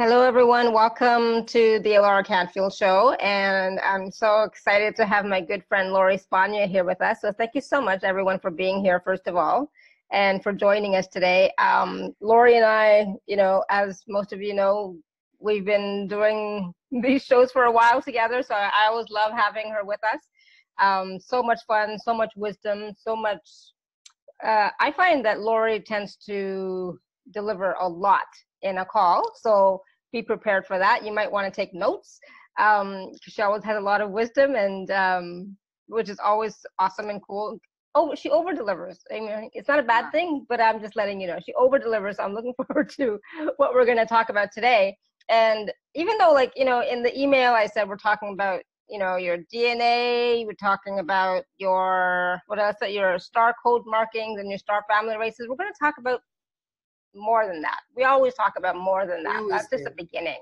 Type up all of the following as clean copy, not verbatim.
Hello, everyone. Welcome to the Laura Canfield Show. And I'm so excited to have my good friend Lori Spagna here with us. So thank you so much, everyone, for being here, first of all, and for joining us today. Lori and I, as most of you know, we've been doing these shows for a while together. So I always love having her with us. So much fun, so much wisdom, so much. I find that Lori tends to deliver a lot in a call. So be prepared for that. You might want to take notes because she always has a lot of wisdom, and which is always awesome and cool. Oh, she over delivers. I mean, it's not a bad thing, but I'm just letting you know she over delivers. I'm looking forward to what we're going to talk about today. And even though, in the email I said we're talking about, your DNA, we're talking about your, what else, your star code markings and your star family races. We're going to talk about more than that. We always talk about more than that. That's just the beginning,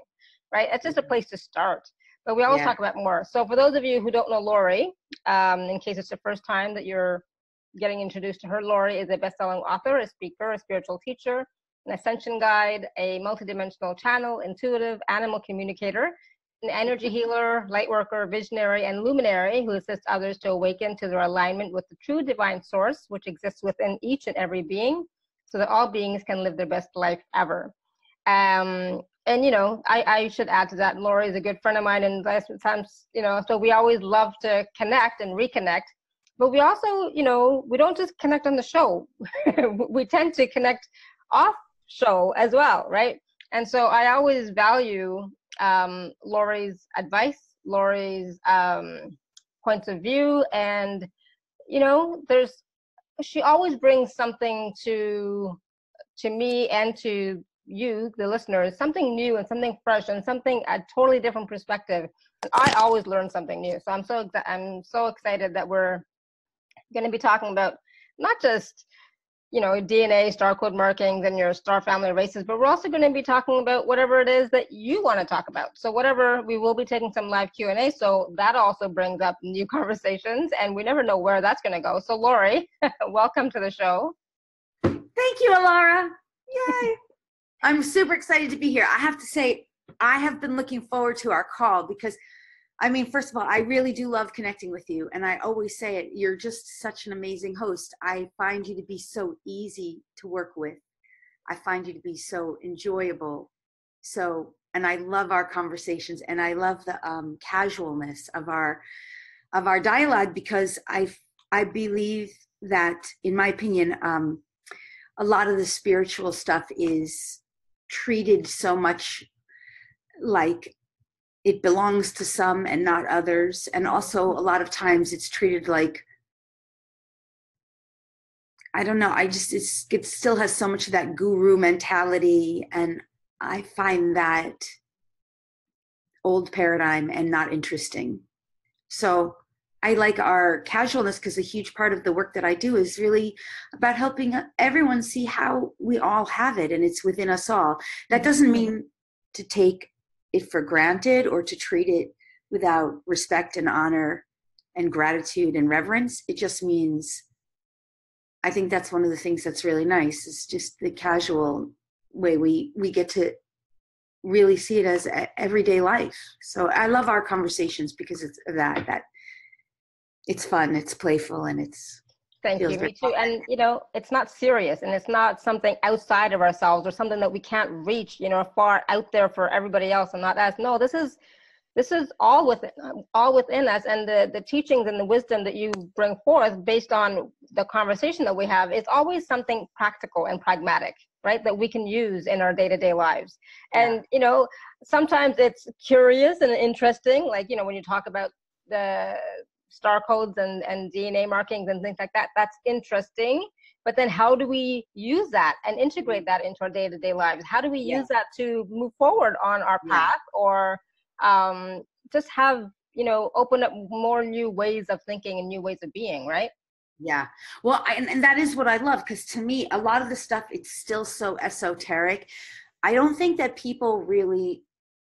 right? That's just a place to start. But we always talk about more. So for those of you who don't know Lori, in case it's the first time that you're getting introduced to her, Lori is a best-selling author, a speaker, a spiritual teacher, an ascension guide, a multidimensional channel, intuitive, animal communicator, an energy healer, light worker, visionary, and luminary who assists others to awaken to their alignment with the true divine source, which exists within each and every being, so that all beings can live their best life ever. And, I should add to that, Lori is a good friend of mine, and sometimes, so we always love to connect and reconnect. But we also, we don't just connect on the show. We tend to connect off show as well, right? And so I always value Lori's advice, Lori's points of view, and, she always brings something to me and to you, the listeners, something new and something fresh and something a totally different perspective. And I always learn something new. So I'm so excited that we're going to be talking about not just, DNA, star code markings, and your star family races, but we're also going to be talking about whatever it is that you want to talk about. So whatever, we will be taking some live Q&A, so that also brings up new conversations, and we never know where that's going to go. So Lori, welcome to the show. Thank you, Alara. Yay. I'm super excited to be here. I have to say, I have been looking forward to our call because, first of all, I really do love connecting with you. And I always say it, you're just such an amazing host. I find you to be so easy to work with. I find you to be so enjoyable. And I love our conversations, and I love the casualness of our dialogue, because I believe that, in my opinion, a lot of the spiritual stuff is treated so much like it belongs to some and not others. And also a lot of times it's treated like, I don't know, it still has so much of that guru mentality. And I find that old paradigm and not interesting. So I like our casualness, because a huge part of the work that I do is really about helping everyone see how we all have it, and it's within us all. That doesn't mean to take it for granted or to treat it without respect and honor and gratitude and reverence. It just means, I think that's one of the things that's really nice, is just the casual way we get to really see it as everyday life. So I love our conversations because it's that it's fun, it's playful, and it's Thank you, me too. And it's not serious, and it's not something outside of ourselves or something that we can't reach, far out there for everybody else and not us. No, this is all within us, and the teachings and the wisdom that you bring forth based on the conversation that we have, it's always something practical and pragmatic, right, that we can use in our day-to-day lives. And sometimes it's curious and interesting, like when you talk about the star codes and DNA markings and things like that, that's interesting. But then how do we use that and integrate that into our day-to-day lives? How do we use that to move forward on our path, or just have, open up more new ways of thinking and new ways of being, right? Yeah. Well, and that is what I love, because to me, a lot of the stuff, it's still so esoteric. I don't think that people really,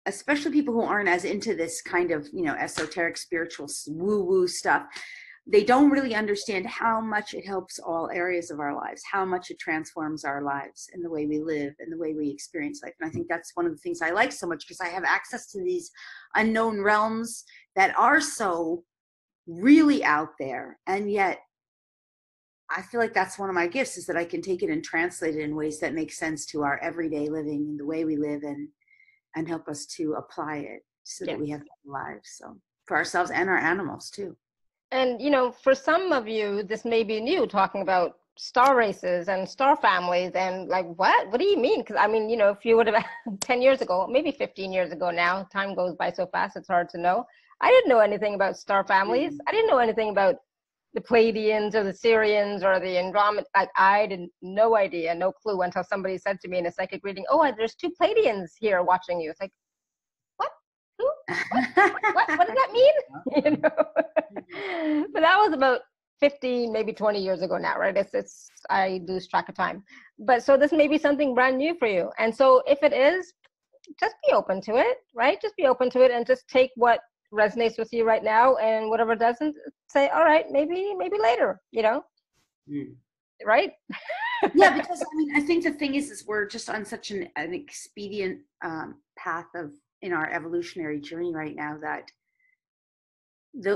especially people who aren't as into this kind of, esoteric, spiritual, woo-woo stuff, they don't really understand how much it helps all areas of our lives, how much it transforms our lives and the way we live and the way we experience life. And I think that's one of the things I like so much, because I have access to these unknown realms that are so really out there. And yet I feel like that's one of my gifts, is that I can take it and translate it in ways that make sense to our everyday living and the way we live, and help us to apply it so that we have lives. So for ourselves and our animals too. And, you know, for some of you, this may be new, talking about star races and star families and like, what do you mean? Because I mean, you know, if you would have 10 years ago, maybe 15 years ago now, time goes by so fast, it's hard to know. I didn't know anything about star families. I didn't know anything about the Pleiadians or the Sirians or the Andromeda. Like, I didn't, no idea, no clue, until somebody said to me in a psychic reading, oh, there's 2 Pleiadians here watching you. It's like, what? Who? What does that mean? You know? But that was about 50, maybe 20 years ago now, right? It's I lose track of time. But so this may be something brand new for you. And so if it is, just be open to it, right? Just be open to it and just take what resonates with you right now, and whatever doesn't, say, all right, maybe later, you know? Right? Yeah, because I mean, I think the thing is we're just on such an expedient path in our evolutionary journey right now, that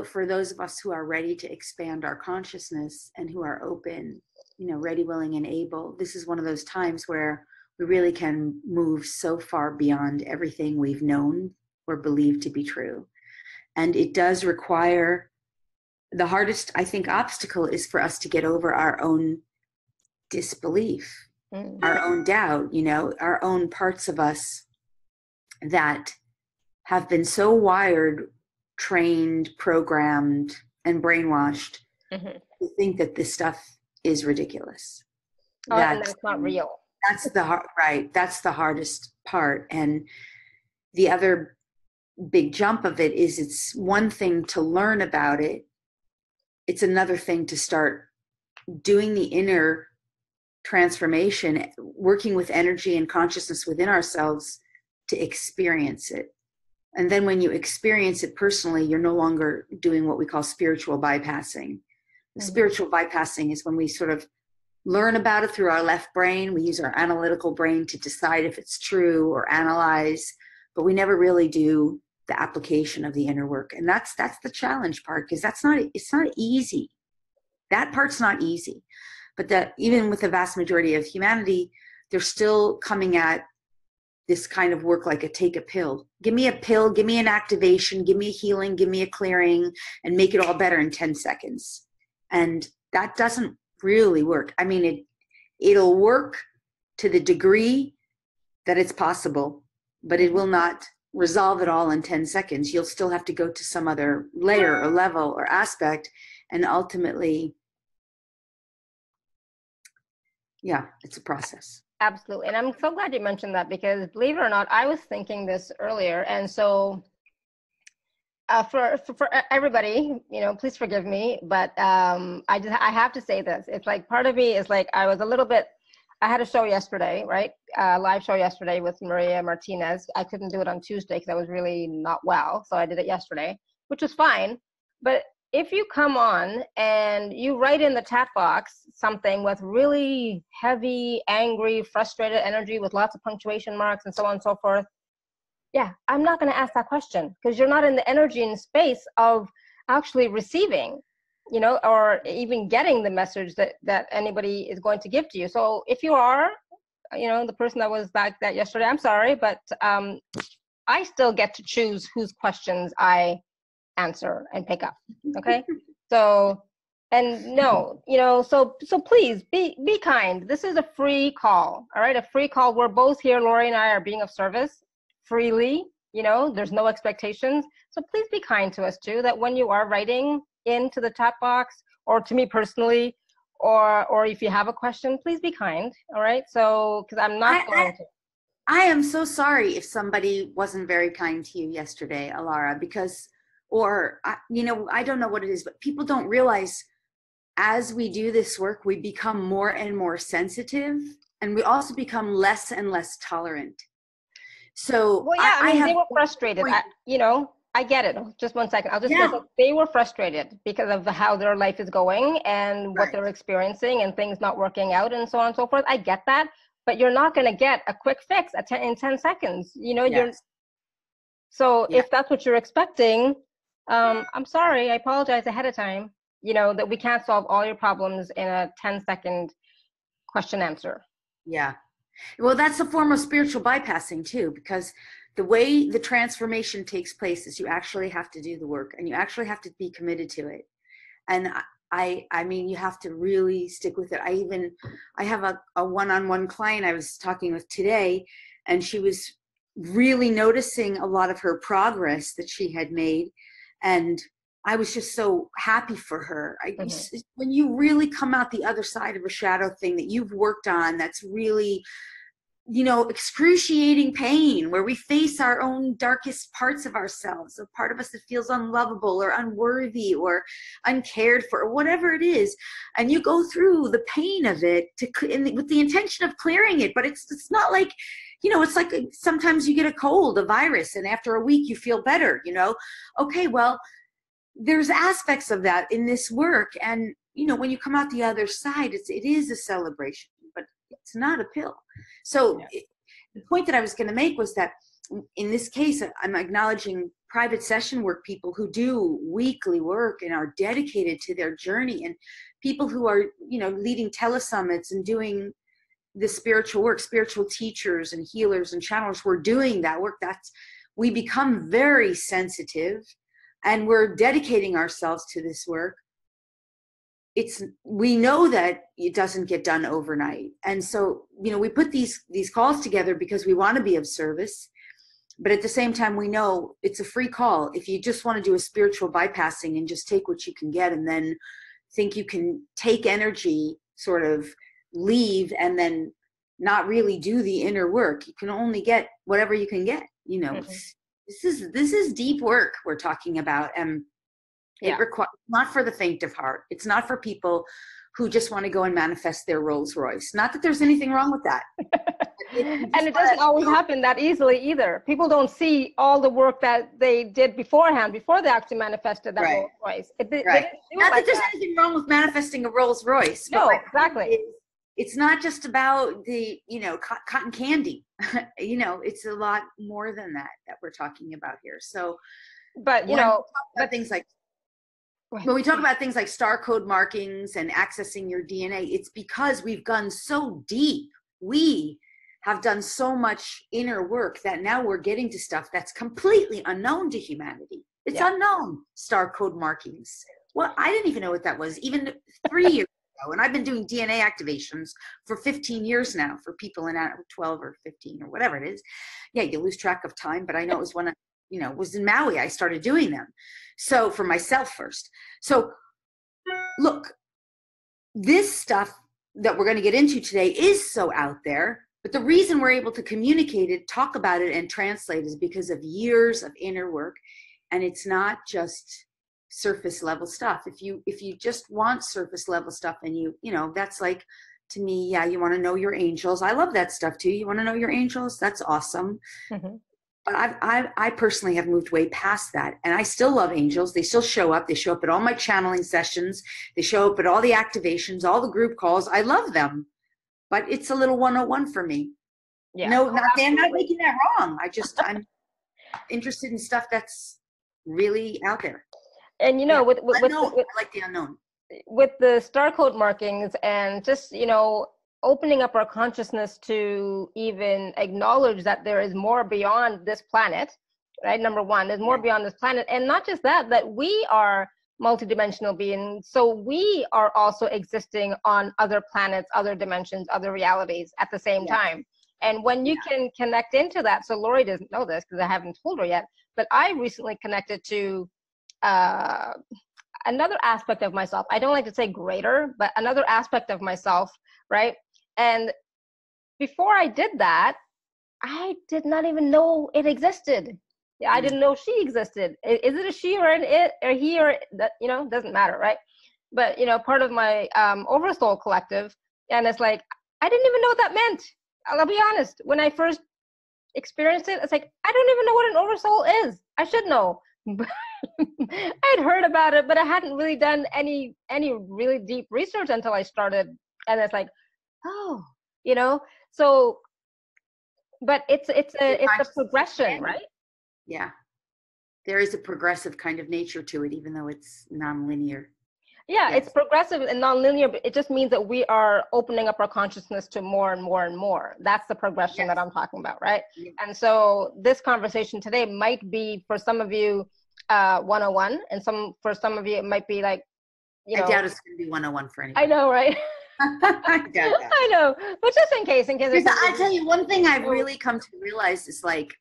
for those of us who are ready to expand our consciousness and who are open, you know, ready, willing, and able, this is one of those times where we really can move so far beyond everything we've known or believed to be true. And it does require, the hardest, I think, obstacle is for us to get over our own disbelief, our own doubt, you know, our own parts of us that have been so wired, trained, programmed, and brainwashed to think that this stuff is ridiculous. And that's not real. That's that's the hardest part. And the other big jump of it is, it's one thing to learn about it, it's another thing to start doing the inner transformation, working with energy and consciousness within ourselves to experience it. And then when you experience it personally, you're no longer doing what we call spiritual bypassing. Spiritual bypassing is when we sort of learn about it through our left brain. We use our analytical brain to decide if it's true or analyze, but we never really do the application of the inner work. And that's the challenge part, because it's not easy. That part's not easy. But even with the vast majority of humanity, they're still coming at this kind of work like take a pill. Give me a pill, give me an activation, give me a healing, give me a clearing, and make it all better in 10 seconds. And that doesn't really work. I mean, it'll work to the degree that it's possible, but it will not resolve it all in 10 seconds. You'll still have to go to some other layer or level or aspect, and ultimately, yeah, it's a process. Absolutely. And I'm so glad you mentioned that, because believe it or not, I was thinking this earlier. And so for everybody, you know, please forgive me, but I have to say this. It's like, part of me is like, I had a show yesterday, right? Live show yesterday with Maria Martinez. I couldn't do it on Tuesday because I was really not well. So I did it yesterday, which was fine. But if you come on and you write in the chat box something with really heavy, angry, frustrated energy with lots of punctuation marks and so on and so forth, yeah, I'm not going to ask that question, because you're not in the energy and space of actually receiving, you know, or even getting the message that anybody is going to give to you. So if you are, you know, the person that was like that yesterday, I'm sorry, but I still get to choose whose questions I answer and pick up. Okay. So, and no, you know, so please be kind. This is a free call. All right. A free call. We're both here. Lori and I are being of service freely, you know, there's no expectations. So please be kind to us too, that when you are writing into the chat box, or to me personally, or if you have a question, please be kind. All right. So, because I'm not going to. I am so sorry if somebody wasn't very kind to you yesterday, Alara, because, you know, I don't know what it is, but people don't realize as we do this work, we become more and more sensitive, and we also become less and less tolerant. So well, yeah, I mean, they were frustrated, you know. I get it. Just one second. I'll just Yeah. say they were frustrated because of how their life is going and what Right. they're experiencing and things not working out and so on and so forth. I get that, but you're not going to get a quick fix in 10 seconds. You know, Yes. so Yeah. if that's what you're expecting, I'm sorry. I apologize ahead of time, you know, that we can't solve all your problems in a 10-second question answer. Yeah. Well, that's a form of spiritual bypassing too, because the way the transformation takes place is you actually have to do the work and you actually have to be committed to it. And I mean, you have to really stick with it. I have a one-on-one client I was talking with today, and she was really noticing a lot of her progress that she had made. And I was just so happy for her. When you really come out the other side of a shadow thing that you've worked on, that's really, excruciating pain, where we face our own darkest parts of ourselves, a part of us that feels unlovable or unworthy or uncared for, or whatever it is. And you go through the pain of it with the intention of clearing it. But it's not like, it's like sometimes you get a cold, a virus, and after a week you feel better, Okay, well, there's aspects of that in this work. And, when you come out the other side, it is a celebration, but it's not a pill. So the point that I was going to make was that in this case, I'm acknowledging private session work people who do weekly work and are dedicated to their journey, and people who are, leading telesummits and doing the spiritual work, spiritual teachers and healers and channelers. We're doing that work. We become very sensitive and we're dedicating ourselves to this work. We know that it doesn't get done overnight. And so, we put these calls together because we want to be of service. But at the same time, we know it's a free call. If you just want to do a spiritual bypassing and just take what you can get and then think you can take energy, sort of leave, and then not really do the inner work, you can only get whatever you can get. This is deep work we're talking about. And it requires, not for the faint of heart. It's not for people who just want to go and manifest their Rolls Royce. Not that there's anything wrong with that. And it doesn't always happen that easily either. People don't see all the work that they did beforehand, before they actually manifested that Rolls Royce. Not that there's anything wrong with manifesting a Rolls Royce. No, exactly. It's not just about the, cotton candy. It's a lot more than that we're talking about here. So, but when we talk about things like star code markings and accessing your DNA, it's because we've gone so deep. We have done so much inner work that now we're getting to stuff that's completely unknown to humanity. It's unknown, star code markings. Well, I didn't even know what that was even 3 years ago. And I've been doing DNA activations for 15 years now for people in 12 or 15 or whatever it is. Yeah, you lose track of time, but I know it was when I was in Maui, I started doing them. So for myself first. So look, this stuff that we're going to get into today is so out there, but the reason we're able to communicate it, talk about it, and translate is because of years of inner work. And it's not just surface level stuff. If you just want surface level stuff and that's like, to me, you want to know your angels. I love that stuff too. You want to know your angels? That's awesome. Mm-hmm. But I personally have moved way past that. And I still love angels. They still show up. They show up at all my channeling sessions. They show up at all the activations, all the group calls. I love them. But it's a little 101 for me. Yeah. No, I'm not making that wrong. I'm interested in stuff that's really out there. And I like the unknown. With the star code markings and just, opening up our consciousness to even acknowledge that there is more beyond this planet, right? Number one, there's more beyond this planet. And not just that we are multidimensional beings. So we are also existing on other planets, other dimensions, other realities at the same time. And when you can connect into that, so Lori doesn't know this because I haven't told her yet, but I recently connected to another aspect of myself. I don't like to say greater, but another aspect of myself, right? And before I did that, I did not even know it existed. I didn't know she existed. Is it a she or an it or he or that? Doesn't matter, right? But part of my Oversoul collective, and it's like I didn't even know what that meant. I'll be honest. When I first experienced it, it's like I don't even know what an Oversoul is. I should know. I'd heard about it, but I hadn't really done any really deep research until I started, and it's like, oh, you know, so, but it's a progression, right? Yeah. There is a progressive kind of nature to it, even though it's nonlinear. Yeah, Yes. it's progressive and nonlinear, but it just means that we are opening up our consciousness to more and more and more. That's the progression that I'm talking about, right? Yes. And so this conversation today might be for some of you 101, and for some of you it might be like, I doubt it's going to be 101 for anybody. I know, right? I doubt that. I know, but just in case I tell you, one thing I've really come to realize is like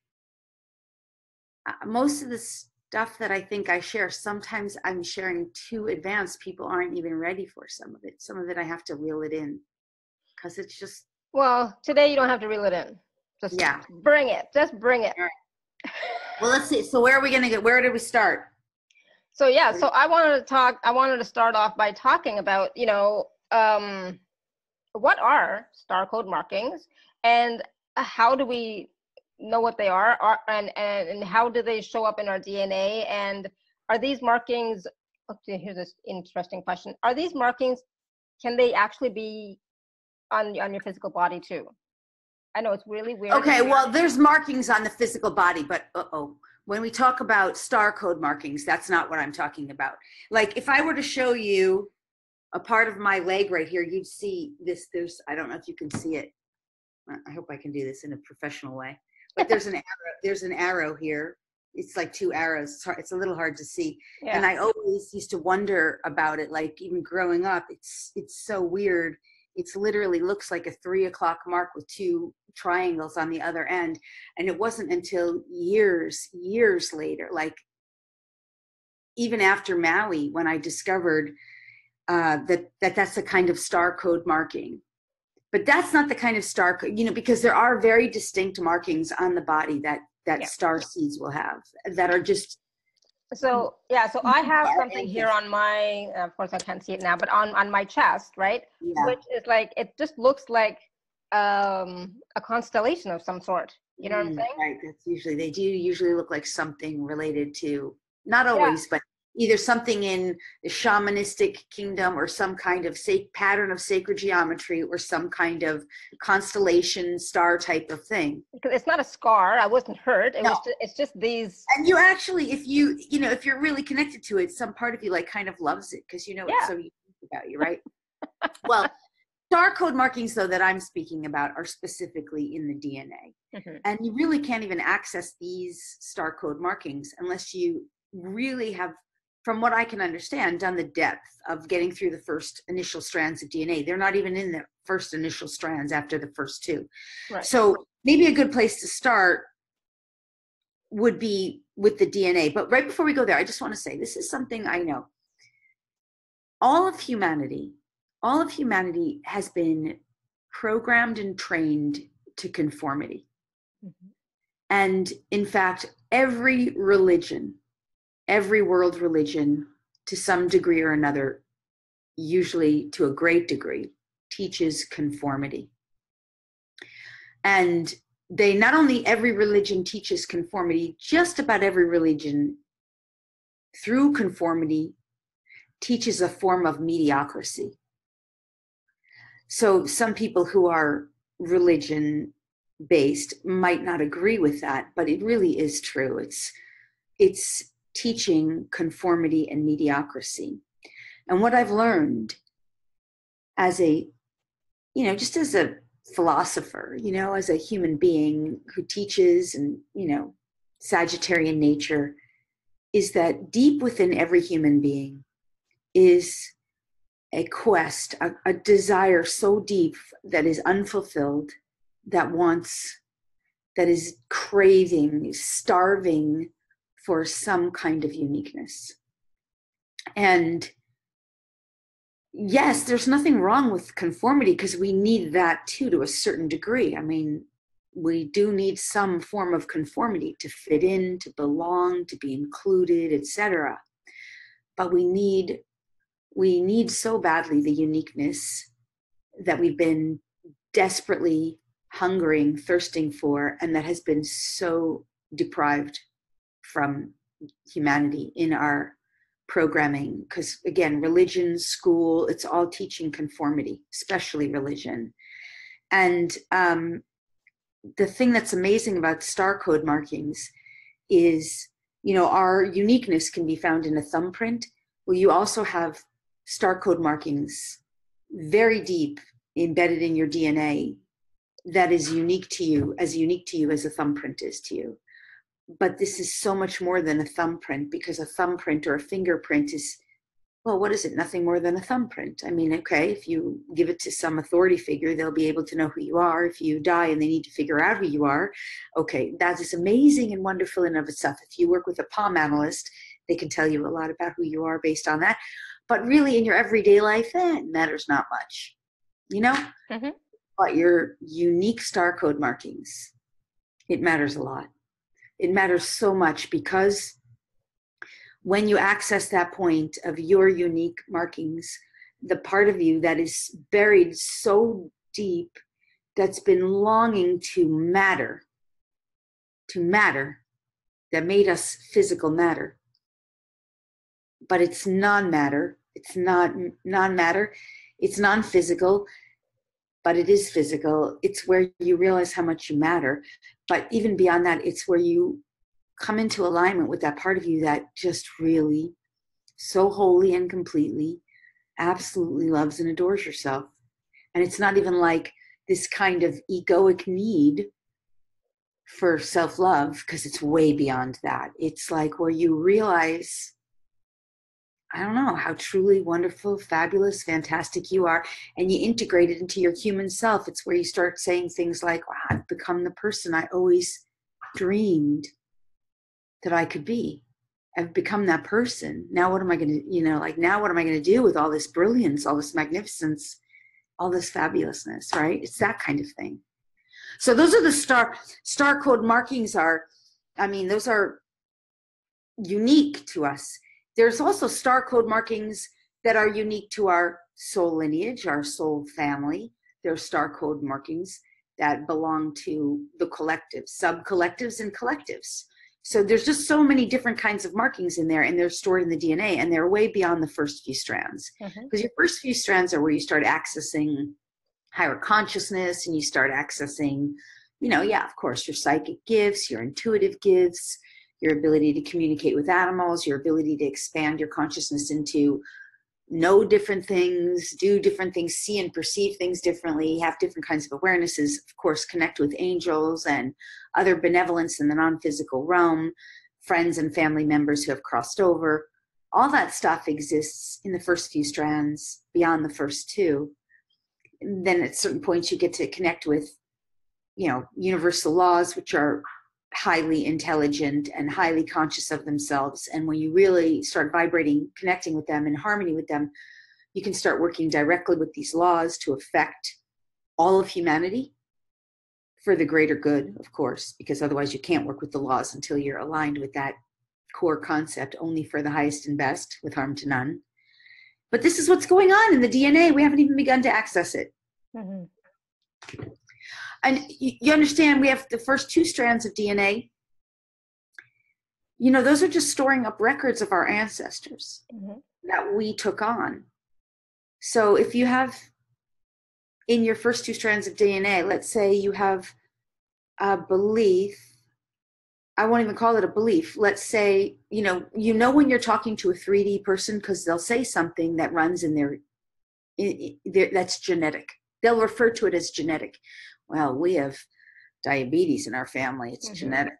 most of the stuff that I think I share, sometimes I'm sharing too advanced. People aren't even ready for some of it. Some of it I have to reel it in because it's just. Well, today you don't have to reel it in. Just bring it. Just bring it. Right. Well, let's see. So where are we going to get? Where did we start? So yeah, so I wanted to start off by talking about, what are star code markings, and how do we know what they are, and how do they show up in our DNA, and are these markings, okay, here's this interesting question, are these markings, can they actually be on your physical body too? I know it's really weird. Okay, well, there's markings on the physical body, but when we talk about star code markings, that's not what I'm talking about. Like if I were to show you a part of my leg right here, you'd see this. I don't know if you can see it. I hope I can do this in a professional way. But there's an arrow. There's an arrow here. It's like two arrows. It's a little hard to see. Yeah. And I always used to wonder about it. Like even growing up, it's so weird. It's literally looks like a 3 o'clock mark with two triangles on the other end. And it wasn't until years later, like even after Maui, when I discovered that's a kind of star code marking. But that's not the kind of star code, because there are very distinct markings on the body that star seeds will have that are just. So I have something here on my, of course I can't see it now, but on my chest, right? Yeah. Which is like, it just looks like a constellation of some sort. You know what I'm saying? Right. They do usually look like something related to, not always, but either something in the shamanistic kingdom or some kind of pattern of sacred geometry or some kind of constellation star type of thing. Because it's not a scar. I wasn't hurt. It's just these. And you actually, if you're really connected to it, some part of you like kind of loves it because it's so unique about you, right? Well, star code markings though that I'm speaking about are specifically in the DNA. Mm-hmm. And you really can't even access these star code markings unless you really have, from what I can understand, done the depth of getting through the first initial strands of DNA. They're not even in the first initial strands after the first two. Right. So maybe a good place to start would be with the DNA. But right before we go there, I just want to say, this is something I know. All of humanity has been programmed and trained to conformity. Mm-hmm. And in fact, every world religion, to some degree or another, usually to a great degree, teaches conformity. And not only every religion teaches conformity, just about every religion through conformity teaches a form of mediocrity. So some people who are religion-based might not agree with that, but it really is true. It's teaching conformity and mediocrity. And what I've learned as just as a philosopher, as a human being who teaches and, Sagittarian nature, is that deep within every human being is a quest, a desire so deep that is unfulfilled, that is craving, starving for some kind of uniqueness. And yes, there's nothing wrong with conformity because we need that too, to a certain degree. I mean, we do need some form of conformity to fit in, to belong, to be included, etc. But we need so badly the uniqueness that we've been desperately hungering, thirsting for, and that has been so deprived from humanity in our programming, because again, religion, school, it's all teaching conformity, especially religion. And the thing that's amazing about star code markings is, you know, our uniqueness can be found in a thumbprint. Well, you also have star code markings very deep embedded in your DNA that is unique to you as a thumbprint is to you. But this is so much more than a thumbprint, because a thumbprint or a fingerprint is, well, what is it? Nothing more than a thumbprint. I mean, okay, if you give it to some authority figure, they'll be able to know who you are. If you die and they need to figure out who you are, okay, that is amazing and wonderful in and of itself. If you work with a palm analyst, they can tell you a lot about who you are based on that. But really in your everyday life, it matters not much, you know? Mm-hmm. But your unique star code markings, it matters a lot. It matters so much, because when you access that point of your unique markings, the part of you that is buried so deep, that's been longing to matter, that made us physical matter. But it's non-matter. It's not non-matter. It's non-physical, but it is physical. It's where you realize how much you matter. But even beyond that, it's where you come into alignment with that part of you that just really so wholly and completely absolutely loves and adores yourself. And it's not even like this kind of egoic need for self-love, because it's way beyond that. It's like where you realize, I don't know, how truly wonderful, fabulous, fantastic you are, and you integrate it into your human self. It's where you start saying things like, wow, I've become the person I always dreamed that I could be. I've become that person. Now what am I going to, now what am I going to do with all this brilliance, all this magnificence, all this fabulousness, right? It's that kind of thing. So those are the star code markings those are unique to us. There's also star code markings that are unique to our soul lineage, our soul family. There are star code markings that belong to the collective, sub-collectives and collectives. So there's just so many different kinds of markings in there, and they're stored in the DNA, and they're way beyond the first few strands. Because your first few strands are where you start accessing higher consciousness, and you start accessing, of course, your psychic gifts, your intuitive gifts, your ability to communicate with animals, your ability to expand your consciousness into know different things, do different things, see and perceive things differently, have different kinds of awarenesses, of course, connect with angels and other benevolence in the non-physical realm, friends and family members who have crossed over. All that stuff exists in the first few strands, beyond the first two. And then at certain points you get to connect with, universal laws, which are highly intelligent and highly conscious of themselves. And when you really start vibrating, connecting with them in harmony with them, you can start working directly with these laws to affect all of humanity for the greater good, of course, because otherwise you can't work with the laws until you're aligned with that core concept, only for the highest and best, with harm to none. But this is what's going on in the DNA. We haven't even begun to access it. Mm-hmm. And you understand, we have the first two strands of DNA. Those are just storing up records of our ancestors that we took on. So if you have in your first two strands of DNA, let's say you have a belief, I won't even call it a belief. Let's say, when you're talking to a 3D person, because they'll say something that runs in their that's genetic. They'll refer to it as genetic. Well, we have diabetes in our family. It's genetic.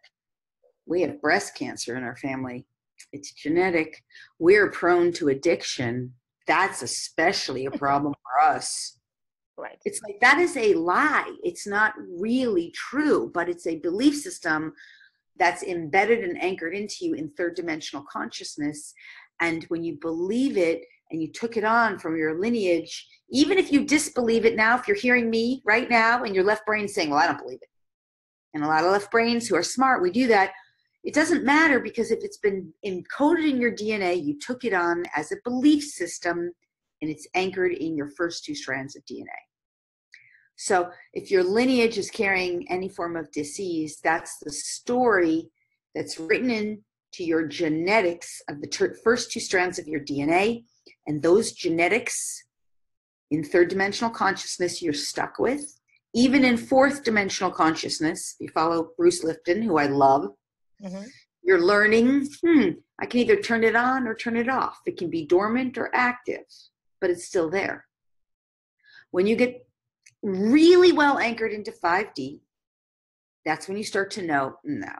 We have breast cancer in our family. It's genetic. We're prone to addiction. That's especially a problem for us. Right. It's like, that is a lie. It's not really true, but it's a belief system that's embedded and anchored into you in third dimensional consciousness. And when you believe it and you took it on from your lineage, even if you disbelieve it now, if you're hearing me right now and your left brain saying, well, I don't believe it. And a lot of left brains who are smart, we do that. It doesn't matter, because if it's been encoded in your DNA, you took it on as a belief system, and it's anchored in your first two strands of DNA. So if your lineage is carrying any form of disease, that's the story that's written in to your genetics of the first two strands of your DNA, and those genetics in third dimensional consciousness you're stuck with. Even in fourth dimensional consciousness, if you follow Bruce Lipton, who I love, you're learning, I can either turn it on or turn it off. It can be dormant or active, but it's still there. When you get really well anchored into 5D, that's when you start to know, no,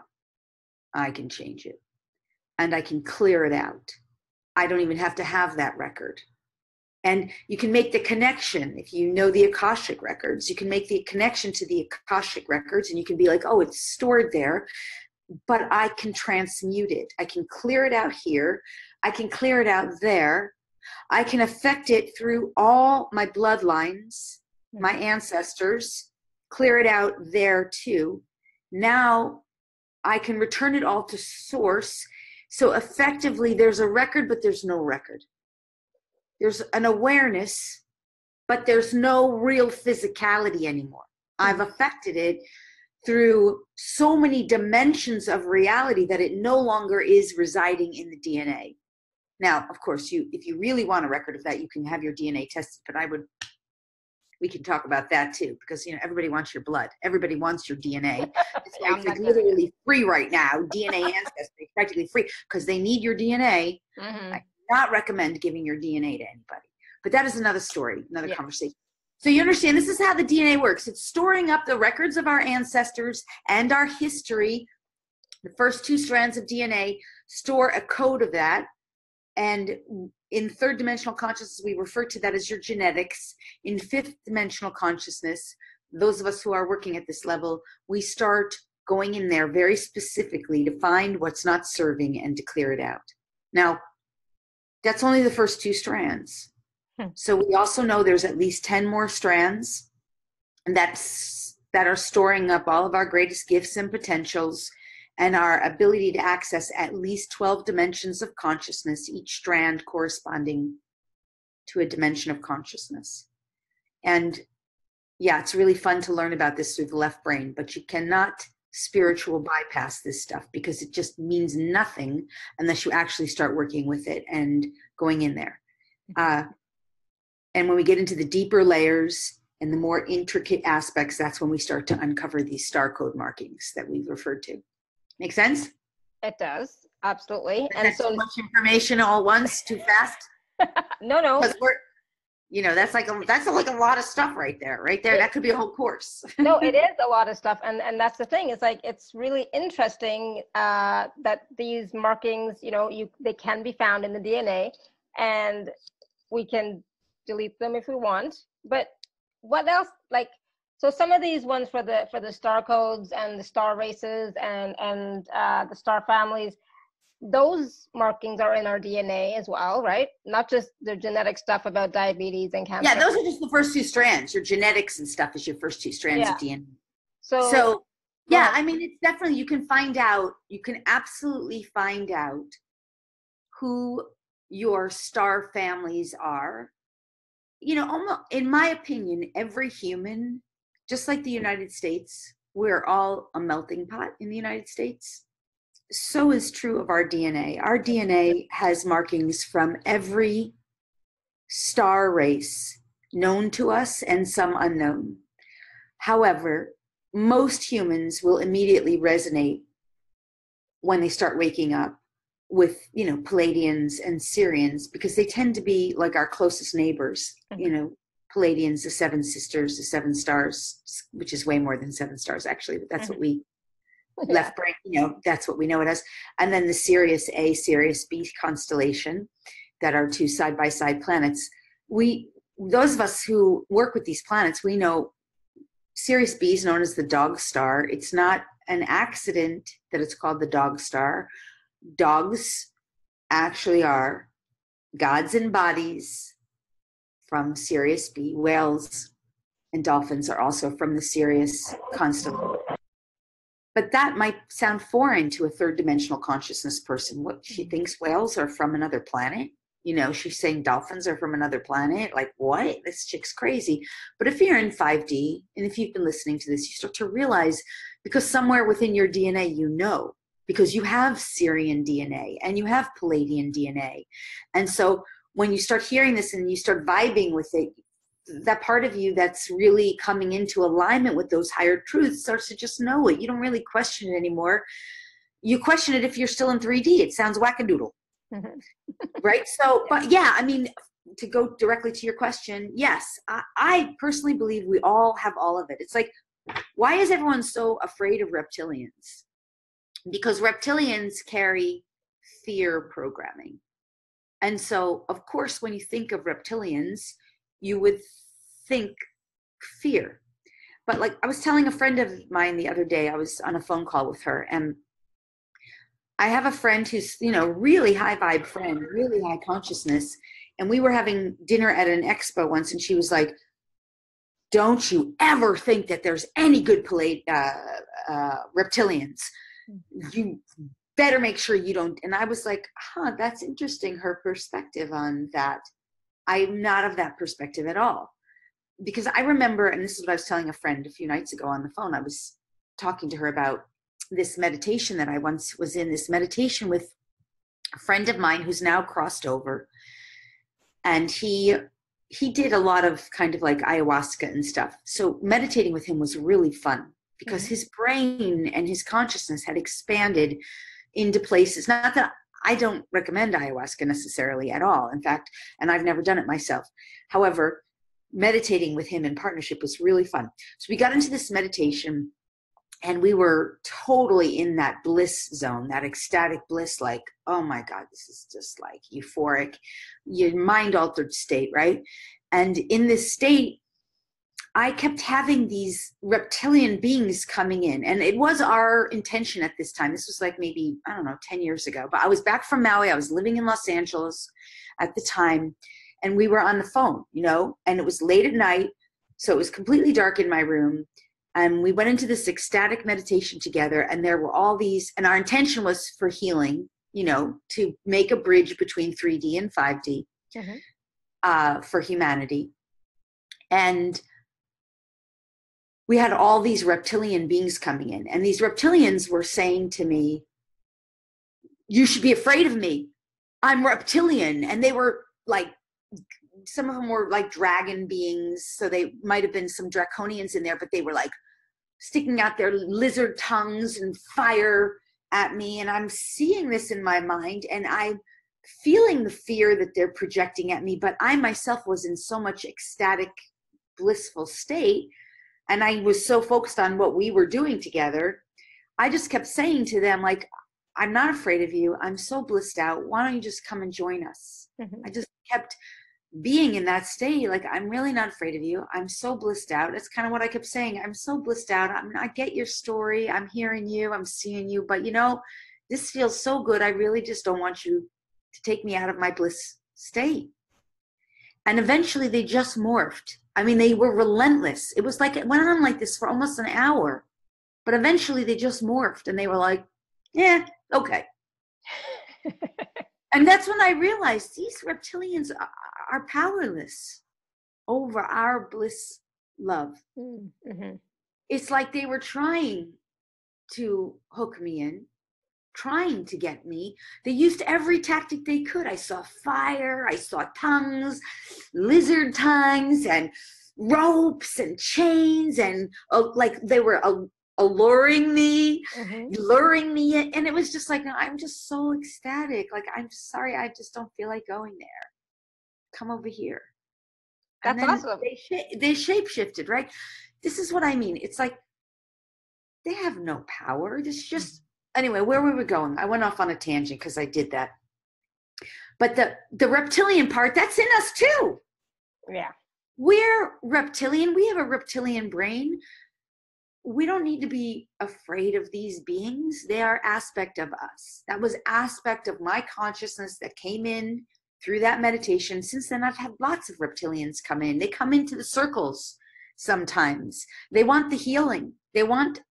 I can change it and I can clear it out. I don't even have to have that record. And you can make the connection. If you know the Akashic records, you can make the connection to the Akashic records, and you can be like, oh, it's stored there, but I can transmute it. I can clear it out here. I can clear it out there. I can affect it through all my bloodlines, my ancestors, clear it out there too. Now I can return it all to source. So effectively there's a record, but there's no record. There's an awareness, but there's no real physicality anymore. I've affected it through so many dimensions of reality that it no longer is residing in the DNA. Now, of course, if you really want a record of that, you can have your DNA tested, but we can talk about that too, because everybody wants your blood. Everybody wants your DNA. It's like literally free right now. DNA ancestry is practically free because they need your DNA. I not recommend giving your DNA to anybody, but that is another story, another conversation. So you understand, this is how the DNA works. It's storing up the records of our ancestors and our history. The first two strands of DNA store a code of that. And in third dimensional consciousness, we refer to that as your genetics. In fifth dimensional consciousness, those of us who are working at this level, we start going in there very specifically to find what's not serving and to clear it out. Now, that's only the first two strands. So we also know there's at least 10 more strands that are storing up all of our greatest gifts and potentials and our ability to access at least 12 dimensions of consciousness, each strand corresponding to a dimension of consciousness. And yeah, it's really fun to learn about this through the left brain, but you cannot spiritual bypass this stuff because it just means nothing unless you actually start working with it and going in there. And when we get into the deeper layers and the more intricate aspects, that's when we start to uncover these star code markings that we've referred to. Make sense? It does. Absolutely. And so much information all once, too fast? No. Because that's like a lot of stuff right there. That could be a whole course. No, it is a lot of stuff. And that's the thing. It's like, it's really interesting that these markings, they can be found in the DNA, and we can delete them if we want. But what else? So some of these ones for the star codes and the star races and the star families, those markings are in our DNA as well, right? Not just the genetic stuff about diabetes and cancer. Yeah, those are just the first two strands. Your genetics and stuff is your first two strands of DNA. So yeah, I mean, it's definitely, you can absolutely find out who your star families are. Almost, in my opinion, every human, just like the United States, we're all a melting pot in the United States. So is true of our DNA. Our DNA has markings from every star race known to us and some unknown. However, most humans will immediately resonate when they start waking up with, Palladians and Sirians, because they tend to be like our closest neighbors. Palladians, the seven sisters, the seven stars, which is way more than seven stars actually, but that's what we left brain, that's what we know it as. And then the Sirius A, Sirius B constellation that are two side-by-side planets. Those of us who work with these planets, we know Sirius B is known as the dog star. It's not an accident that it's called the dog star. Dogs actually are gods in bodies from Sirius B. Whales and dolphins are also from the Sirius constellation. But that might sound foreign to a third dimensional consciousness person. What, she thinks whales are from another planet? She's saying dolphins are from another planet. Like, what? This chick's crazy. But if you're in 5D, and if you've been listening to this, you start to realize, because somewhere within your DNA, because you have Syrian DNA and you have Palladian DNA. And so when you start hearing this and you start vibing with it, that part of you that's really coming into alignment with those higher truths starts to just know it. You don't really question it anymore. You question it if you're still in 3D. It sounds wackadoodle. Mm-hmm. Right? So, but yeah, I mean, to go directly to your question, yes, I personally believe we all have all of it. It's like, why is everyone so afraid of reptilians? Because reptilians carry fear programming. And so, of course, when you think of reptilians, you would think fear. But like I was telling a friend of mine the other day, I was on a phone call with her, and I have a friend who's, you know, really high vibe friend, really high consciousness. And we were having dinner at an expo once, and she was like, don't you ever think that there's any good reptilians. You better make sure you don't. And I was like, huh, that's interesting, her perspective on that. I'm not of that perspective at all. Because I remember, and this is what I was telling a friend a few nights ago on the phone, I was talking to her about this meditation that I once was in, this meditation with a friend of mine who's now crossed over. And he did a lot of kind of like ayahuasca and stuff. So meditating with him was really fun because his brain and his consciousness had expanded into places. Not that I don't recommend ayahuasca necessarily at all. In fact, and I've never done it myself. However, meditating with him in partnership was really fun. So we got into this meditation and we were totally in that bliss zone, that ecstatic bliss, like, oh my God, this is just like euphoric, your mind altered state, right? And in this state, I kept having these reptilian beings coming in. And it was our intention at this time. This was like maybe, I don't know, 10 years ago. But I was back from Maui. I was living in Los Angeles at the time. And we were on the phone, you know, and it was late at night. So it was completely dark in my room. And we went into this ecstatic meditation together. And there were all these, and our intention was for healing, you know, to make a bridge between 3D and 5D for humanity. And we had all these reptilian beings coming in. And these reptilians were saying to me, you should be afraid of me. I'm reptilian. And they were like, some of them were like dragon beings. So they might have been some draconians in there, but they were like sticking out their lizard tongues and fire at me. And I'm seeing this in my mind and I'm feeling the fear that they're projecting at me. But I myself was in so much ecstatic, blissful state. And I was so focused on what we were doing together. I just kept saying to them, like, I'm not afraid of you. I'm so blissed out. Why don't you just come and join us? I just kept being in that state. Like, I'm really not afraid of you. I'm so blissed out. That's kind of what I kept saying. I'm so blissed out. I get your story. I'm hearing you. I'm seeing you. But, you know, this feels so good. I really just don't want you to take me out of my bliss state. And eventually they just morphed. I mean, they were relentless. It was like, it went on like this for almost an hour. But eventually they just morphed and they were like, yeah, okay. And that's when I realized these reptilians are powerless over our bliss love. It's like they were trying to hook me in, trying to get me. They used every tactic they could. I saw fire, I saw tongues, lizard tongues, and ropes and chains, and like they were alluring me, luring me in. And it was just like, no, I'm just so ecstatic. Like, I'm sorry, I just don't feel like going there. Come over here. That's awesome. They shape-shifted, right? This is what I mean. It's like they have no power. It's just, anyway, where we were going, I went off on a tangent because I did that. But the reptilian part, that's in us too. Yeah. We're reptilian. We have a reptilian brain. We don't need to be afraid of these beings. They are aspect of us. That was aspect of my consciousness that came in through that meditation. Since then, I've had lots of reptilians come in. They come into the circles sometimes. They want the healing. They want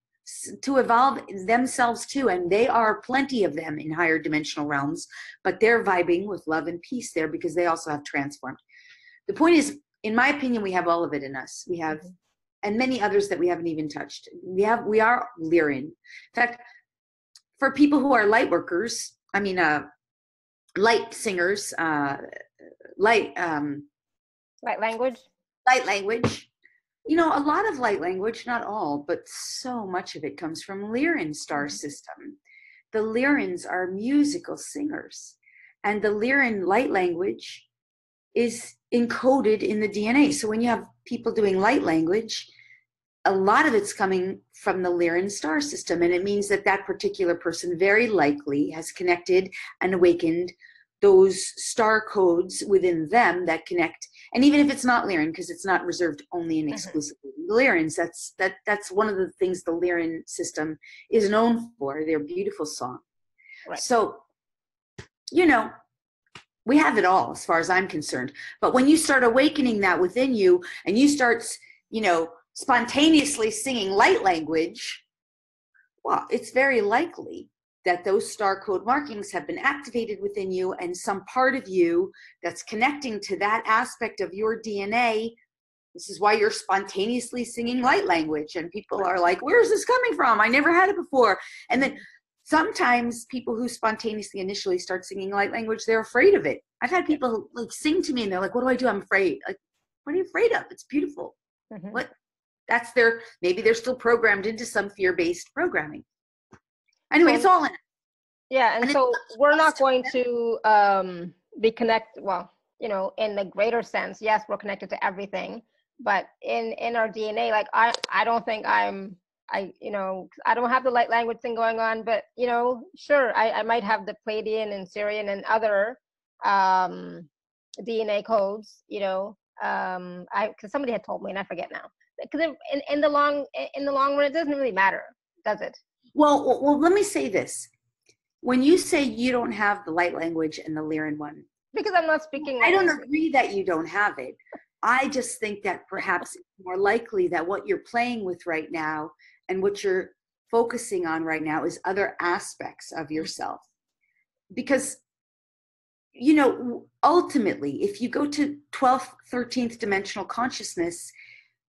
to evolve themselves too. And they are plenty of them in higher dimensional realms, but they're vibing with love and peace there because they also have transformed. The point is, in my opinion, we have all of it in us. We have, and many others that we haven't even touched. We are Lyrian. In fact, for people who are light workers, I mean, light singers, light, Light language. light language, you know, a lot of light language, not all, but so much of it comes from Lyran star system. The Lyrans are musical singers, and the Lyran light language is encoded in the DNA. So when you have people doing light language, a lot of it's coming from the Lyran star system. And it means that that particular person very likely has connected and awakened those star codes within them that connect. And even if it's not Lyran, because it's not reserved only and exclusively Lyrans, that's one of the things the Lyran system is known for, their beautiful song. Right. So, you know, we have it all as far as I'm concerned. But when you start awakening that within you and you start, you know, spontaneously singing light language, well, it's very likely that those star code markings have been activated within you, and some part of you that's connecting to that aspect of your DNA. This is why you're spontaneously singing light language. And people are like, where's this coming from? I never had it before. And then sometimes people who spontaneously initially start singing light language, they're afraid of it. I've had people like sing to me and they're like, what do I do? I'm afraid. Like, what are you afraid of? It's beautiful. What? That's maybe they're still programmed into some fear-based programming. Anyway, it's all in it. Yeah, and so we're not going to be connected, well, you know, in the greater sense, yes, we're connected to everything, but in our DNA, like I don't think you know, I don't have the light language thing going on, but, you know, sure, I might have the Pleiadian and Syrian and other DNA codes, you know, because somebody had told me and I forget now. Because in the long run, it doesn't really matter, does it? Well, let me say this. When you say you don't have the light language and the Lyran one, because I'm not speaking. I don't agree that you don't have it. I just think that perhaps it's more likely that what you're playing with right now and what you're focusing on right now is other aspects of yourself. Because, you know, ultimately, if you go to 12th, 13th dimensional consciousness,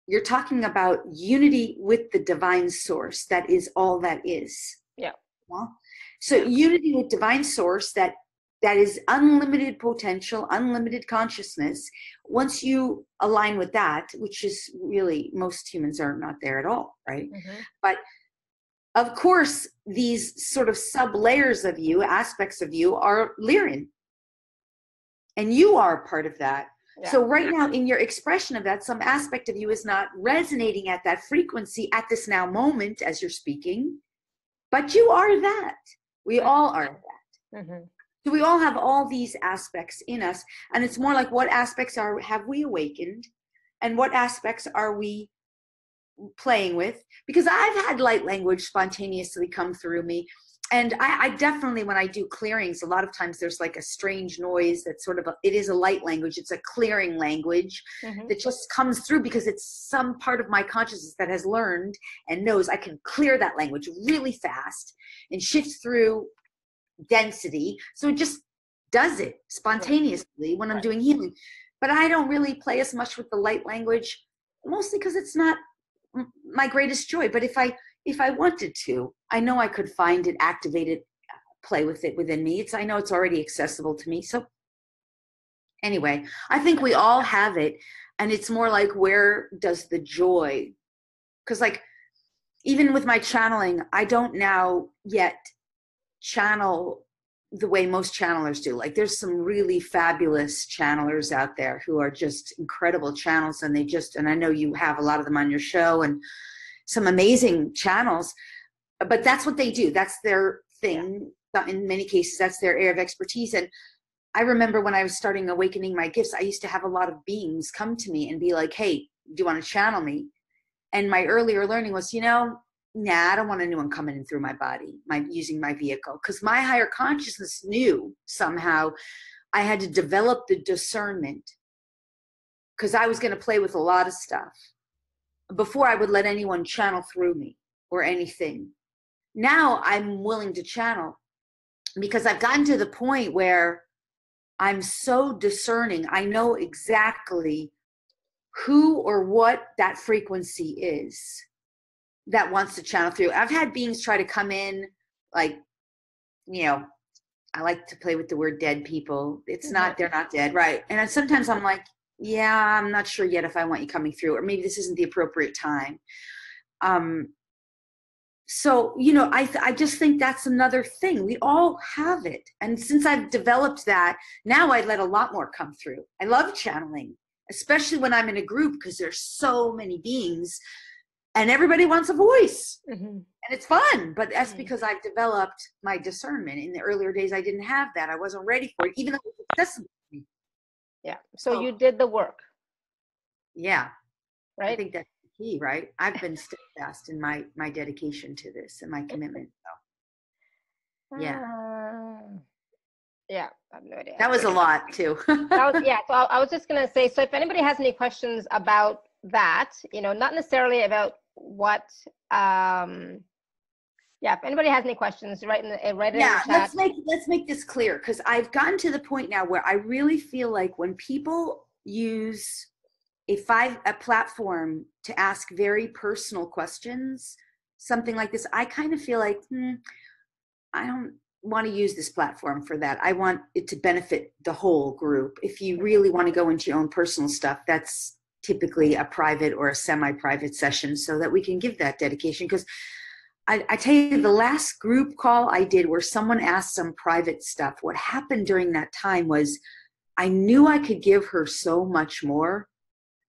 you're talking about unity with the divine source. That is all that is. Yeah. Well, so unity with divine source, that is unlimited potential, unlimited consciousness. Once you align with that, which is really, most humans are not there at all, right? But of course, these sort of sub layers of you, aspects of you, are Lyran. And you are a part of that. Yeah. So right now in your expression of that, some aspect of you is not resonating at that frequency at this now moment as you're speaking, but you are that. We all are that. So we all have all these aspects in us, and it's more like, what aspects have we awakened and what aspects are we playing with? Because I've had light language spontaneously come through me. And I definitely, when I do clearings, a lot of times there's like a strange noise that's sort of, it is a light language. It's a clearing language that just comes through because it's some part of my consciousness that has learned and knows I can clear that language really fast and shift through density. So it just does it spontaneously when I'm doing healing. But I don't really play as much with the light language, mostly because it's not my greatest joy. But if I wanted to, I know I could find it, activate it, play with it within me. I know it's already accessible to me. So anyway, I think we all have it. And it's more like, where does the joy? Because like, even with my channeling, I don't now yet channel the way most channelers do. Like, there's some really fabulous channelers out there who are just incredible channels. And I know you have a lot of them on your show and some amazing channels, but that's what they do. That's their thing. In many cases, that's their area of expertise. And I remember when I was starting awakening my gifts, I used to have a lot of beings come to me and be like, hey, do you want to channel me? And my earlier learning was, nah, I don't want anyone coming in through my body, using my vehicle. Because my higher consciousness knew somehow I had to develop the discernment, because I was going to play with a lot of stuff before I would let anyone channel through me or anything. Now I'm willing to channel because I've gotten to the point where I'm so discerning. I know exactly who or what that frequency is that wants to channel through. I've had beings try to come in, like you know, I like to play with the word dead people. It's not, they're not dead. Right. And sometimes I'm like, yeah, I'm not sure yet if I want you coming through, or maybe this isn't the appropriate time. So, you know, I just think that's another thing. We all have it. And since I've developed that, now I let a lot more come through. I love channeling, especially when I'm in a group, because there's so many beings and everybody wants a voice. And it's fun. But that's because I've developed my discernment. In the earlier days, I didn't have that. I wasn't ready for it, even though it was accessible to me. Yeah. So you did the work. Yeah. Right. I think that's the key, right? I've been steadfast in my dedication to this and my commitment. So, yeah. Yeah. I have no idea. That was a lot too. Yeah. So I was just going to say, so if anybody has any questions about that, you know, not necessarily about what, yeah, if anybody has any questions, write in the chat. Let's make this clear, because I've gotten to the point now where I really feel like when people use a platform to ask very personal questions, something like this, I kind of feel like, I don't want to use this platform for that. I want it to benefit the whole group. If you really want to go into your own personal stuff, that's typically a private or a semi-private session, so that we can give that dedication. Because I tell you, the last group call I did where someone asked some private stuff, what happened during that time was I knew I could give her so much more,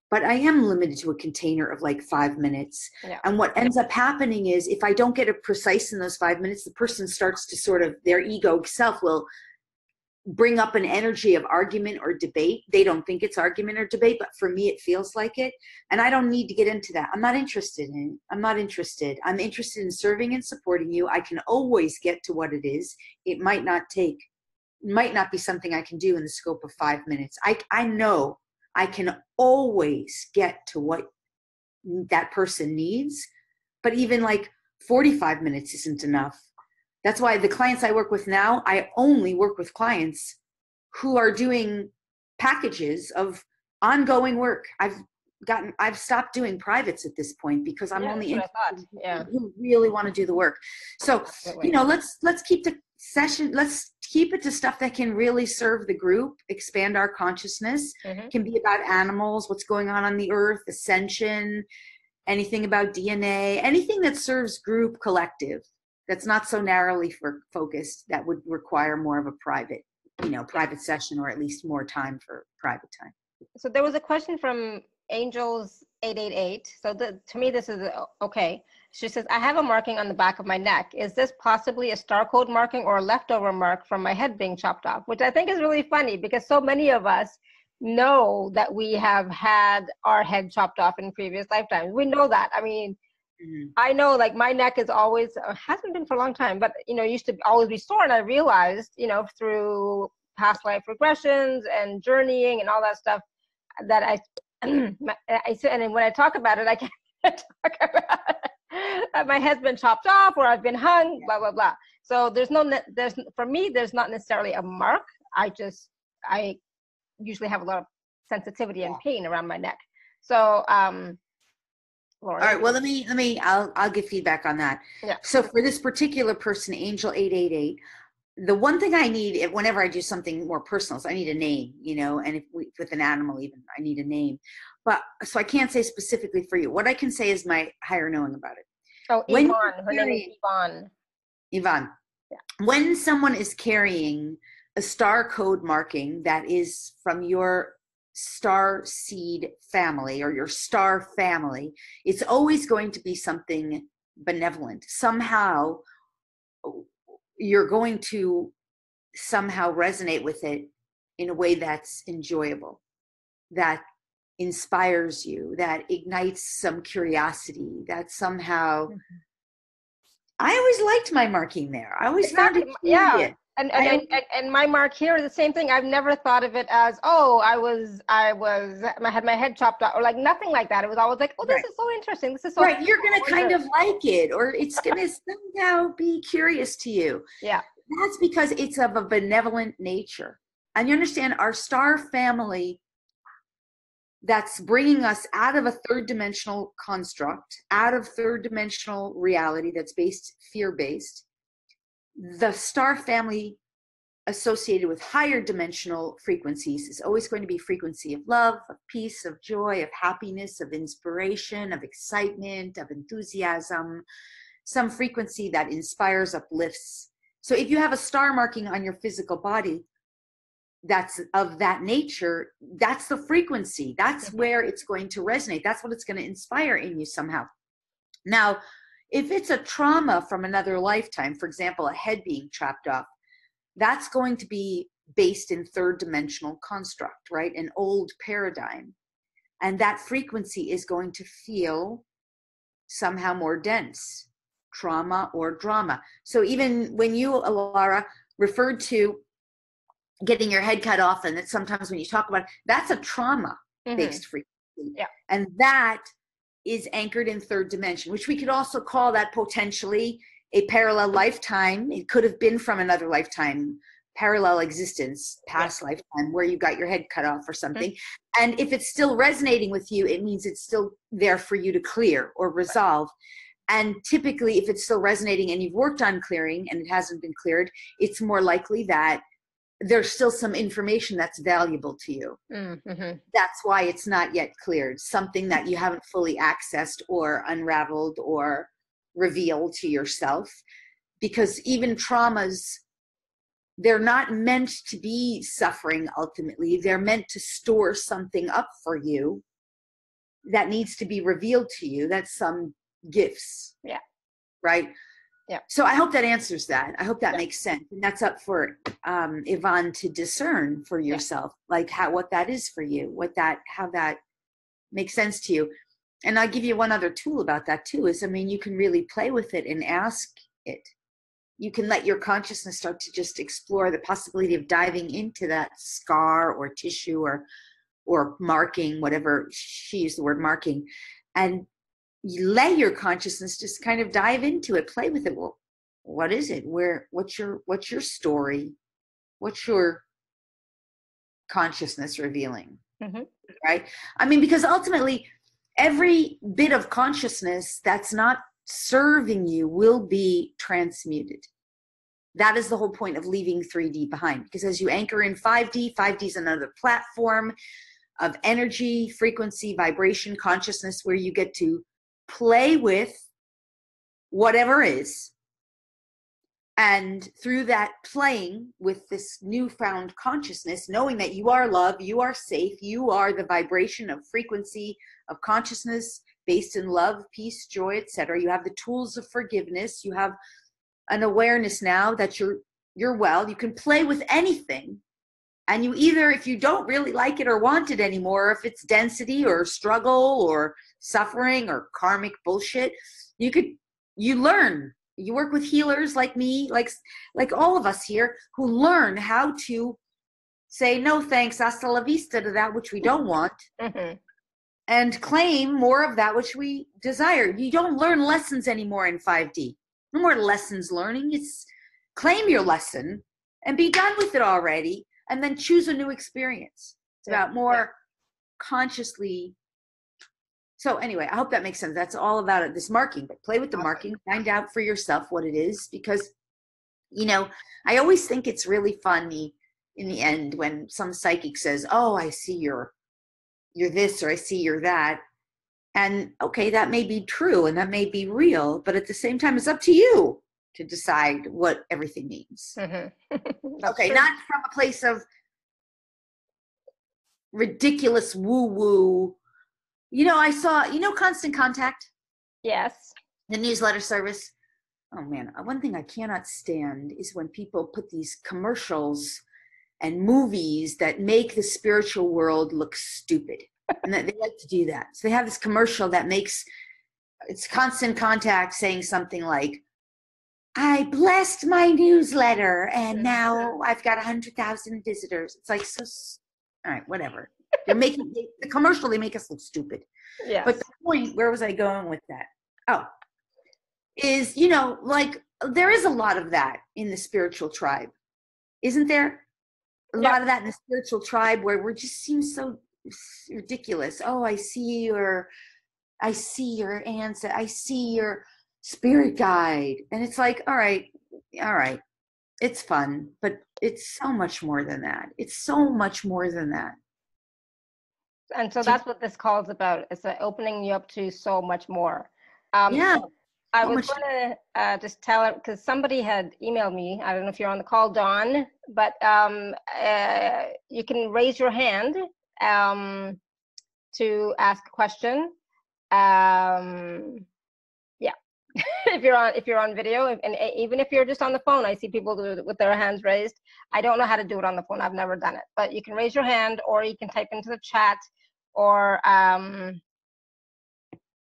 but I am limited to a container of like 5 minutes. Yeah. And what ends up happening is if I don't get it precise in those 5 minutes, the person starts to sort of, their ego self will bring up an energy of argument or debate. They don't think it's argument or debate, but for me, it feels like it. And I don't need to get into that. I'm not interested in it. I'm not interested. I'm interested in serving and supporting you. I can always get to what it is. It might not be something I can do in the scope of 5 minutes. I know I can always get to what that person needs, but even like 45 minutes isn't enough. That's why the clients I work with now, I only work with clients who are doing packages of ongoing work. I've stopped doing privates at this point because I'm only interested in who really want to do the work. So, you know, let's keep the session, let's keep it to stuff that can really serve the group, expand our consciousness. Can be about animals, what's going on the earth, ascension, anything about DNA, anything that serves group collective. That's not so narrowly focused, that would require more of a private session, or at least more time for private time. So there was a question from Angels 888. So to me, this is okay. She says, I have a marking on the back of my neck. Is this possibly a star code marking or a leftover mark from my head being chopped off? Which I think is really funny, because so many of us know that we have had our head chopped off in previous lifetimes. We know that. I mean, I know, like, my neck is always, hasn't been for a long time, but, you know, used to always be sore. And I realized, you know, through past life regressions and journeying and all that stuff, that I said, and when I talk about it, I can't talk about it. My head's been chopped off, or I've been hung, blah, blah, blah. So for me, there's not necessarily a mark. I usually have a lot of sensitivity and pain around my neck. So, Lori. All right. Well, I'll give feedback on that. Yeah. So for this particular person, Angel 888, the one thing I need whenever I do something more personal is I need a name, you know, and with an animal, even I need a name. But so I can't say specifically for you. What I can say is my higher knowing about it. Oh, Yvonne. Her name is Yvonne. Yvonne. Yeah. When someone is carrying a star code marking that is from your star seed family or your star family, it's always going to be something benevolent. Somehow you're going to somehow resonate with it in a way that's enjoyable, that inspires you, that ignites some curiosity, that somehow I always liked my marking there. I always found it curious. And my mark here is the same thing. I've never thought of it as, I had my head chopped off, or like nothing like that. It was always like, oh, this is so interesting. This is so right. You're going to kind of like it, or it's going to somehow be curious to you. Yeah. That's because it's of a benevolent nature. And you understand, our star family, that's bringing us out of a third dimensional construct, out of third dimensional reality that's fear-based. the star family associated with higher dimensional frequencies is always going to be frequency of love, of peace, of joy, of happiness, of inspiration, of excitement, of enthusiasm, some frequency that inspires, uplifts. So if you have a star marking on your physical body that's of that nature, that's the frequency. That's where it's going to resonate. That's what it's going to inspire in you somehow. Now, if it's a trauma from another lifetime, for example, a head being chopped off, that's going to be based in third dimensional construct, right? An old paradigm. And that frequency is going to feel somehow more dense, trauma or drama. So even when you, Alara, referred to getting your head cut off, and that sometimes when you talk about it, that's a trauma-based frequency. Yeah. And that is anchored in third dimension, which we could also call that potentially a parallel lifetime. It could have been from another lifetime, parallel existence, past lifetime, where you got your head cut off or something. And if it's still resonating with you, it means it's still there for you to clear or resolve. And typically, if it's still resonating and you've worked on clearing and it hasn't been cleared, it's more likely that there's still some information that's valuable to you. That's why it's not yet cleared. Something that you haven't fully accessed or unraveled or revealed to yourself. Because even traumas, they're not meant to be suffering ultimately. They're meant to store something up for you that needs to be revealed to you. That's some gifts. Yeah. Right? Yeah. So I hope that answers that. I hope that makes sense. And that's up for Yvonne to discern for yourself, like what that is for you, how that makes sense to you. And I'll give you one other tool about that too, is, I mean, you can really play with it and ask it. You can let your consciousness start to just explore the possibility of diving into that scar or tissue or marking, whatever, she used the word marking, and you let your consciousness just kind of dive into it, play with it. Well, what is it? What's your story? What's your consciousness revealing? Right? I mean, because ultimately every bit of consciousness that's not serving you will be transmuted. That is the whole point of leaving 3D behind, because as you anchor in 5D, 5D is another platform of energy, frequency, vibration, consciousness, where you get to play with whatever is. And through that playing with this newfound consciousness, knowing that you are love, you are safe, you are the vibration of frequency of consciousness based in love, peace, joy, etc. You have the tools of forgiveness. You have an awareness now that you're well. You can play with anything. And you either, if you don't really like it or want it anymore, if it's density or struggle or suffering or karmic bullshit, you learn. You work with healers like me, like all of us here, who learn how to say no thanks, hasta la vista, to that which we don't want, and claim more of that which we desire. You don't learn lessons anymore in 5D. No more lessons learning. It's claim your lesson and be done with it already, and then choose a new experience. It's about more consciously. So anyway, I hope that makes sense. That's all about it. This marking, but play with the marking, find out for yourself what it is, because, I always think it's really funny in the end when some psychic says, oh, I see you're this, or I see you're that. And okay, that may be true and that may be real, but at the same time, it's up to you to decide what everything means. Okay, not from a place of ridiculous woo-woo. I saw, Constant Contact? Yes. The newsletter service. Oh man, one thing I cannot stand is when people put these commercials and movies that make the spiritual world look stupid. And they like to do that. So they have this commercial that it's Constant Contact saying something like, I blessed my newsletter and now I've got 100,000 visitors. It's like, so, all right, whatever. They're making the commercial, they make us look stupid. Yes. But the point, where was I going with that? Oh, is, there is a lot of that in the spiritual tribe. Isn't there? A lot of that in the spiritual tribe where we just seem so ridiculous. Oh, I see your answer. I see your spirit guide. And it's like, all right. It's fun, but it's so much more than that. It's so much more than that. And so that's what this call is about. It's opening you up to so much more. Yeah, So I so was much. going to just tell it because somebody had emailed me. I don't know if you're on the call, Dawn, but you can raise your hand to ask a question. Yeah, if you're on video, and even if you're just on the phone, I see people do it with their hands raised. I don't know how to do it on the phone. I've never done it, but you can raise your hand, or you can type into the chat, or if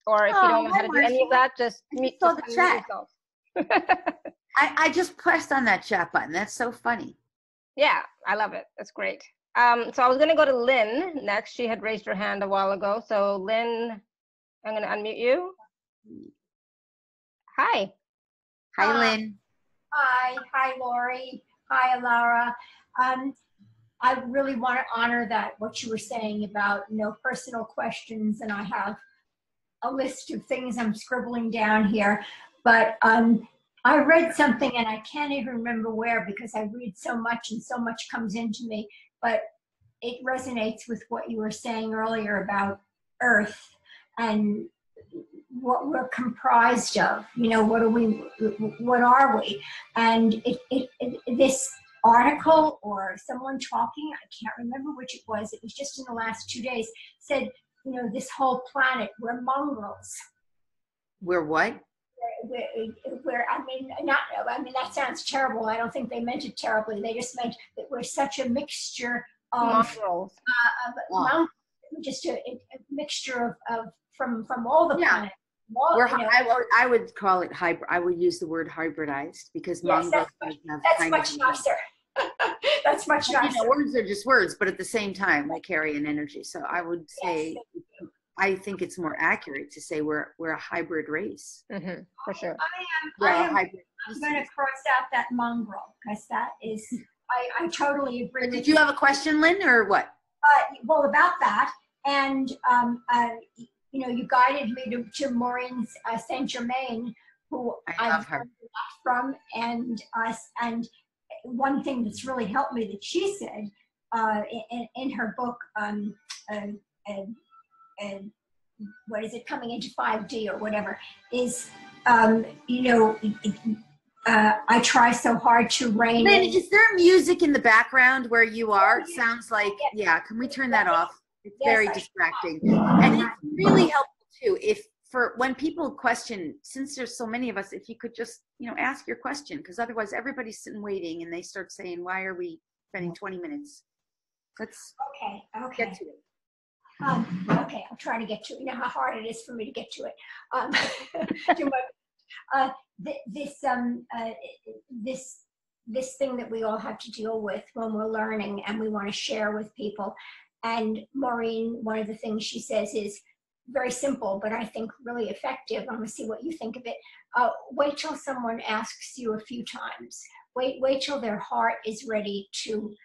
you don't know how to do any of that, just mute the chat. Yourself. I just pressed on that chat button. That's so funny. Yeah, I love it. That's great. So I was going to go to Lynn next. She had raised her hand a while ago. So Lynn, I'm going to unmute you. Hi. Hi, Lynn. Hi, Lori. Hi, Alara. I really want to honor what you were saying about personal questions, and I have a list of things I'm scribbling down here. But I read something, and I can't even remember where because I read so much and so much comes into me. But it resonates with what you were saying earlier about Earth and what we're comprised of. What are we? And this article or someone talking, I can't remember which it was just in the last 2 days, said, this whole planet, we're mongrels. We're what? That sounds terrible. I don't think they meant it terribly. They just meant that we're such a mixture of mongrels. Just a mixture of from all the planet. I would call it hybrid. I would use the word hybridized because mongrels that's much nicer. That's much nicer. Words are just words, but at the same time, they carry an energy. So I would say, I think it's more accurate to say we're a hybrid race. Mm-hmm, for sure. I'm going to cross out that mongrel because that is. I totally agree. Did you have a question, Lynn, or what? Well, about that, and you guided me to Maureen Saint Germain, who I love her. learned a lot from, and one thing that's really helped me that she said in her book, what is it, Coming into 5D or whatever, is I try so hard to rein Lynn, in. is there music in the background where you are? It sounds like, can we turn that off? It's very distracting. And it's really helpful too, when people question, since there's so many of us, if you could just, ask your question, because otherwise everybody's sitting waiting and they start saying, why are we spending 20 minutes? Let's get to it. Okay, I'll try to get to it. You know how hard it is for me to get to it. This thing that we all have to deal with when we're learning and we want to share with people. And Maureen, one of the things she says is very simple, but I think really effective. I'm going to see what you think of it. Wait till someone asks you a few times. Wait till their heart is ready to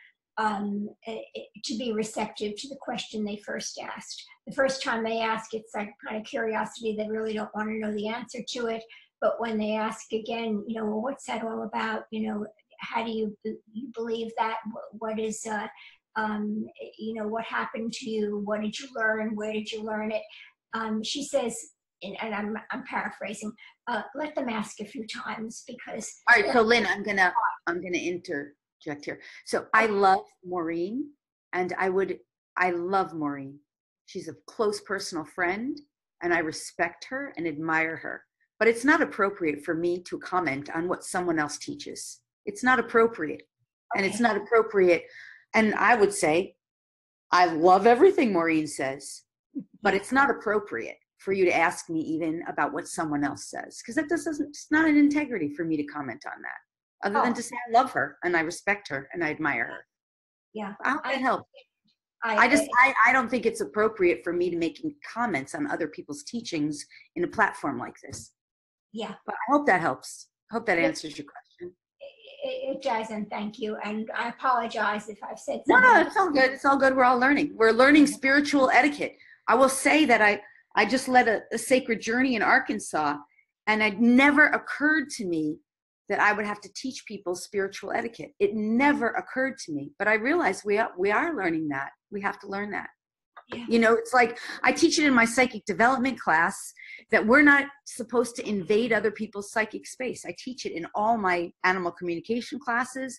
be receptive to the question they first asked. The first time they ask, it's like kind of curiosity. They really don't want to know the answer to it. But when they ask again, well, what's that all about? How do you believe that? What is, what happened to you? What did you learn? Where did you learn it? She says, and I'm paraphrasing, let them ask a few times because. All right, so Lynn, I'm gonna interject here. So I love Maureen, and I love Maureen. She's a close personal friend, and I respect her and admire her. But it's not appropriate for me to comment on what someone else teaches. It's not appropriate. And it's not appropriate. And I would say, I love everything Maureen says, but it's not appropriate for you to ask me even about what someone else says. Because it's not an integrity for me to comment on that. Other than to say I love her and I respect her and I admire her. Yeah. I hope that helps. I don't think it's appropriate for me to make comments on other people's teachings in a platform like this. Yeah. But I hope that helps. I hope that answers your question. It does, and thank you. And I apologize if I've said something. No, it's all good. It's all good. We're all learning. We're learning spiritual etiquette. I will say that I just led a sacred journey in Arkansas, and it never occurred to me that I would have to teach people spiritual etiquette. It never occurred to me, but I realized we are learning that. We have to learn that. Yeah. You know, it's like I teach it in my psychic development class that we're not supposed to invade other people's psychic space. I teach it in all my animal communication classes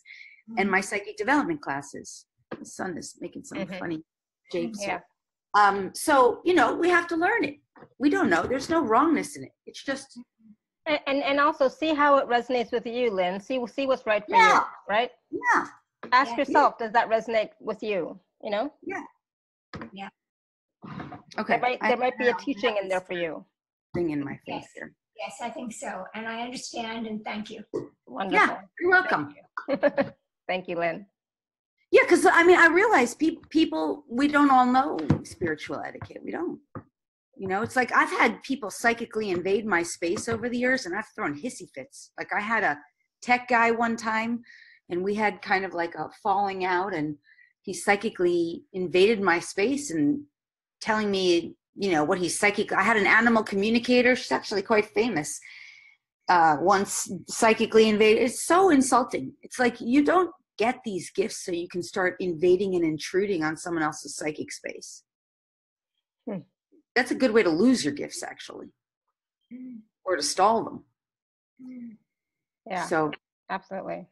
and my psychic development classes. The sun is making some funny shapes. Yeah. So, you know, we have to learn it. We don't know. There's no wrongness in it. It's just. And also see how it resonates with you, Lynn. See what's right for you, right? Yeah. Ask yourself, does that resonate with you? You know? Yeah. Yeah. Okay. There might be a teaching in there for you. Thing in my face here. Yes, I think so. And I understand and thank you. Wonderful. Yeah, you're welcome. Thank you, Lynn. Yeah, because I mean, I realize people, we don't all know spiritual etiquette. We don't. You know, it's like I've had people psychically invade my space over the years, and I've thrown hissy fits. Like I had a tech guy one time, and we had kind of like a falling out, and he psychically invaded my space and telling me, you know, what he's psychic. I had an animal communicator. She's actually quite famous. Once psychically invaded. It's so insulting. It's like you don't get these gifts so you can start invading and intruding on someone else's psychic space. That's a good way to lose your gifts, actually, or to stall them. Yeah. So absolutely.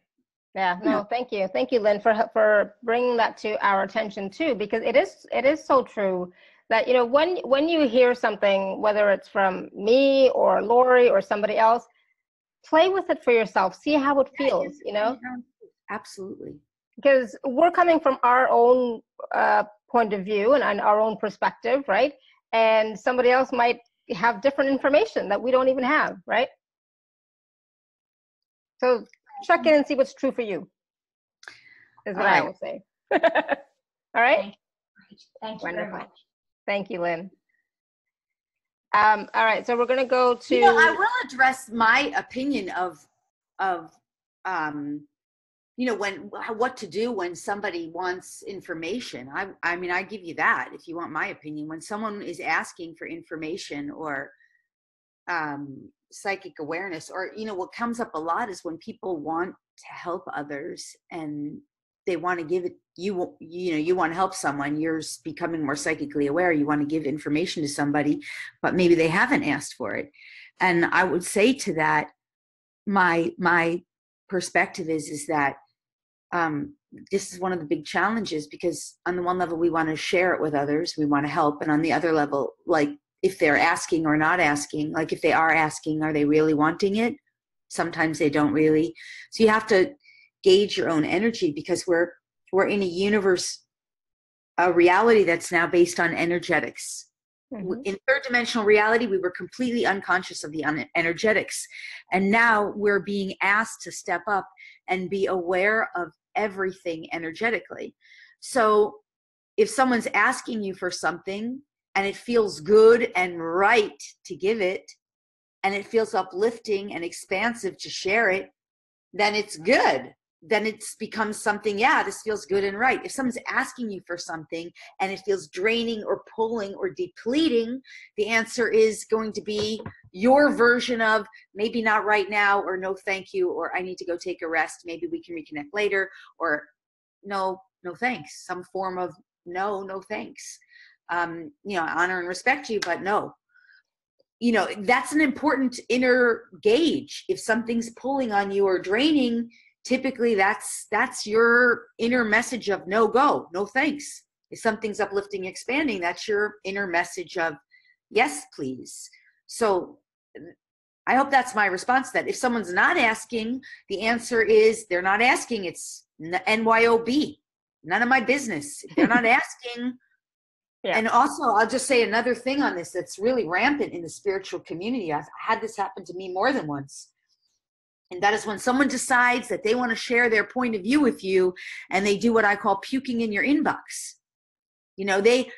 Yeah. No. Thank you, Lynn, for bringing that to our attention too, because it is so true that, you know, when you hear something, whether it's from me or Lori or somebody else, play with it for yourself. See how it feels. You know. Absolutely. Because we're coming from our own point of view and our own perspective, right? And somebody else might have different information that we don't even have, right? So check in and see what's true for you, is what I will say. All right? Thank you Wonderful. very much. Thank you, Lynn. All right, so we're going to go to... You know, I will address my opinion of you know, what to do when somebody wants information. I mean, I give you that if you want my opinion. When someone is asking for information or psychic awareness, or, you know, what comes up a lot is when people want to help others and they want to give it, you know, you want to help someone, you're becoming more psychically aware, you want to give information to somebody, but maybe they haven't asked for it. And I would say to that, my perspective is that this is one of the big challenges, because on the one level, we want to share it with others. We want to help. And on the other level, like if they're asking or not asking, like if they are asking, are they really wanting it? Sometimes they don't really. So you have to gauge your own energy, because we're in a universe, a reality that's now based on energetics. In third dimensional reality, we were completely unconscious of the energetics. And now we're being asked to step up and be aware of everything energetically. So if someone's asking you for something and it feels good and right to give it, and it feels uplifting and expansive to share it, then it's good. Then it's becomes something, yeah, this feels good and right. If someone's asking you for something and it feels draining or pulling or depleting, the answer is going to be your version of maybe not right now, or no thank you, or I need to go take a rest, maybe we can reconnect later, or no thanks, some form of no thanks. You know, I honor and respect you, but no. You know, that's an important inner gauge. If something's pulling on you or draining, typically that's your inner message of no go, no thanks. If something's uplifting, expanding, that's your inner message of yes, please. So I hope that's my response to that. If someone's not asking, the answer is they're not asking. It's NYOB, none of my business. If they're not asking. Yeah. And also, I'll just say another thing on this that's really rampant in the spiritual community. I've had this happen to me more than once. And that is when someone decides that they want to share their point of view with you, and they do what I call puking in your inbox. You know, they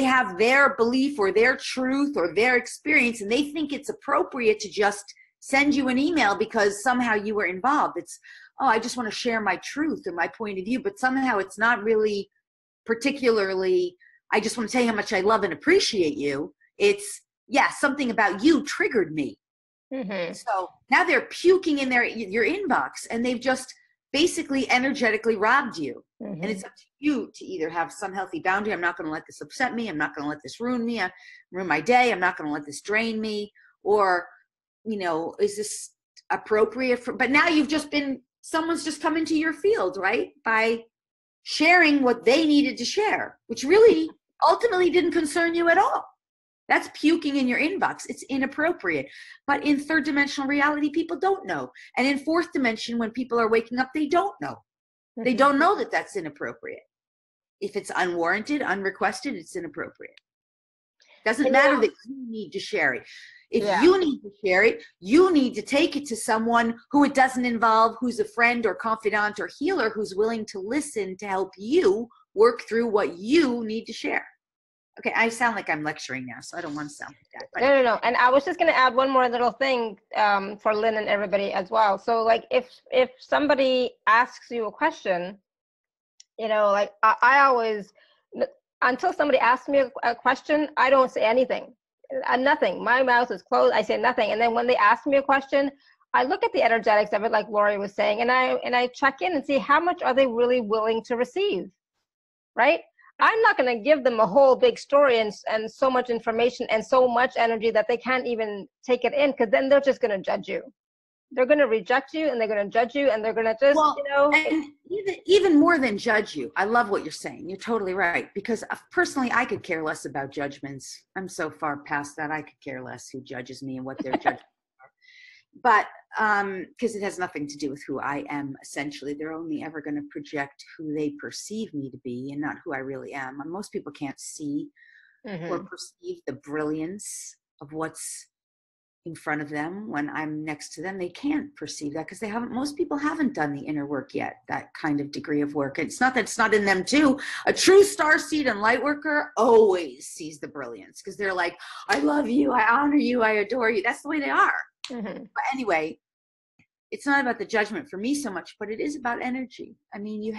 have their belief or their truth or their experience, and they think it's appropriate to just send you an email because somehow you were involved. It's, oh, I just want to share my truth or my point of view, but somehow it's not really particularly, I just want to tell you how much I love and appreciate you. It's, yeah, something about you triggered me. So now they're puking in your inbox, and they've just basically energetically robbed you. And it's up to you to either have some healthy boundary. I'm not going to let this upset me. I'm not going to let this ruin me, ruin my day. I'm not going to let this drain me. Or, you know, is this appropriate for, but now someone's just come into your field, right? By sharing what they needed to share, which really ultimately didn't concern you at all. That's puking in your inbox. It's inappropriate. But in third dimensional reality, people don't know. And in fourth dimension, when people are waking up, they don't know. They don't know that that's inappropriate. If it's unwarranted, unrequested, it's inappropriate. Doesn't matter that you need to share it. If you need to share it, you need to take it to someone who it doesn't involve, who's a friend or confidant or healer, who's willing to listen to help you work through what you need to share. Okay, I sound like I'm lecturing now, so I don't want to sound like that. But. No. And I was just going to add one more little thing for Lynn and everybody as well. So, like, if somebody asks you a question, you know, like I always, until somebody asks me a question, I don't say anything. Nothing. My mouth is closed. I say nothing. And then when they ask me a question, I look at the energetics of it, like Lori was saying, and I check in and see how much are they really willing to receive, right? I'm not going to give them a whole big story and so much information and so much energy that they can't even take it in, because then they're just going to judge you. They're going to reject you, and they're going to judge you, and they're going to just, you know. And even more than judge you, I love what you're saying. You're totally right. Because personally, I could care less about judgments. I'm so far past that. I could care less who judges me and what their judgments are. But because it has nothing to do with who I am, essentially. They're only ever going to project who they perceive me to be and not who I really am. And most people can't see or perceive the brilliance of what's in front of them when I'm next to them. They can't perceive that because most people haven't done the inner work yet, that kind of degree of work. It's not that it's not in them too. A true starseed and light worker always sees the brilliance because they're like, I love you, I honor you, I adore you. That's the way they are. But anyway, it's not about the judgment for me so much, but it is about energy. I mean, you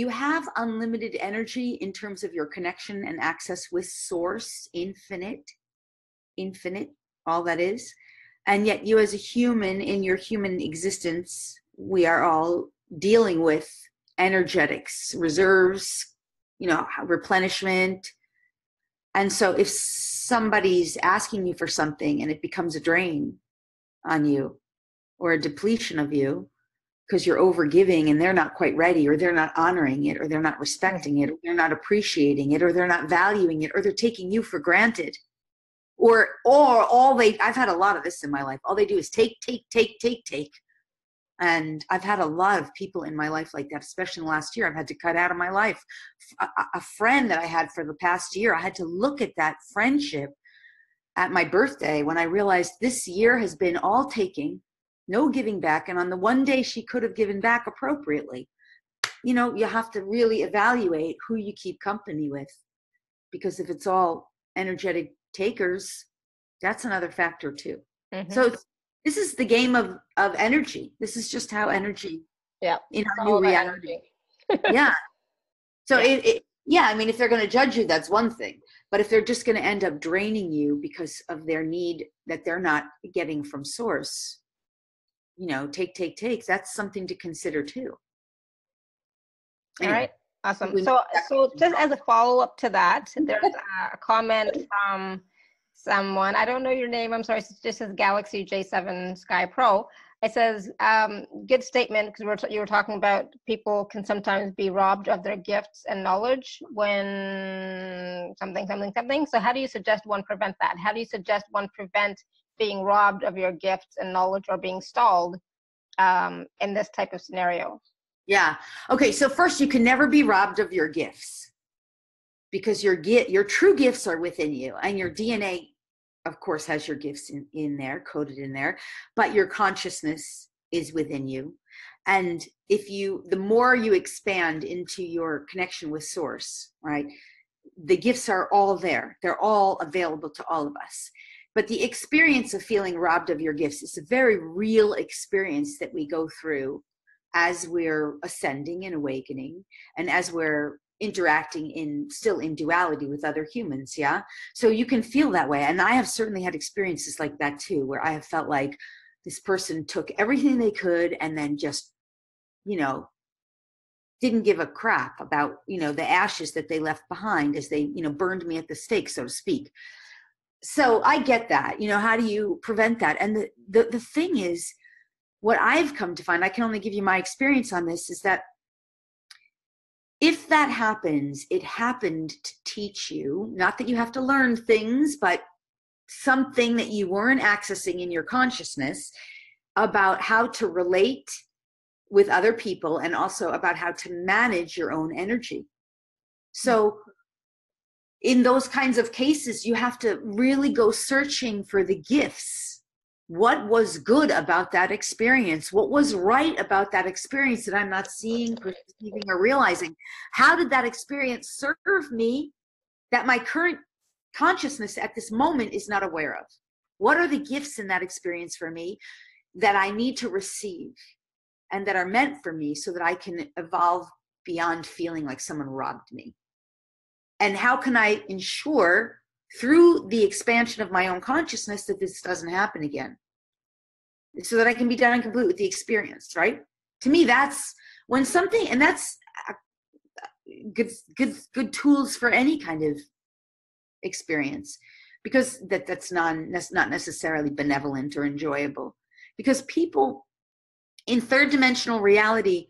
have unlimited energy in terms of your connection and access with source, infinite, all that is. And yet you as a human, in your human existence, we are all dealing with energetics, reserves, you know, replenishment. And so if somebody's asking you for something and it becomes a drain on you or a depletion of you because you're overgiving and they're not quite ready, or they're not honoring it, or they're not respecting it, or they're not appreciating it, or they're not valuing it, or they're taking you for granted, or I've had a lot of this in my life. All they do is take. And I've had a lot of people in my life like that, especially in the last year. I've had to cut out of my life a friend that I had for the past year. I had to look at that friendship at my birthday when I realized this year has been all taking, no giving back. And on the one day she could have given back appropriately, you know, you have to really evaluate who you keep company with, because if it's all energetic takers, that's another factor too. So this is the game of energy. This is just how energy, in our new reality. So I mean, if they're going to judge you, that's one thing. But if they're just going to end up draining you because of their need that they're not getting from source, you know, take, that's something to consider too. Anyway, all right. Awesome. So just as a follow-up to that, there's a comment from someone, I don't know your name, I'm sorry, it just says Galaxy J7 Sky Pro. It says, good statement, because you were talking about people can sometimes be robbed of their gifts and knowledge when something. So how do you suggest one prevent that? How do you suggest one prevent being robbed of your gifts and knowledge, or being stalled in this type of scenario? Yeah. Okay. So first, you can never be robbed of your gifts, because your true gifts are within you, and your DNA, of course, has your gifts in there, coded in there, but your consciousness is within you. And the more you expand into your connection with source, right, the gifts are all there. They're all available to all of us. But the experience of feeling robbed of your gifts is a very real experience that we go through as we're ascending and awakening, and as we're interacting still in duality with other humans. Yeah. So you can feel that way. And I have certainly had experiences like that too, where I have felt like this person took everything they could and then just, didn't give a crap about, the ashes that they left behind as they, burned me at the stake, so to speak. So I get that. How do you prevent that? And the thing is, what I've come to find, I can only give you my experience on this, is that if that happens, it happened to teach you, not that you have to learn things, but something that you weren't accessing in your consciousness about how to relate with other people, and also about how to manage your own energy. So in those kinds of cases, you have to really go searching for the gifts. What was good about that experience? What was right about that experience that I'm not seeing, perceiving, or realizing? How did that experience serve me that my current consciousness at this moment is not aware of? What are the gifts in that experience for me that I need to receive and that are meant for me so that I can evolve beyond feeling like someone robbed me? And how can I ensure through the expansion of my own consciousness that this doesn't happen again, so that I can be done and complete with the experience, right? To me, that's when something, and that's good tools for any kind of experience, because that's not necessarily benevolent or enjoyable. Because people in third dimensional reality,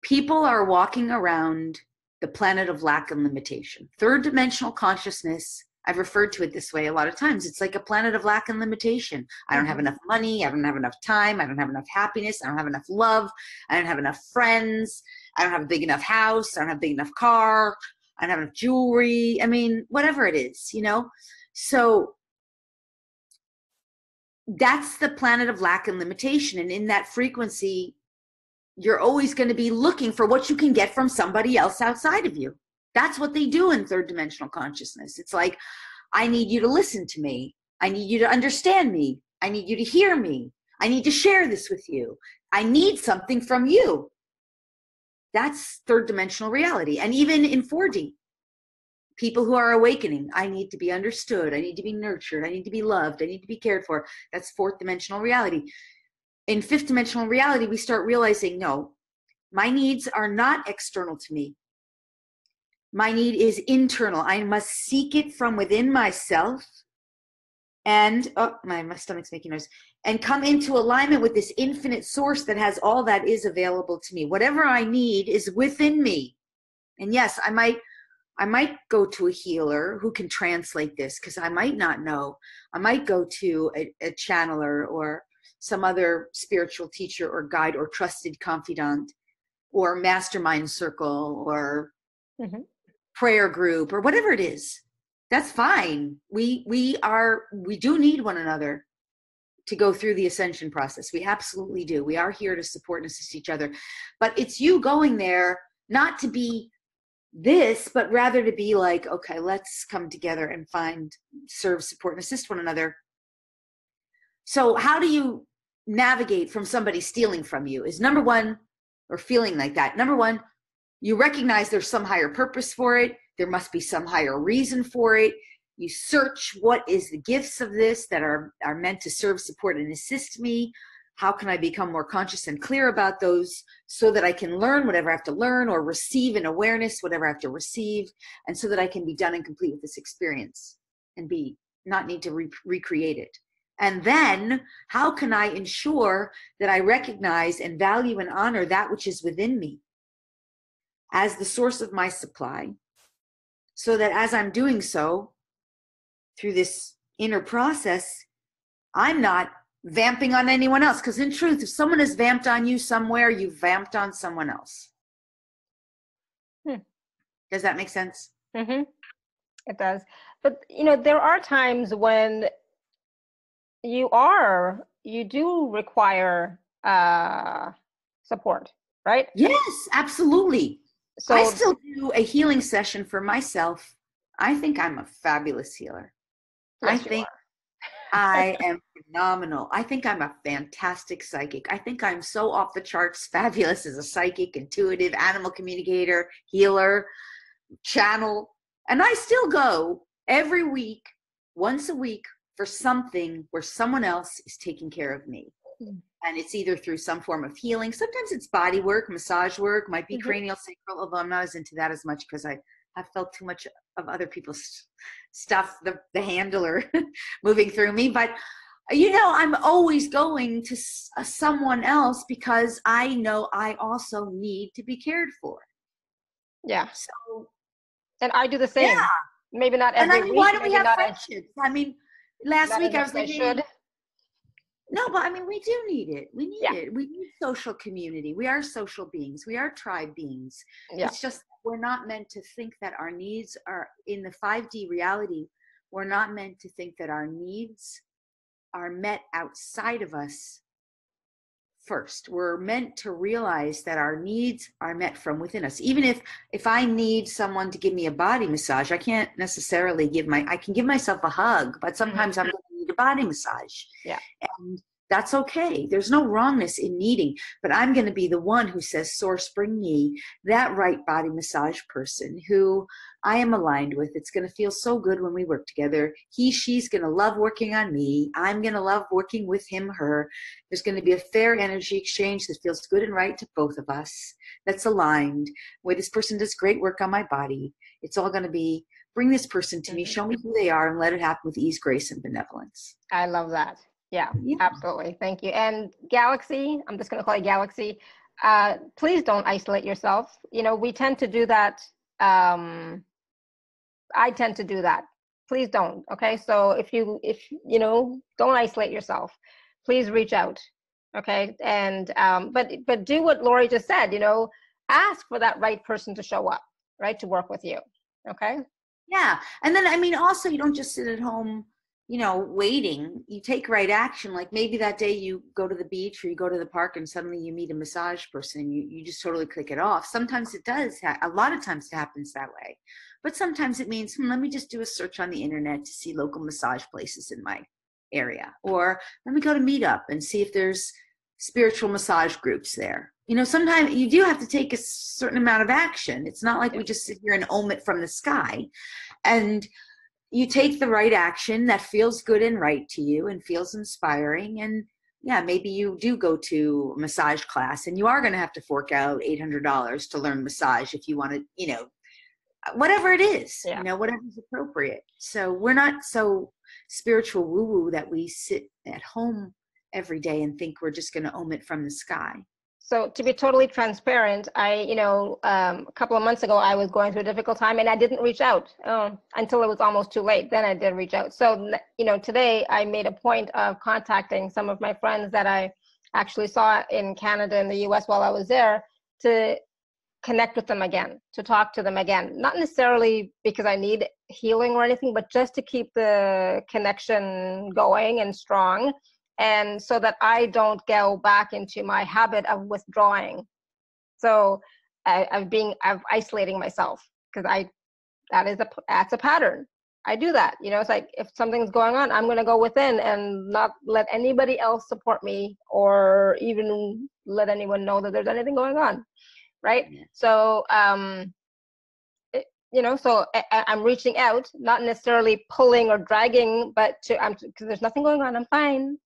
people are walking around the planet of lack and limitation. Third dimensional consciousness, I've referred to it this way a lot of times. It's like a planet of lack and limitation. I don't have enough money. I don't have enough time. I don't have enough happiness. I don't have enough love. I don't have enough friends. I don't have a big enough house. I don't have a big enough car. I don't have enough jewelry. I mean, whatever it is, So that's the planet of lack and limitation. And in that frequency, you're always going to be looking for what you can get from somebody else outside of you. That's what they do in third dimensional consciousness. It's like, I need you to listen to me. I need you to understand me. I need you to hear me. I need to share this with you. I need something from you. That's third dimensional reality. And even in 4D, people who are awakening, I need to be understood. I need to be nurtured. I need to be loved. I need to be cared for. That's fourth dimensional reality. In fifth dimensional reality, we start realizing, no, my needs are not external to me. My need is internal. I must seek it from within myself and, my stomach's making noise, and come into alignment with this infinite source that has all that is available to me. Whatever I need is within me. And yes, I might go to a healer who can translate this, because I might not know. I might go to a channeler or some other spiritual teacher or guide or trusted confidant or mastermind circle or prayer group or whatever it is. That's fine. We do need one another to go through the ascension process. We absolutely do. We are here to support and assist each other. But it's you going there not to be this, but rather to be like, okay, let's come together and serve, support, and assist one another. So how do you navigate from somebody stealing from you is number one, or feeling like that. Number one, you recognize there's some higher purpose for it. There must be some higher reason for it. You search what is the gifts of this that are meant to serve, support, and assist me. How can I become more conscious and clear about those so that I can learn whatever I have to learn, or receive in awareness whatever I have to receive, and so that I can be done and complete with this experience and not need to recreate it. And then how can I ensure that I recognize and value and honor that which is within me as the source of my supply, so that as I'm doing so through this inner process, I'm not vamping on anyone else. Because in truth, if someone has vamped on you somewhere, you vamped on someone else. Does that make sense? It does. But, there are times when you do require support, right? Yes, absolutely. So I still do a healing session for myself. I think I'm a fabulous healer. yes, I think I am phenomenal. I think I'm a fantastic psychic. I think I'm so off the charts fabulous as a psychic, intuitive, animal communicator, healer. channel. And I still go every week, once a week, for something where someone else is taking care of me. And it's either through some form of healing. Sometimes it's body work, massage work, might be cranial sacral, although I'm not as into that as much because I have felt too much of other people's stuff, the handler moving through me. But, you know, I'm always going to someone else because I know I also need to be cared for. Yeah. So, and I do the same. yeah. Maybe not And every I mean, week. why do we maybe have not friendships? I mean, last not week as I much was as I thinking, should. no, but I mean, we do need it. We need Yeah. it. We need social community. We are social beings. We are tribe beings. Yeah. It's just we're not meant to think that our needs are in the 5D reality. We're not meant to think that our needs are met outside of us first. We're meant to realize that our needs are met from within us. Even if I need someone to give me a body massage, I can't necessarily I can give myself a hug, but sometimes I'm going to need a body massage. Yeah. And that's okay. There's no wrongness in needing, but I'm going to be the one who says, Source, bring me that right body massage person who I am aligned with. It's going to feel so good when we work together. She's going to love working on me. I'm going to love working with him, her. There's going to be a fair energy exchange that feels good and right to both of us, that's aligned, where this person does great work on my body. It's all going to be, bring this person to me, show me who they are, and let it happen with ease, grace, and benevolence. I love that. Yeah, absolutely. Thank you. And Galaxy, I'm just going to call you Galaxy. Please don't isolate yourself. You know, we tend to do that. I tend to do that. Please don't. Okay. So if you know, don't isolate yourself. Please reach out. Okay. And, but do what Lori just said, you know, ask for that right person to show up, right, to work with you. Okay. Yeah. And then, I mean, also, you don't just sit at home, you know, waiting. You take right action. Like maybe that day you go to the beach or you go to the park and suddenly you meet a massage person and you just totally click it off. Sometimes it does. A lot of times it happens that way. But sometimes it means, let me just do a search on the internet to see local massage places in my area. Or let me go to Meetup and see if there's spiritual massage groups there. You know, sometimes you do have to take a certain amount of action. It's not like we just sit here and ohm it from the sky. And you take the right action that feels good and right to you and feels inspiring. And yeah, maybe you do go to a massage class and you are going to have to fork out $800 to learn massage if you want to, you know, whatever it is, you know, whatever is appropriate. So we're not so spiritual woo-woo that we sit at home every day and think we're just going to ohm it from the sky. So to be totally transparent, a couple of months ago, I was going through a difficult time and I didn't reach out until it was almost too late. Then I did reach out. So, you know, today I made a point of contacting some of my friends that I actually saw in Canada and the US while I was there to connect with them again, to talk to them again. Not necessarily because I need healing or anything, but just to keep the connection going and strong. And so that I don't go back into my habit of withdrawing. So I'm isolating myself because that's a pattern. I do that. You know, it's like if something's going on, I'm going to go within and not let anybody else support me or even let anyone know that there's anything going on. Right. So, you know, so I'm reaching out, not necessarily pulling or dragging, but because there's nothing going on, I'm fine.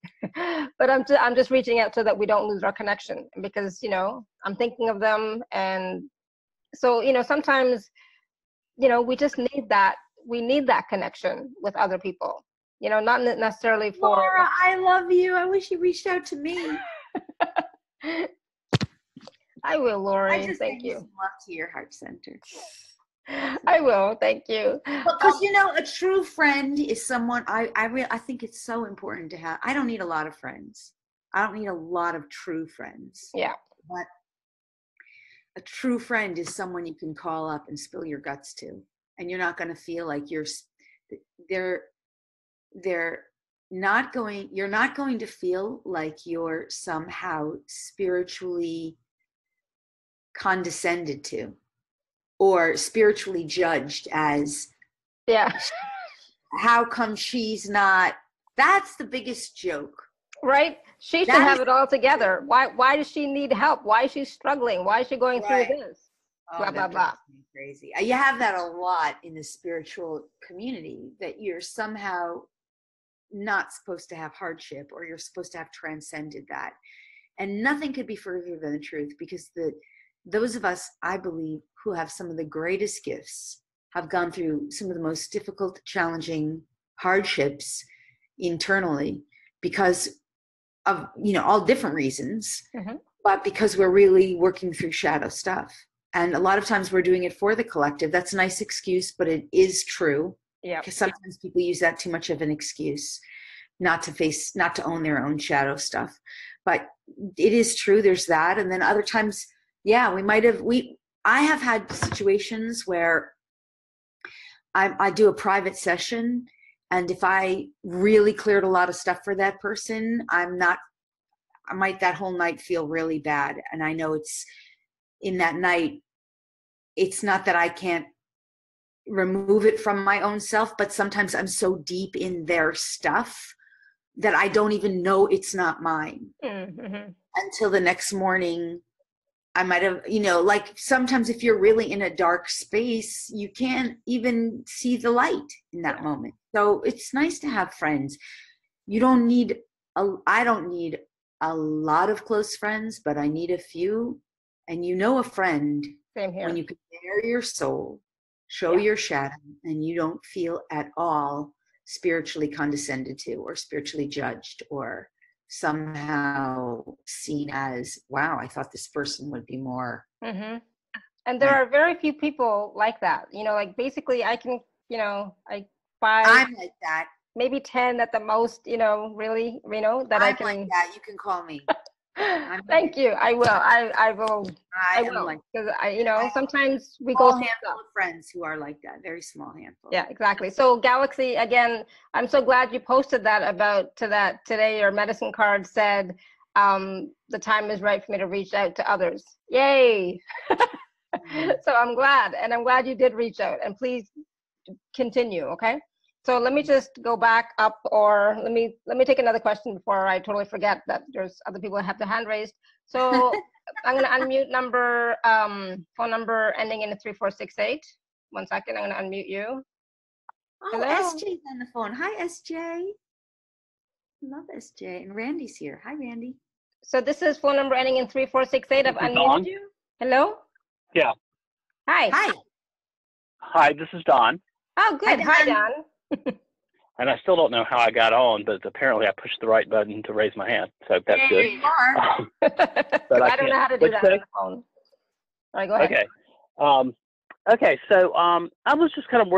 But I'm just reaching out so that we don't lose our connection, because, you know, I'm thinking of them. And so, you know, sometimes, you know, we just need that. We need that connection with other people, you know, not necessarily for. Laura, I love you. I wish you reached out to me. I will, Lori. I just thank you. Love to your heart center. I will. Thank you. Because you know, a true friend is someone I think it's so important to have. I don't need a lot of friends. I don't need a lot of true friends. Yeah. But a true friend is someone you can call up and spill your guts to, and you're not going to feel like you're not going to feel like you're somehow spiritually condescended to or spiritually judged as, how come she's not? That's the biggest joke. Right? She should have it all together. Why does she need help? Why is she struggling? Why is she going through this? blah, Oh, blah, that blah. drives me crazy. You have that a lot in the spiritual community, that you're somehow not supposed to have hardship, or you're supposed to have transcended that. And nothing could be further than the truth, because those of us, I believe, who have some of the greatest gifts have gone through some of the most difficult, challenging hardships internally, because of, all different reasons, Mm-hmm. but because we're really working through shadow stuff. And a lot of times we're doing it for the collective. That's a nice excuse, but it is true. Yeah. Because sometimes people use that too much of an excuse not to own their own shadow stuff. But it is true, there's that. And then other times, yeah, I have had situations where I do a private session, and if I really cleared a lot of stuff for that person, I might that whole night feel really bad. And I know it's in that night, it's not that I can't remove it from my own self, but sometimes I'm so deep in their stuff that I don't even know it's not mine Mm-hmm. until the next morning. I might have, like sometimes if you're really in a dark space, you can't even see the light in that moment. So it's nice to have friends. I don't need a lot of close friends, but I need a few. And a friend Same here. when you can bare your soul, show your shadow, and you don't feel at all spiritually condescended to, or spiritually judged, or somehow seen as, wow, I thought this person would be more. Mm-hmm. And there are very few people like that. Like basically I can, like 5, I'm like that. Maybe 10 at the most, really, that I'm I can. like that. You can call me. Thank you. I will. I will. I will. Like, because sometimes we go. go. Handful of friends who are like that. Very small handful. Yeah, exactly. So Galaxy, again, I'm so glad you posted that today. Your medicine card said, the time is right for me to reach out to others. Yay. So I'm glad. And I'm glad you did reach out, and please continue. Okay. So let me just go back up, or let me take another question before I totally forget that there's other people that have their hand raised. So I'm going to unmute phone number ending in 3468. 1 second, I'm going to unmute you. Oh, Hello. SJ's on the phone. Hi, SJ. Love SJ. And Randy's here. Hi, Randy. So this is phone number ending in 3468. I've unmuted you. Hello? Yeah. Hi. Hi. Hi, this is Don. Oh, good. Hi, Don. And I still don't know how I got on, but apparently I pushed the right button to raise my hand. So that's There good. you are. But I don't know how to do that on the phone. All right, go ahead. Okay. Okay, so I was just kind of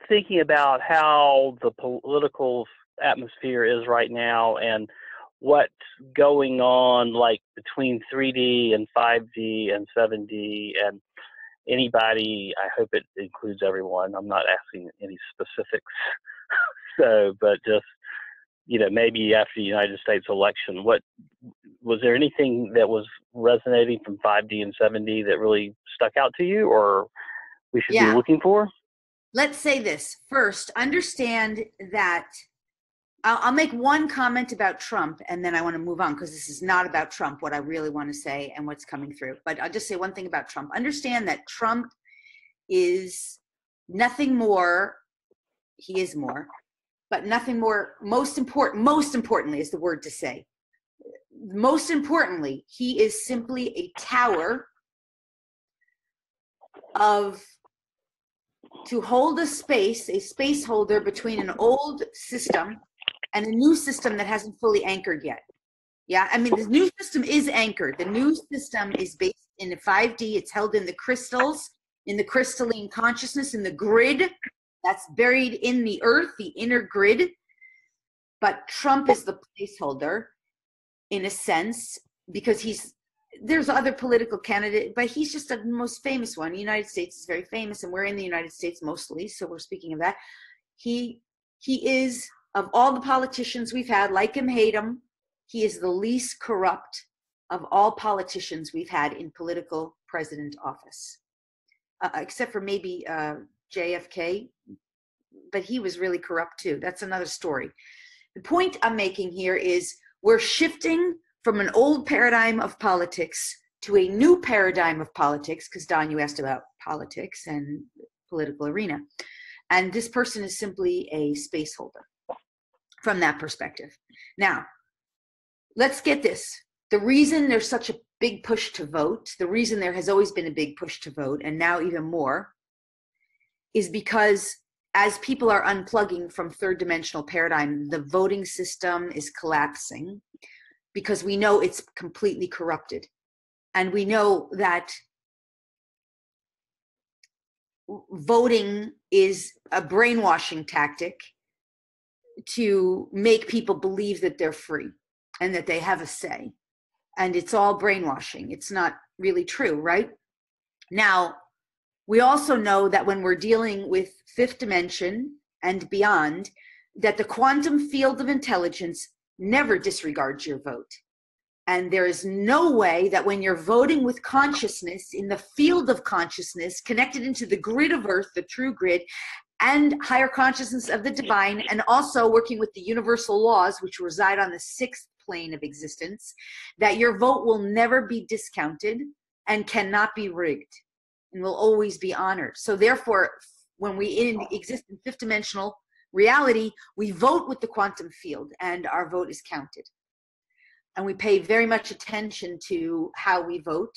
thinking about how the political atmosphere is right now, and what's going on, like between 3D and 5D and 7D, and anybody. I hope it includes everyone. I'm not asking any specifics. So, but just, maybe after the United States election, was there anything that was resonating from 5D and 7D that really stuck out to you, or we should be looking for? Let's say this first. Understand that I'll make one comment about Trump, and then I want to move on, because this is not about Trump, what I really want to say and what's coming through. But I'll just say one thing about Trump. Understand that Trump is nothing more. He is more, but nothing more. Most importantly is the word to say. Most importantly, he is simply a tower to hold a space holder between an old system and a new system that hasn't fully anchored yet. Yeah, I mean, the new system is anchored. The new system is based in the 5D. It's held in the crystals, in the crystalline consciousness, in the grid that's buried in the earth, the inner grid. But Trump is the placeholder, in a sense, because there's other political candidates, but he's just the most famous one. The United States is very famous, and we're in the United States mostly, so we're speaking of that. He is, of all the politicians we've had, like him, hate him, he is the least corrupt of all politicians we've had in political president office, except for maybe JFK, but he was really corrupt too. That's another story. The point I'm making here is we're shifting from an old paradigm of politics to a new paradigm of politics, because Don, you asked about politics and political arena. And this person is simply a space holder from that perspective. Now, let's get this. The reason there's such a big push to vote, the reason there has always been a big push to vote, and now even more, is because as people are unplugging from third dimensional paradigm, the voting system is collapsing because we know it's completely corrupted. And we know that voting is a brainwashing tactic to make people believe that they're free and that they have a say. And it's all brainwashing. It's not really true, right? Now, we also know that when we're dealing with fifth dimension and beyond, that the quantum field of intelligence never disregards your vote. And there is no way that when you're voting with consciousness in the field of consciousness, connected into the grid of Earth, the true grid, and higher consciousness of the divine, and also working with the universal laws, which reside on the sixth plane of existence, that your vote will never be discounted and cannot be rigged and will always be honored. So therefore, when we exist in fifth dimensional reality, we vote with the quantum field and our vote is counted. And we pay very much attention to how we vote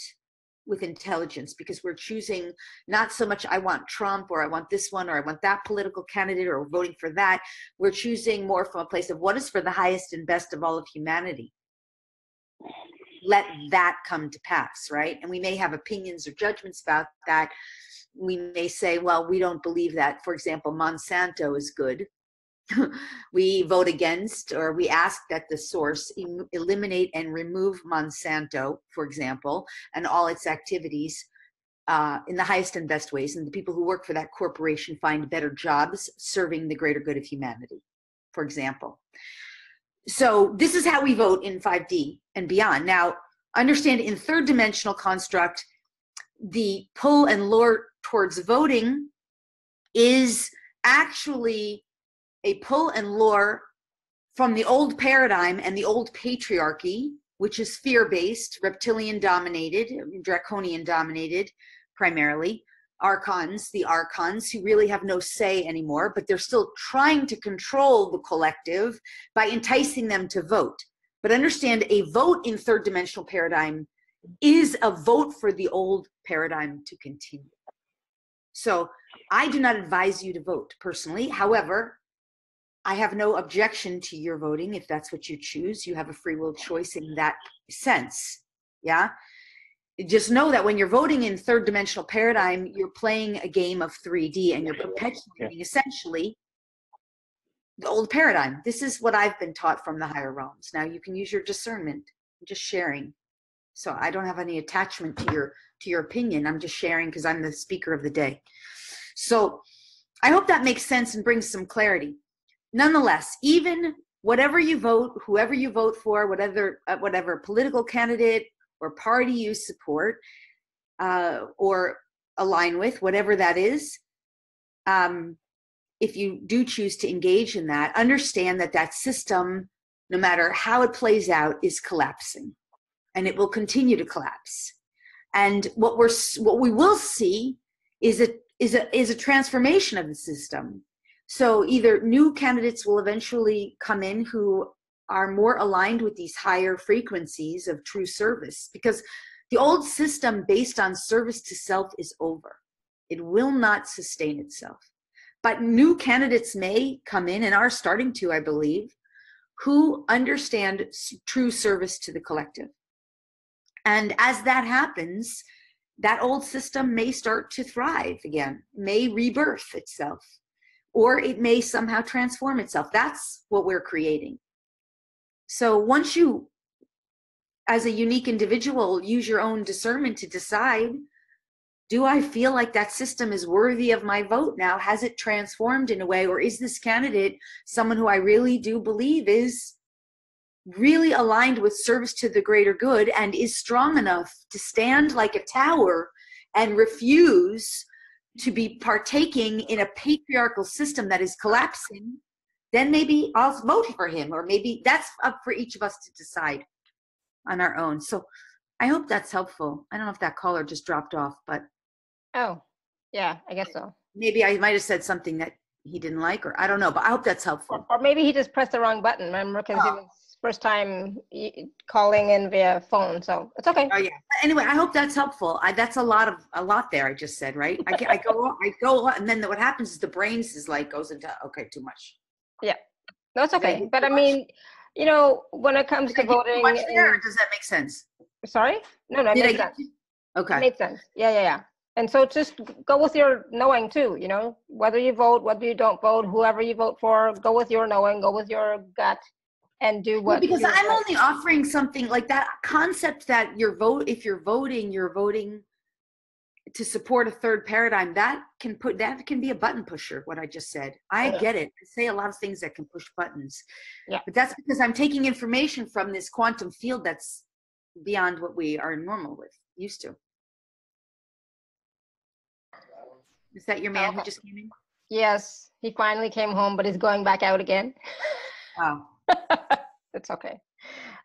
with intelligence, because we're choosing not so much I want Trump or I want this one or I want that political candidate or voting for that. We're choosing more from a place of what is for the highest and best of all of humanity. Let that come to pass, right? And we may have opinions or judgments about that. We may say, well, we don't believe that, for example, Monsanto is good. We vote against, or we ask that the source eliminate and remove Monsanto, for example, and all its activities in the highest and best ways. And the people who work for that corporation find better jobs serving the greater good of humanity, for example. So this is how we vote in 5D and beyond. Now, understand in third dimensional construct, the pull and lure towards voting is actually a pull and lure from the old paradigm and the old patriarchy, which is fear-based, reptilian-dominated, draconian-dominated, primarily. Archons, the archons, who really have no say anymore, but they're still trying to control the collective by enticing them to vote. But understand, a vote in third dimensional paradigm is a vote for the old paradigm to continue. So I do not advise you to vote personally. However, I have no objection to your voting if that's what you choose. You have a free will choice in that sense. Yeah. Just know that when you're voting in third dimensional paradigm, you're playing a game of 3D and you're perpetuating essentially the old paradigm. This is what I've been taught from the higher realms. Now you can use your discernment. I'm just sharing. So I don't have any attachment to your opinion. I'm just sharing because I'm the speaker of the day. So I hope that makes sense and brings some clarity. Nonetheless, even whatever you vote, whoever you vote for, whatever political candidate or party you support or align with, whatever that is, if you do choose to engage in that, understand that that system, no matter how it plays out, is collapsing, and it will continue to collapse. And what we will see is a transformation of the system. So either new candidates will eventually come in who are more aligned with these higher frequencies of true service, because the old system based on service to self is over. It will not sustain itself. But new candidates may come in, and are starting to, I believe, who understand true service to the collective. And as that happens, that old system may start to thrive again, may rebirth itself, or it may somehow transform itself. That's what we're creating. So once you, as a unique individual, use your own discernment to decide, do I feel like that system is worthy of my vote now? Has it transformed in a way, or is this candidate someone who I really do believe is really aligned with service to the greater good and is strong enough to stand like a tower and refuse to be partaking in a patriarchal system that is collapsing? Then maybe I'll vote for him, or maybe that's up for each of us to decide on our own. So I hope that's helpful. I don't know if that caller just dropped off, but Oh, yeah, I guess so. maybe I might have said something that he didn't like, or I don't know, but I hope that's helpful. Or maybe he just pressed the wrong button, remember? Because it Oh. was first time calling in via phone, so it's okay. Oh yeah. Anyway, I hope that's helpful. That's a lot there. I just said, right? I go, and then what happens is the brain is like goes into okay, too much. Yeah, no, it's Did I okay. give But too I much? mean, you know, when it comes Did I to give too voting, much there, or does that make sense? sorry, no, it Did I makes give sense. Okay. It made sense. Yeah. And so just go with your knowing too, you know, whether you vote, whether you don't vote, whoever you vote for, go with your knowing, go with your gut, and do what. Because feels I'm right. only offering something like that concept that if you're voting to support a third paradigm. That can be a button pusher. What I just said, I get it. I say a lot of things that can push buttons. Yeah. But that's because I'm taking information from this quantum field that's beyond what we are used to. Is that your man who just came in? Yes, he finally came home, but he's going back out again. Oh. It's okay.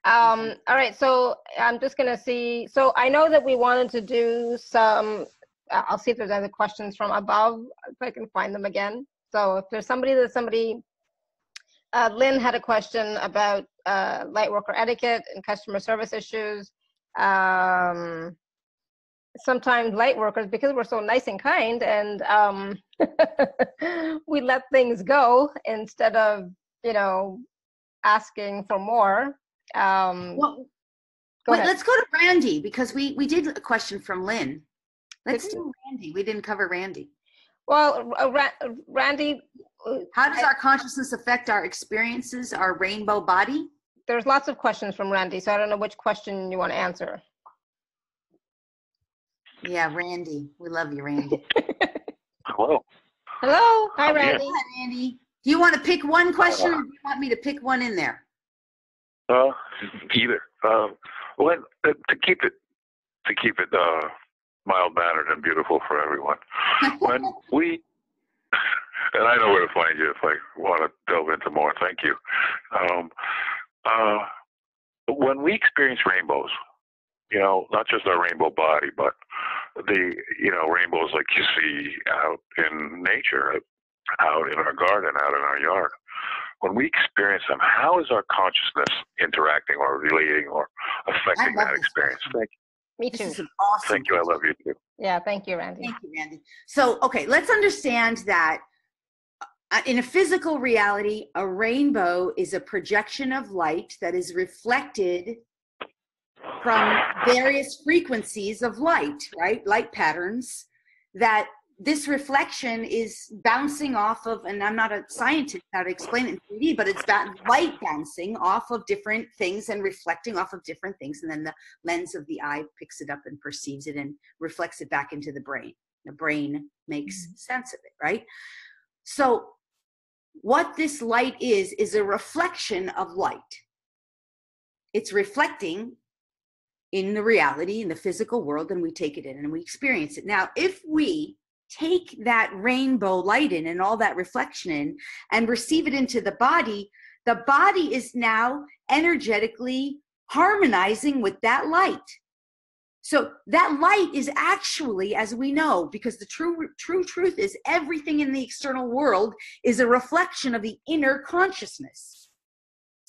All right, so I'm just gonna see. So I know that we wanted to do some. I'll see if there's other questions from above, if I can find them again. So if there's somebody, Lynn had a question about light worker etiquette and customer service issues. Sometimes light workers, because we're so nice and kind, and we let things go instead of, you know, asking for more. Well, let's go to Randy, because we did a question from Lynn. Let's do Randy. We didn't cover Randy. Well, Randy, how does our consciousness affect our experiences, our rainbow body? There's lots of questions from Randy, so I don't know which question you want to answer. Yeah, Randy. We love you, Randy. Hello. Hello. Hi, Randy. Hi, Randy. Do you want to pick one question, or do you want me to pick one in there? Either. Well, to keep it mild mannered and beautiful for everyone. When we, and I know where to find you if I want to delve into more. Thank you. When we experience rainbows, you know, not just our rainbow body, but the, you know, rainbows like you see out in nature, out in our garden, out in our yard. When we experience them, how is our consciousness interacting or relating or affecting that experience? Thank you. Me too. This is awesome. Thank you. I love you too. Yeah, thank you, Randy. Thank you, Randy. So, okay, let's understand that in a physical reality, a rainbow is a projection of light that is reflected from various frequencies of light, right? Light patterns that this reflection is bouncing off of, and I'm not a scientist how to explain it in 3D, but it's light bouncing off of different things and reflecting off of different things. And then the lens of the eye picks it up and perceives it and reflects it back into the brain. The brain makes sense of it, right? So what this light is a reflection of light. It's reflecting in the reality, in the physical world, and we take it in and we experience it. Now, if we take that rainbow light in and all that reflection in and receive it into the body is now energetically harmonizing with that light. So that light is actually, as we know, because the true truth is everything in the external world is a reflection of the inner consciousness,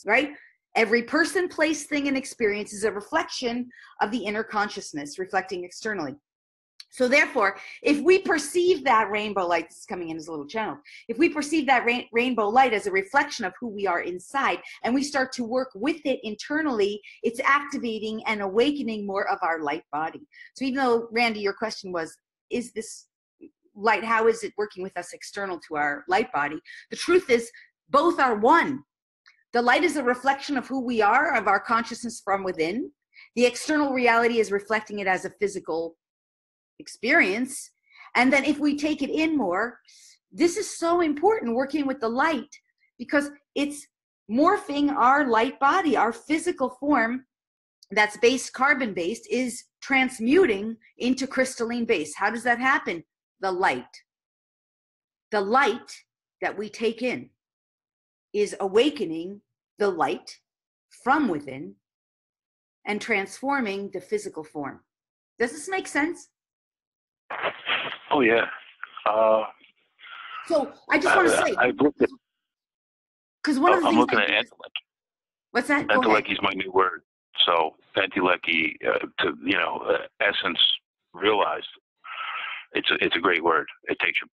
right? Every person, place, thing, and experience is a reflection of the inner consciousness reflecting externally. So therefore, if we perceive that rainbow light, this is coming in as a little channel, if we perceive that rainbow light as a reflection of who we are inside, and we start to work with it internally, it's activating and awakening more of our light body. So even though, Randy, your question was, is this light, how is it working with us external to our light body? The truth is, both are one. The light is a reflection of who we are, of our consciousness from within. The external reality is reflecting it as a physical experience. And then if we take it in more, this is so important, working with the light, because it's morphing our light body, our physical form that's carbon based is transmuting into crystalline base. How does that happen? The light that we take in is awakening the light from within and transforming the physical form. Does this make sense? Oh yeah. So I just want to say, I've looked at. because one of the I'm things looking at entelechy. What's that? Go ahead. Entelechy is my new word. So entelechy, to essence realized. It's a great word. It takes you.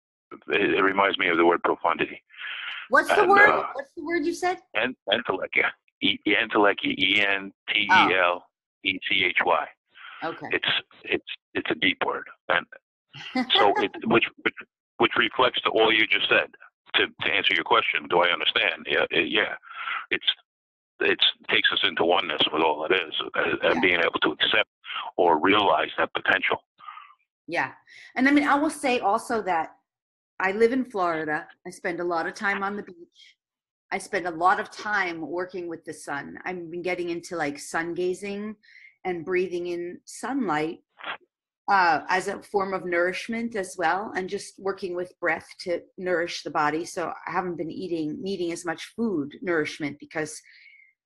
It reminds me of the word profundity. What's the word? What's the word you said? Entelechy. Entelechy. ENTELECHY. Okay. It's a deep word, and so which reflects to all you just said. To answer your question, do I understand? Yeah. It takes us into oneness with all it is, and being able to accept or realize that potential. Yeah. And I mean, I will say also that I live in Florida. I spend a lot of time on the beach. I spend a lot of time working with the sun. I've been getting into like sun gazing and breathing in sunlight as a form of nourishment as well, and just working with breath to nourish the body. So I haven't been needing as much food nourishment, because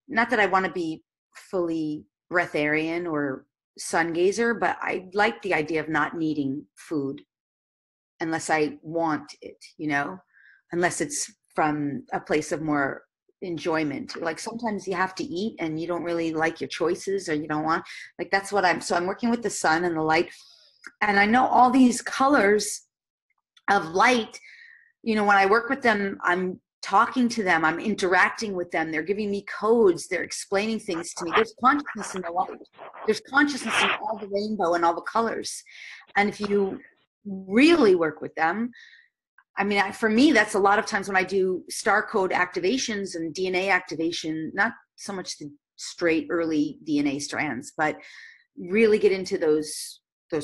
not that I want to be fully breatharian or sun gazer, but I like the idea of not needing food unless I want it, unless it's from a place of more enjoyment. Like sometimes you have to eat and you don't really like your choices, or you don't want, like, that's what I'm working with the sun and the light. And I know all these colors of light, when I work with them, I'm talking to them, I'm interacting with them, they're giving me codes, they're explaining things to me. There's consciousness in the light. There's consciousness in all the rainbow and all the colors. And if you really work with them, I mean, for me, that's a lot of times when I do star code activations and DNA activation, not so much the straight early DNA strands, but really get into those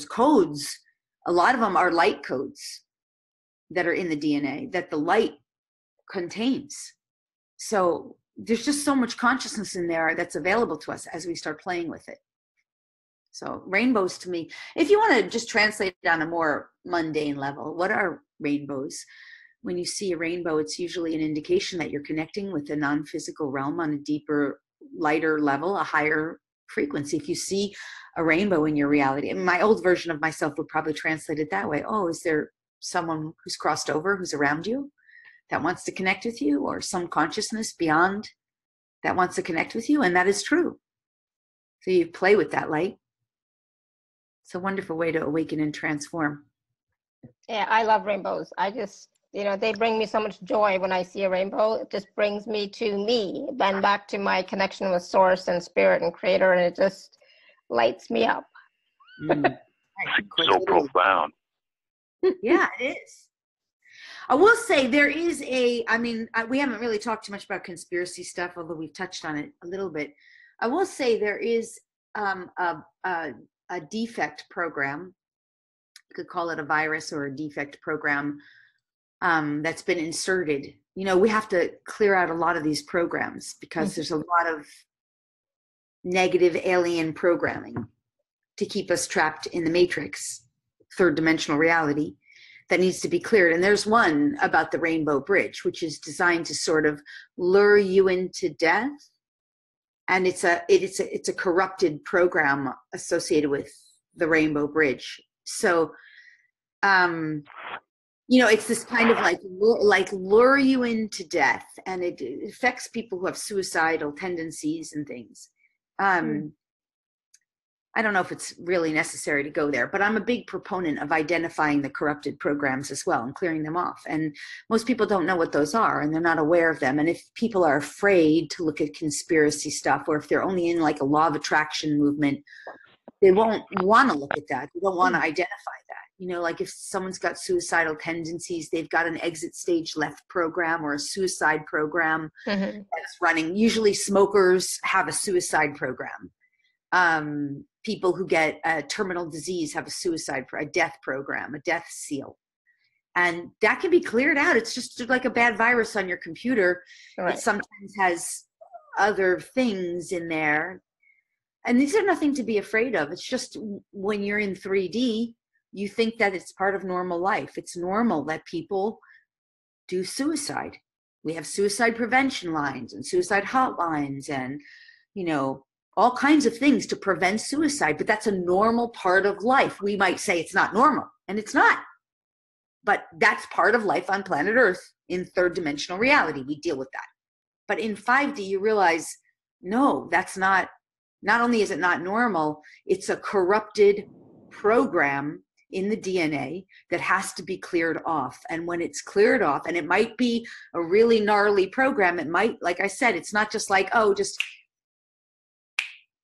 codes. A lot of them are light codes that are in the DNA that the light contains. So there's just so much consciousness in there that's available to us as we start playing with it. So rainbows, to me, if you want to just translate it on a more mundane level, what are rainbows? When you see a rainbow, it's usually an indication that you're connecting with the non-physical realm on a deeper, lighter level, a higher frequency. If you see a rainbow in your reality, and my old version of myself would probably translate it that way. Oh, is there someone who's crossed over, who's around you, that wants to connect with you, or some consciousness beyond that wants to connect with you? And that is true. So you play with that light. It's a wonderful way to awaken and transform. Yeah, I love rainbows. I just, they bring me so much joy when I see a rainbow. It just brings me to me, and back to my connection with source and spirit and creator, and it just lights me up. So profound. Yeah, it is. I will say there is we haven't really talked too much about conspiracy stuff, although we've touched on it a little bit. I will say there is a defect program. You could call it a virus or a defect program that's been inserted. We have to clear out a lot of these programs because there's a lot of negative alien programming to keep us trapped in the matrix, third dimensional reality, that needs to be cleared. And there's one about the Rainbow Bridge, which is designed to sort of lure you into death. And it's a corrupted program associated with the Rainbow Bridge. So, it's this kind of like lure you into death, and it affects people who have suicidal tendencies and things. I don't know if it's really necessary to go there, but I'm a big proponent of identifying the corrupted programs as well and clearing them off. And most people don't know what those are, and they're not aware of them. And if people are afraid to look at conspiracy stuff, or if they're only in like a law of attraction movement, they won't want to look at that. They don't want to identify that. Like if someone's got suicidal tendencies, they've got an exit stage left program or a suicide program that's running. Usually smokers have a suicide program. People who get a terminal disease have a death program, a death seal. And that can be cleared out. It's just like a bad virus on your computer. Right. It sometimes has other things in there. And these are nothing to be afraid of. It's just when you're in 3D, you think that it's part of normal life. It's normal that people do suicide. We have suicide prevention lines and suicide hotlines and, all kinds of things to prevent suicide, but that's a normal part of life. We might say it's not normal, and it's not. But that's part of life on planet Earth in third dimensional reality. We deal with that. But in 5D, you realize, no, that's not only is it not normal, it's a corrupted program in the DNA that has to be cleared off. And when it's cleared off, and it might be a really gnarly program, it might, like I said, it's not just like, oh, just,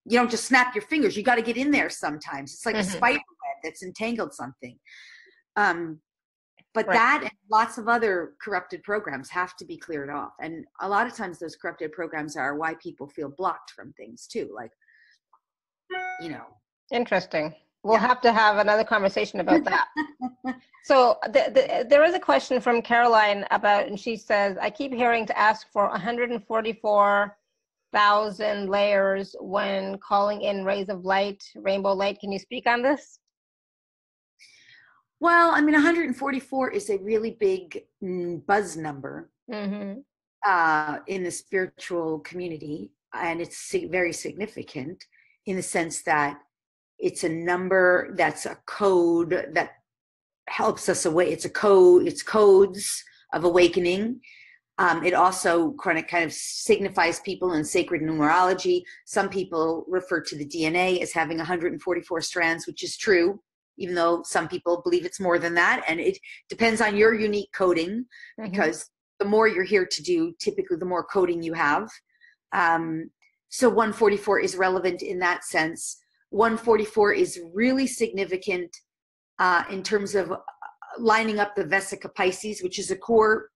you don't just snap your fingers. You got to get in there sometimes. It's like a spider web that's entangled something. But that and lots of other corrupted programs have to be cleared off. And a lot of times those corrupted programs are why people feel blocked from things too. Like, you know. Interesting. We'll have to have another conversation about that. So there is a question from Caroline about, and she says, I keep hearing to ask for 144,000 layers when calling in rays of light, rainbow light. Can you speak on this? Well, I mean, 144 is a really big buzz number in the spiritual community, and it's very significant in the sense that it's a number that's a code that helps us away. It's a code. It's codes of awakening. It also kind of signifies people in sacred numerology. Some people refer to the DNA as having 144 strands, which is true, even though some people believe it's more than that. And it depends on your unique coding, because the more you're here to do, typically the more coding you have. So 144 is relevant in that sense. 144 is really significant in terms of lining up the Vesica Pisces, which is a core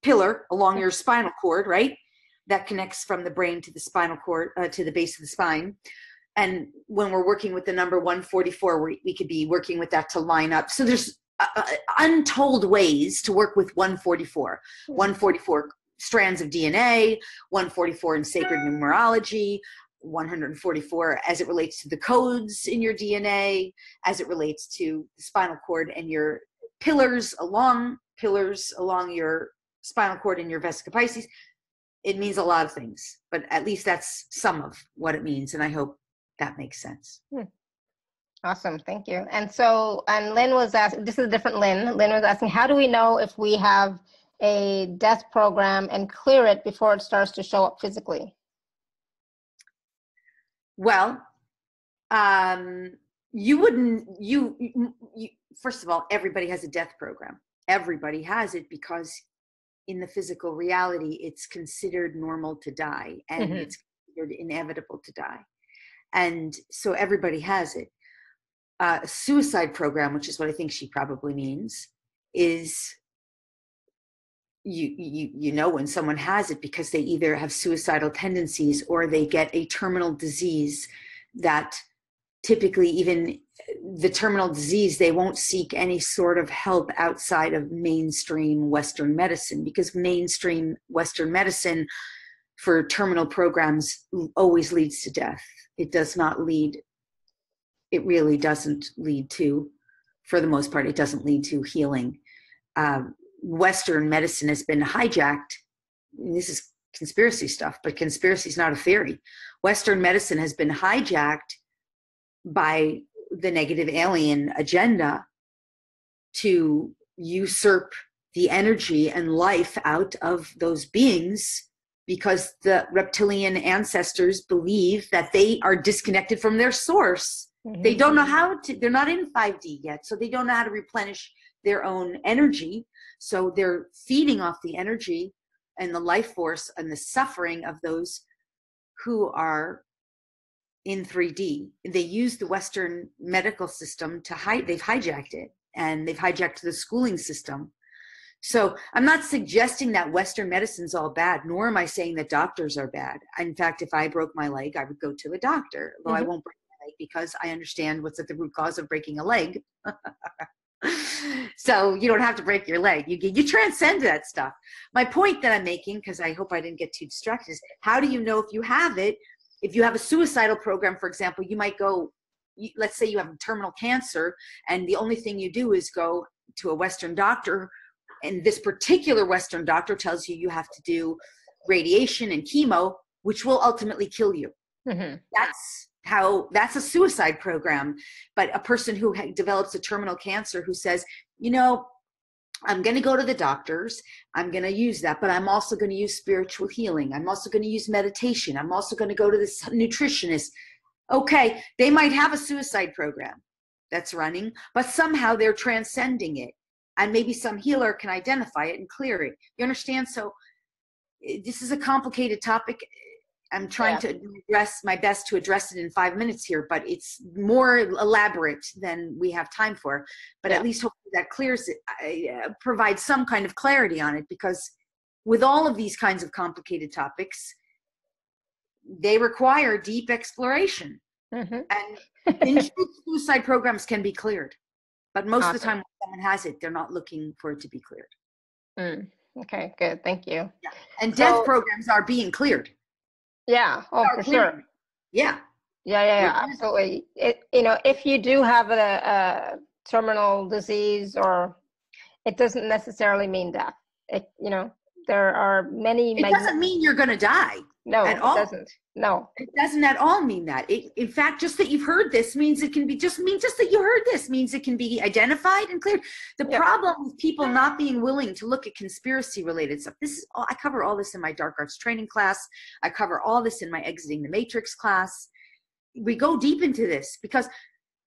pillar along your spinal cord, right? That connects from the brain to the spinal cord, to the base of the spine. And when we're working with the number 144, we could be working with that to line up. So there's untold ways to work with 144. 144 strands of DNA, 144 in sacred numerology, 144 as it relates to the codes in your DNA, as it relates to the spinal cord and your pillars along your spinal cord and your Vesica Pisces. It means a lot of things, but at least that's some of what it means. And I hope that makes sense. Awesome. Thank you. And so, and Lynn was asking, this is a different Lynn. Lynn was asking, how do we know if we have a death program and clear it before it starts to show up physically? Well, first of all, everybody has a death program. Everybody has it because in the physical reality, it's considered normal to die, and it's considered inevitable to die. And so everybody has it. A suicide program, which is what I think she probably means, is you know when someone has it because they either have suicidal tendencies or they get a terminal disease that typically, even the terminal disease, they won't seek any sort of help outside of mainstream Western medicine, because mainstream Western medicine for terminal programs always leads to death. It really doesn't lead to, for the most part, it doesn't lead to healing. Western medicine has been hijacked. This is conspiracy stuff, but conspiracy is not a theory. Western medicine has been hijacked by the negative alien agenda to usurp the energy and life out of those beings, because the reptilian ancestors believe that they are disconnected from their source. They don't know how to, they're not in 5D yet, so they don't know how to replenish their own energy. So they're feeding off the energy and the life force and the suffering of those who are in 3D. They use the Western medical system they've hijacked it, and they've hijacked the schooling system. So I'm not suggesting that Western medicine's all bad, nor am I saying that doctors are bad. In fact, if I broke my leg, I would go to a doctor, though I won't break my leg because I understand what's at the root cause of breaking a leg. So you don't have to break your leg. You transcend that stuff. My point that I'm making, because I hope I didn't get too distracted, is how do you know if you have it? If you have a suicidal program, for example, you might go, let's say you have terminal cancer, and the only thing you do is go to a Western doctor, and this particular Western doctor tells you you have to do radiation and chemo which will ultimately kill you. That's a suicide program. But a person who develops a terminal cancer who says, you know, I'm going to go to the doctors, I'm going to use that, but I'm also going to use spiritual healing. I'm also going to use meditation. I'm also going to go to this nutritionist. Okay, they might have a suicide program that's running, but somehow they're transcending it. And maybe some healer can identify it and clear it. You understand? So this is a complicated topic. I'm trying to address my best to address it in 5 minutes here, but it's more elaborate than we have time for. But at least hopefully that clears it, provides some kind of clarity on it, because with all of these kinds of complicated topics, they require deep exploration. And in truth, suicide programs can be cleared, but most of the time when someone has it, they're not looking for it to be cleared. Okay, good. Thank you. Yeah. And death programs are being cleared. Yeah. Oh, for sure. Yeah. Yeah. Absolutely. You know, if you do have a terminal disease, or it doesn't necessarily mean death. You know, there are many. It doesn't mean you're going to die. No, it doesn't. No, it doesn't at all mean that. In fact, just that you've heard this means it can be just that you heard this means it can be identified and cleared. The problem with people not being willing to look at conspiracy related stuff. This is I cover all this in my dark arts training class. I cover all this in my exiting the matrix class. We go deep into this because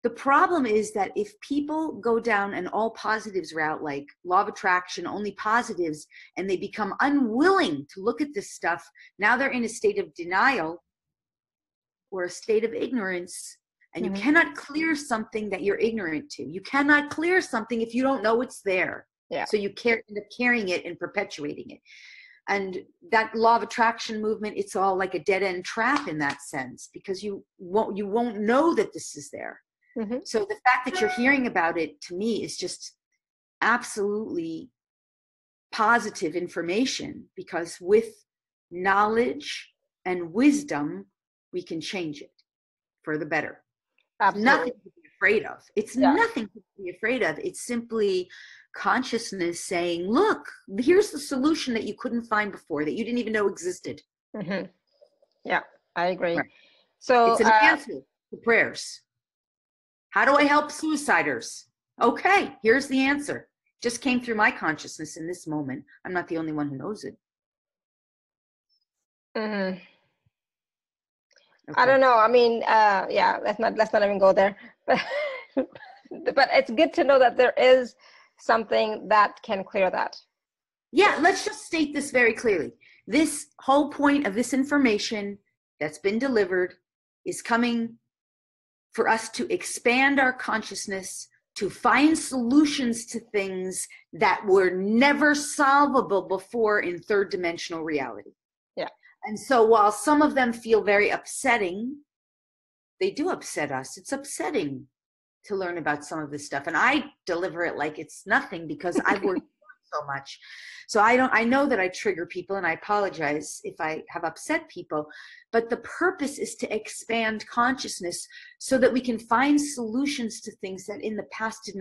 the problem is that if people go down an all positives route, like law of attraction, only positives, and they become unwilling to look at this stuff, now they're in a state of denial or a state of ignorance, and you cannot clear something that you're ignorant to. You cannot clear something if you don't know it's there. Yeah. So you end up carrying it and perpetuating it. And that law of attraction movement, it's all like a dead end trap in that sense, because you won't know that this is there. So the fact that you're hearing about it, to me, is just absolutely positive information, because with knowledge and wisdom, we can change it for the better. Absolutely. Nothing to be afraid of. It's nothing to be afraid of. It's simply consciousness saying, look, here's the solution that you couldn't find before, that you didn't even know existed. Yeah, I agree. Right. So it's an answer to prayers. How do I help suiciders? Okay, here's the answer. Just came through my consciousness in this moment. I'm not the only one who knows it. Okay. I don't know. I mean, let's not even go there. But it's good to know that there is something that can clear that. Yeah, let's just state this very clearly. This whole point of this information that's been delivered is coming for us to expand our consciousness, to find solutions to things that were never solvable before in third dimensional reality. Yeah. And so while some of them feel very upsetting, they do upset us. It's upsetting to learn about some of this stuff. And I deliver it like it's nothing, because I've worked so much. So I know that I trigger people, and I apologize if I have upset people, but the purpose is to expand consciousness so that we can find solutions to things that in the past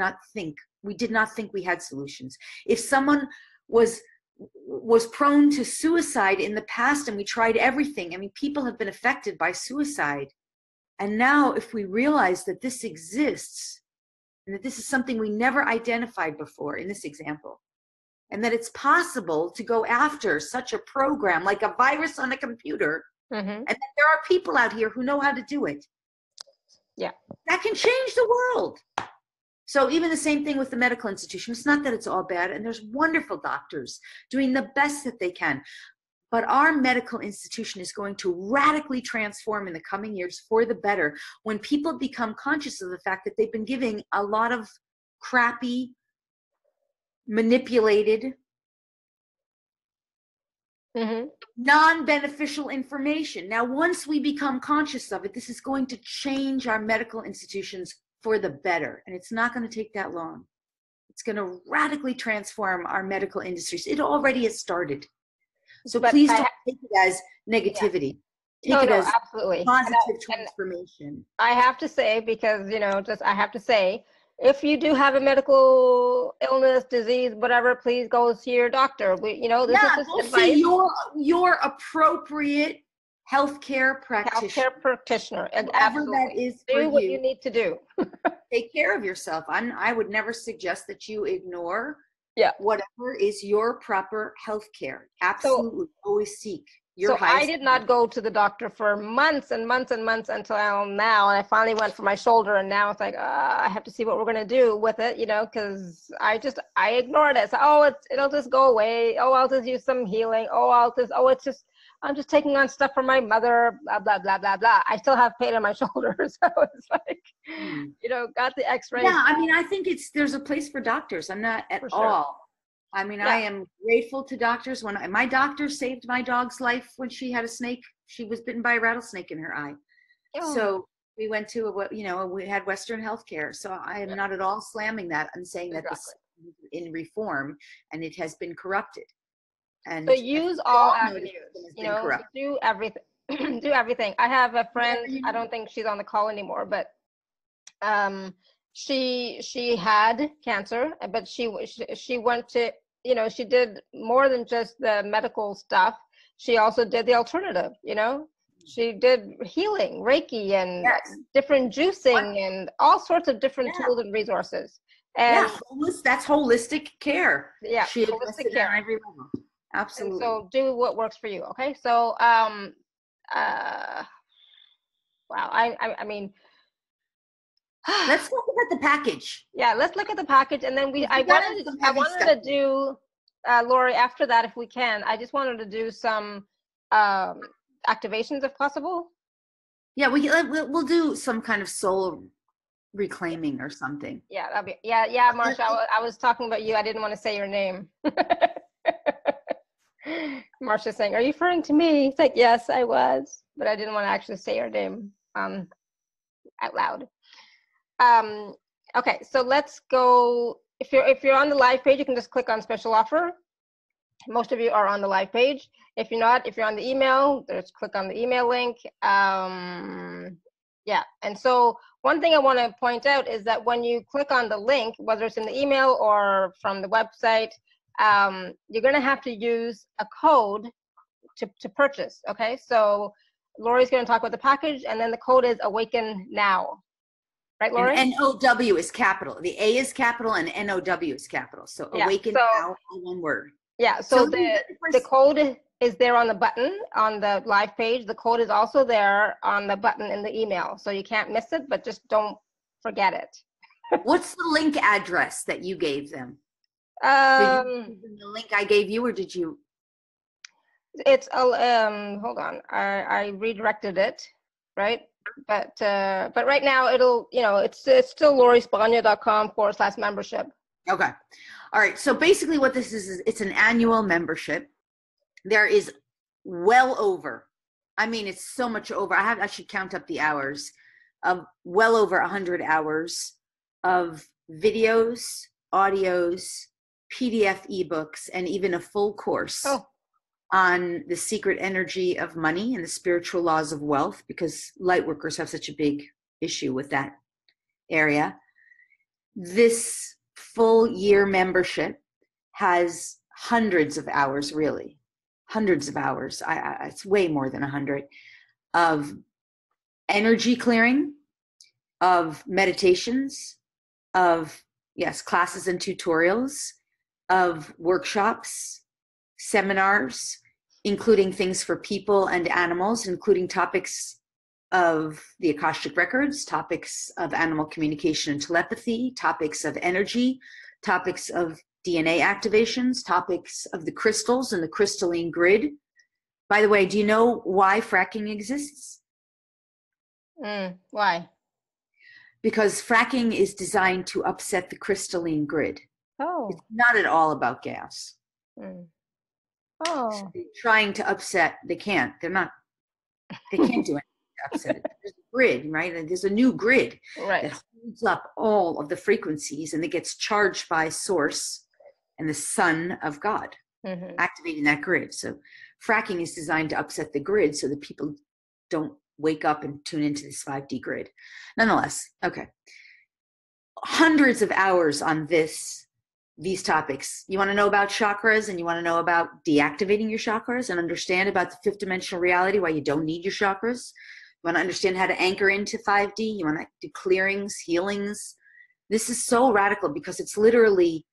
we did not think we had solutions. If someone was prone to suicide in the past and we tried everything, I mean, people have been affected by suicide. And now if we realize that this exists and that this is something we never identified before in this example, and that it's possible to go after such a program like a virus on a computer, and that there are people out here who know how to do it. Yeah. That can change the world. So even the same thing with the medical institution. It's not that it's all bad, and there's wonderful doctors doing the best that they can. But our medical institution is going to radically transform in the coming years for the better when people become conscious of the fact that they've been giving a lot of crappy, manipulated, non-beneficial information. Now, once we become conscious of it, this is going to change our medical institutions for the better. And it's not going to take that long. It's going to radically transform our medical industries. It already has started. So please don't take it as negativity. Take it as absolutely positive transformation. I have to say, because, I have to say, if you do have a medical illness, disease, whatever, please go see your doctor. This is just advice. See your appropriate healthcare practitioner. Healthcare practitioner. Whatever Absolutely. that is for Do what you you. need to do. Take care of yourself. I would never suggest that you ignore Yeah. whatever is your proper healthcare. Absolutely. Always seek your So highest. I did not go to the doctor for months and months and months until now, and I finally went for my shoulder, and now it's like I have to see what we're gonna do with it, because I ignored it. So it'll just go away. Oh, I'll just use some healing. I'm just taking on stuff from my mother. Blah blah blah blah blah. I still have pain in my shoulder, so it's like, got the X-rays. Yeah, I mean, I think there's a place for doctors. I'm not at all. I mean, I am grateful to doctors. When my doctor saved my dog's life when she had a snake. She was bitten by a rattlesnake in her eye. Oh. So we went to we had Western healthcare. So I am not at all slamming that. I'm saying that this is in reform and it has been corrupted. And so use all avenues. Do everything. Do everything. I have a friend. I don't think she's on the call anymore, but she had cancer, but she went to, she did more than just the medical stuff. She also did the alternative, she did healing, Reiki, and different juicing and all sorts of different tools and resources. And that's holistic care. Yeah, she holistic care. Every level. Absolutely. And so do what works for you. Okay. So, wow. I mean, let's look at the package. Yeah, let's look at the package, and then I wanted to do, Lori, after that, if we can. I just wanted to do some activations if possible. Yeah, we'll do some kind of soul reclaiming or something. Yeah, that'll be Marsha. I was talking about you. I didn't want to say your name. Marsha's saying, "Are you referring to me?" It's like, yes, I was, but I didn't want to actually say your name out loud. Okay, so let's go. If you're on the live page, you can just click on special offer. Most of you are on the live page. If you're not, if you're on the email, just click on the email link. Yeah, and so one thing I want to point out is that when you click on the link, whether it's in the email or from the website, you're going to have to use a code to purchase. Okay, so Lori's going to talk about the package, and then the code is Awaken Now. Right, Lori? And NOW is capital. The A is capital and NOW is capital. So Awaken Now, one word. Yeah, so the code is there on the button on the live page. The code is also there on the button in the email. So you can't miss it, but just don't forget it. What's the link address that you gave them? Did you give them the link I gave you, or did you? It's hold on. I redirected it, right? But right now it'll, it's still lorispagna.com/membership. Okay. All right. So basically what this is it's an annual membership. There is well over, it's so much over. I should count up the hours of well over 100 hours of videos, audios, PDF ebooks, and even a full course on the secret energy of money and the spiritual laws of wealth, because light workers have such a big issue with that area. This full year membership has hundreds of hours, really. Hundreds of hours. It's way more than 100 of energy clearing, of meditations, of, classes and tutorials, of workshops, seminars, including things for people and animals, including topics of the Akashic records, topics of animal communication and telepathy, topics of energy, topics of DNA activations, topics of the crystals and the crystalline grid. By the way, do you know why fracking exists? Why? Because fracking is designed to upset the crystalline grid. It's not at all about gas. So they're trying to upset, they can't do anything to upset it. There's a grid, right? And there's a new grid that holds up all of the frequencies, and it gets charged by source and the Son of God, activating that grid. So fracking is designed to upset the grid so that people don't wake up and tune into this 5D grid. Nonetheless, okay. Hundreds of hours on this these topics. You want to know about chakras, and you want to know about deactivating your chakras and understand about the fifth dimensional reality, why you don't need your chakras. You want to understand how to anchor into 5D. You want to do clearings, healings. This is so radical because it's literally,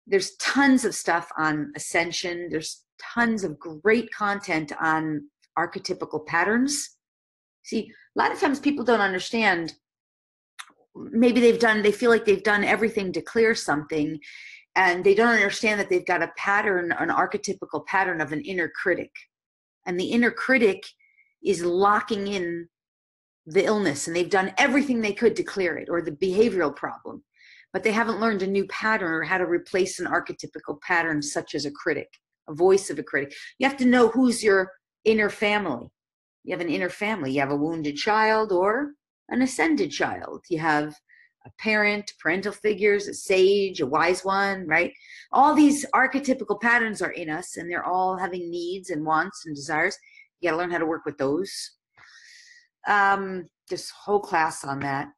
there's tons of stuff on ascension. There's tons of great content on archetypical patterns. See, a lot of times people don't understand. Maybe they feel like they've done everything to clear something, and they don't understand that they've got a pattern, an archetypical pattern of an inner critic. And the inner critic is locking in the illness, and they've done everything they could to clear it, or the behavioral problem, but they haven't learned a new pattern or how to replace an archetypical pattern such as a critic, a voice of a critic. You have to know who's your inner family. You have an inner family. You have a wounded child or an ascended child. You have a parent, parental figures, a sage, a wise one, right? All these archetypical patterns are in us, and they're all having needs and wants and desires. You got to learn how to work with those. There's a whole class on that.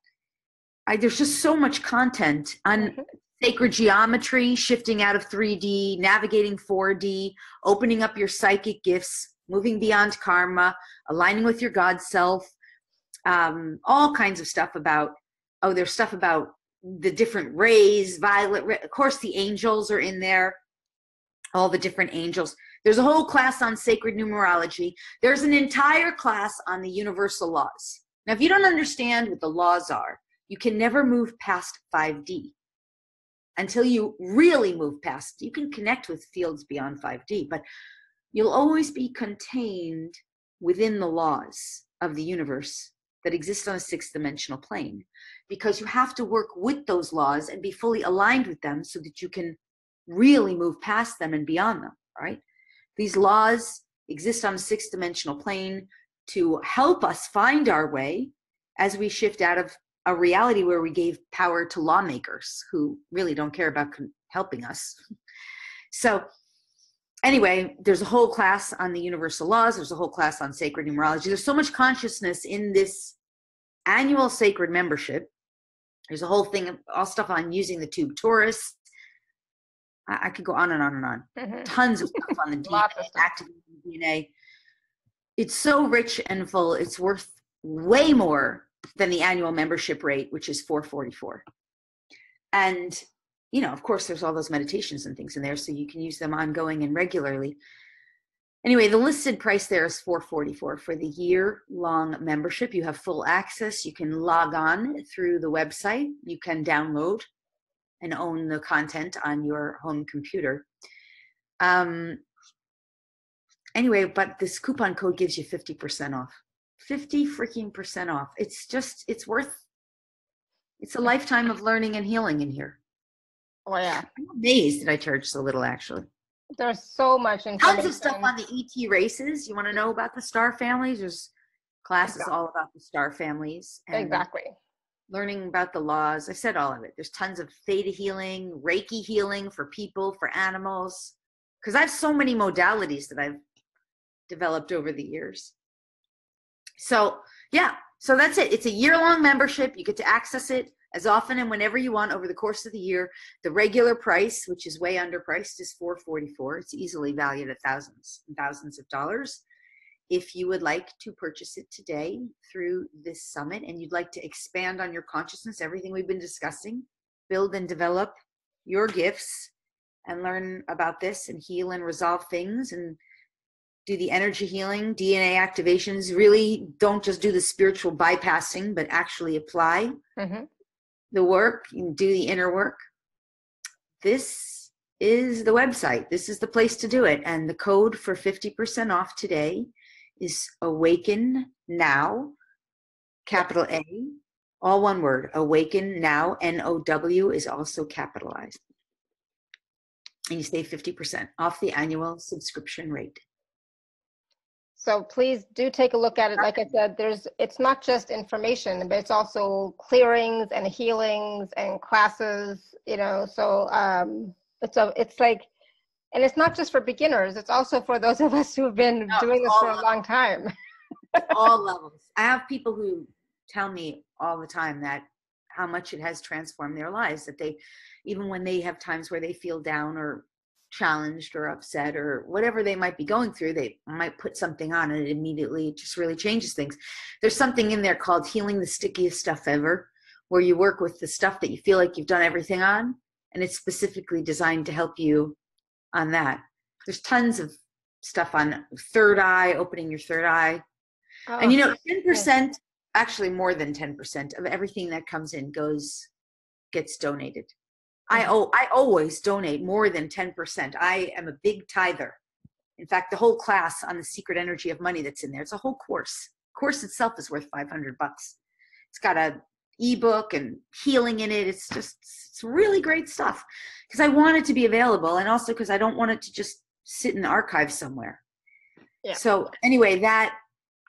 There's just so much content on sacred geometry, shifting out of 3D, navigating 4D, opening up your psychic gifts, moving beyond karma, aligning with your God self, all kinds of stuff about, there's stuff about the different rays, violet ray. Of course, the angels are in there, all the different angels. There's a whole class on sacred numerology. There's an entire class on the universal laws. Now, if you don't understand what the laws are, you can never move past 5D. Until you really move past, you can connect with fields beyond 5D, but you'll always be contained within the laws of the universe that exist on a sixth dimensional plane, because you have to work with those laws and be fully aligned with them so that you can really move past them and beyond them, right? These laws exist on a sixth dimensional plane to help us find our way as we shift out of a reality where we gave power to lawmakers who really don't care about helping us. So anyway, there's a whole class on the universal laws. There's a whole class on sacred numerology. There's so much consciousness in this annual sacred membership. There's a whole thing, all stuff on using the tube Taurus. I could go on and on and on. Tons of stuff on the DNA, activating the DNA. It's so rich and full. It's worth way more than the annual membership rate, which is $444. And, you know, of course, there's all those meditations and things in there, so you can use them ongoing and regularly. Anyway, the listed price there is $444 for the year-long membership. You have full access. You can log on through the website. You can download and own the content on your home computer. Anyway, but this coupon code gives you 50% off. 50 freaking % off. It's just, it's a lifetime of learning and healing in here. Oh yeah. I'm amazed that I charge so little, actually. There's so much information. Tons of stuff on the ET races. You want to know about the star families? There's classes all about the star families. And exactly. Learning about the laws. I said all of it. There's tons of theta healing, Reiki healing for people, for animals. Because I have so many modalities that I've developed over the years. So yeah, so that's it. It's a year-long membership. You get to access it as often and whenever you want over the course of the year. The regular price, which is way underpriced, is $444. It's easily valued at thousands and thousands of dollars. If you would like to purchase it today through this summit and you'd like to expand on your consciousness, everything we've been discussing, build and develop your gifts and learn about this and heal and resolve things and do the energy healing, DNA activations, really don't just do the spiritual bypassing, but actually apply the work and do the inner work. This is the website. This is the place to do it. And the code for 50% off today is Awaken Now, capital A, all one word, Awaken Now, NOW is also capitalized. And you save 50% off the annual subscription rate. So please do take a look at it. Like I said, it's not just information, but it's also clearings and healings and classes, you know, so it's like, and it's not just for beginners, it's also for those of us who have been doing this for a long time. All levels. I have people who tell me all the time that how much it has transformed their lives, that they, even when they have times where they feel down or challenged or upset or whatever they might be going through, they might put something on and it immediately just really changes things. There's something in there called Healing the Stickiest Stuff Ever, where you work with the stuff that you feel like you've done everything on, and it's specifically designed to help you on that. There's tons of stuff on third eye, opening your third eye. Oh, And 10%, actually more than 10% of everything that comes in gets donated. I always donate more than 10%. I am a big tither. In fact, the whole class on the secret energy of money that's in there, it's a whole course. Course itself is worth $500. It's got a ebook and healing in it. It's really great stuff because I want it to be available, and also because I don't want it to just sit in the archive somewhere. Yeah. So anyway, that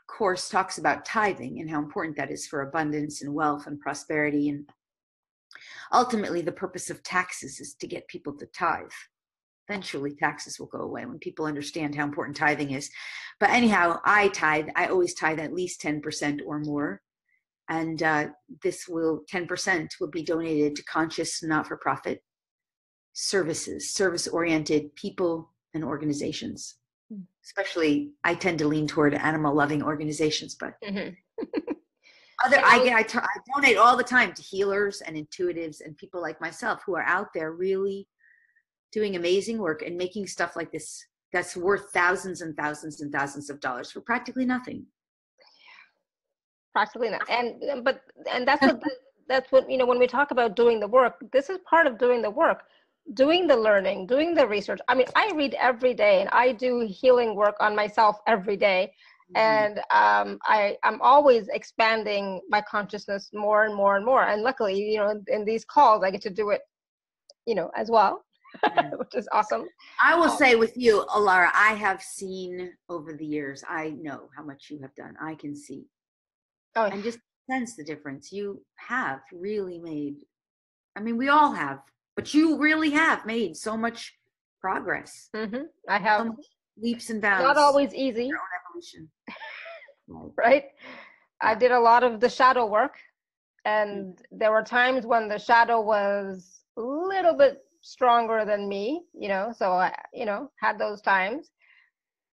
course talks about tithing and how important that is for abundance and wealth and prosperity. And ultimately, the purpose of taxes is to get people to tithe. Eventually, taxes will go away when people understand how important tithing is. But anyhow, I tithe. I always tithe at least 10% or more. And 10% will be donated to conscious, not-for-profit services, service-oriented people and organizations. Especially, I tend to lean toward animal-loving organizations, but I donate all the time to healers and intuitives and people like myself who are out there really doing amazing work and making stuff like this that's worth thousands and thousands and thousands of dollars for practically nothing. Practically not. And that's what when we talk about doing the work, this is part of doing the work, doing the learning, doing the research. I mean, I read every day and I do healing work on myself every day. And I'm always expanding my consciousness more and more and more. And luckily, in these calls, I get to do it, as well, which is awesome. I will say with you, Alara, I have seen over the years, I know how much you have done. I can see. Oh, and just sense the difference. You have really made, I mean, we all have, but you really have made so much progress. I have. So much leaps and bounds. Not always easy. Your own evolution. Right? I did a lot of the shadow work, and there were times when the shadow was a little bit stronger than me, so I, had those times.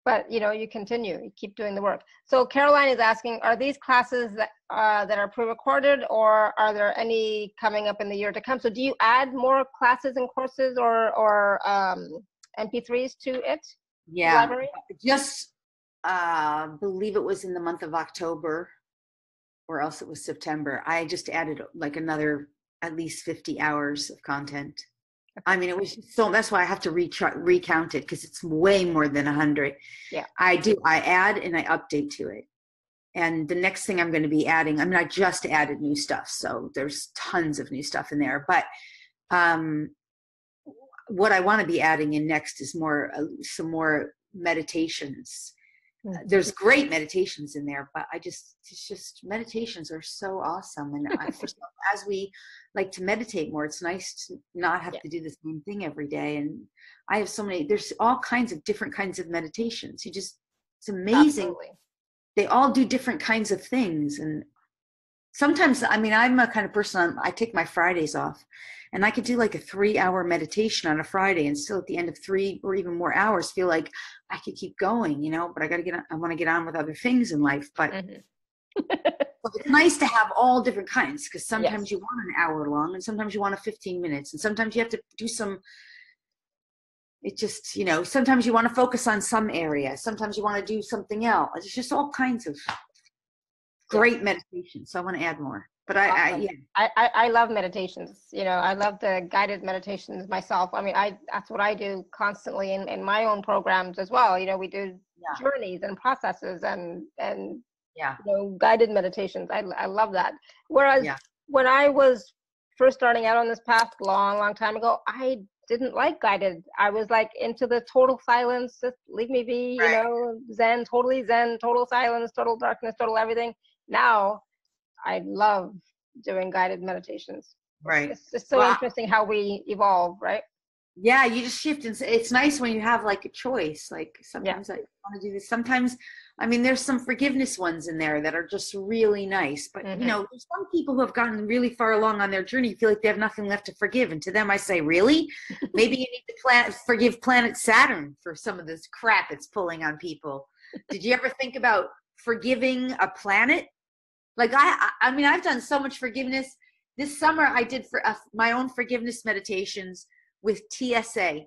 But, you continue, you keep doing the work. So Caroline is asking, are these classes that are pre-recorded, or are there any coming up in the year to come? So do you add more classes and courses or MP3s to it? Yeah, library? Just believe it was in the month of October, or else it was September. I just added like another at least 50 hours of content. I mean, it was so, that's why I have to recount it, because it's way more than 100. Yeah. I add and I update to it. And the next thing I'm going to be adding, I mean, I just added new stuff, so there's tons of new stuff in there. But what I want to be adding in next is some more meditations. There's great meditations in there, but it's just meditations are so awesome. And as we like to meditate more, it's nice to not have to do the same thing every day. And I have there's all kinds of different kinds of meditations. It's amazing. Absolutely. They all do different kinds of things. And sometimes, I mean, I'm a kind of person, I take my Fridays off, and I could do like a 3-hour meditation on a Friday and still at the end of 3 or even more hours feel like I could keep going, but I want to get on with other things in life. But it's nice to have all different kinds, because sometimes you want an hour long, and sometimes you want 15 minutes, and sometimes you have to do sometimes you want to focus on some area. Sometimes you want to do something else. It's just all kinds of great meditation. So I want to add more. But I love meditations. I love the guided meditations myself. I mean, that's what I do constantly in my own programs as well. We do journeys and processes and guided meditations. I love that. Whereas when I was first starting out on this path long time ago, I didn't like guided. I was like into the total silence, just leave me be, zen, total silence, total darkness, total everything. Now I love doing guided meditations. Right. It's just so interesting how we evolve, right? Yeah, you just shift. And it's nice when you have like a choice. Like sometimes I want to do this. Sometimes I mean, there's some forgiveness ones in there that are just really nice. But, you know, there's some people who have gotten really far along on their journey, feel like they have nothing left to forgive. And to them, I say, really? Maybe you need to forgive planet Saturn for some of this crap it's pulling on people. Did you ever think about forgiving a planet? Like, I mean, I've done so much forgiveness. This summer, I did my own forgiveness meditations with TSA.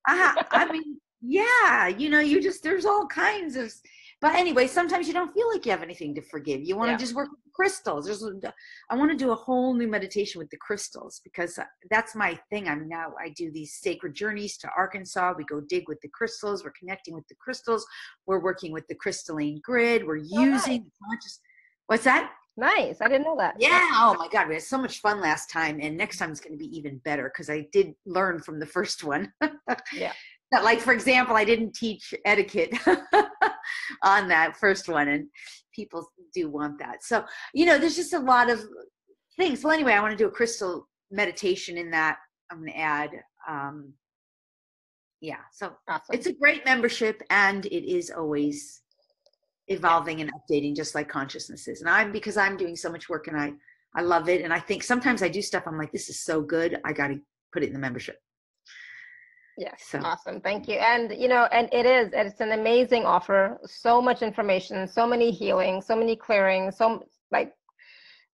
I mean, yeah, you know, there's all kinds of, but anyway, sometimes you don't feel like you have anything to forgive. You want to just work with crystals. I want to do a whole new meditation with the crystals, because that's my thing. I do these sacred journeys to Arkansas. We go dig with the crystals. We're connecting with the crystals. We're working with the crystalline grid. We're using what's that? Nice. I didn't know that. Yeah. Oh my God. We had so much fun last time. And next time it's going to be even better, because I did learn from the first one. Yeah. Like, for example, I didn't teach etiquette on that first one, and people do want that. So, you know, there's just a lot of things. Well, anyway, I want to do a crystal meditation in that. I'm going to add, so awesome. It's a great membership, and it is always evolving and updating, just like consciousness is. And because I'm doing so much work, and I love it. And I think sometimes I do stuff, I'm like, this is so good, I got to put it in the membership. Yes. So. Awesome. Thank you. And, you know, and it's an amazing offer. So much information, so many healings, so many clearings,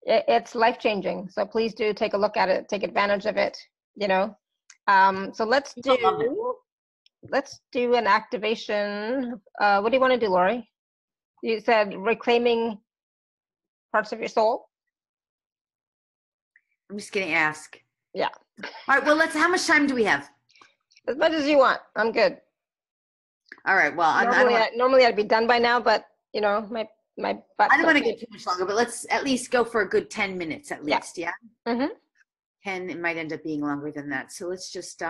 it's life-changing. So please do take a look at it, take advantage of it, you know. So let's do an activation. What do you want to do, Lori? You said reclaiming parts of your soul. I'm just going to ask. Yeah. All right. Well, how much time do we have? As much as you want. I'm good. All right. Well, normally I'd be done by now, but you know, my butt. I don't want to go too much longer, but let's at least go for a good 10 minutes at least. Yeah. 10, it might end up being longer than that. So let's just,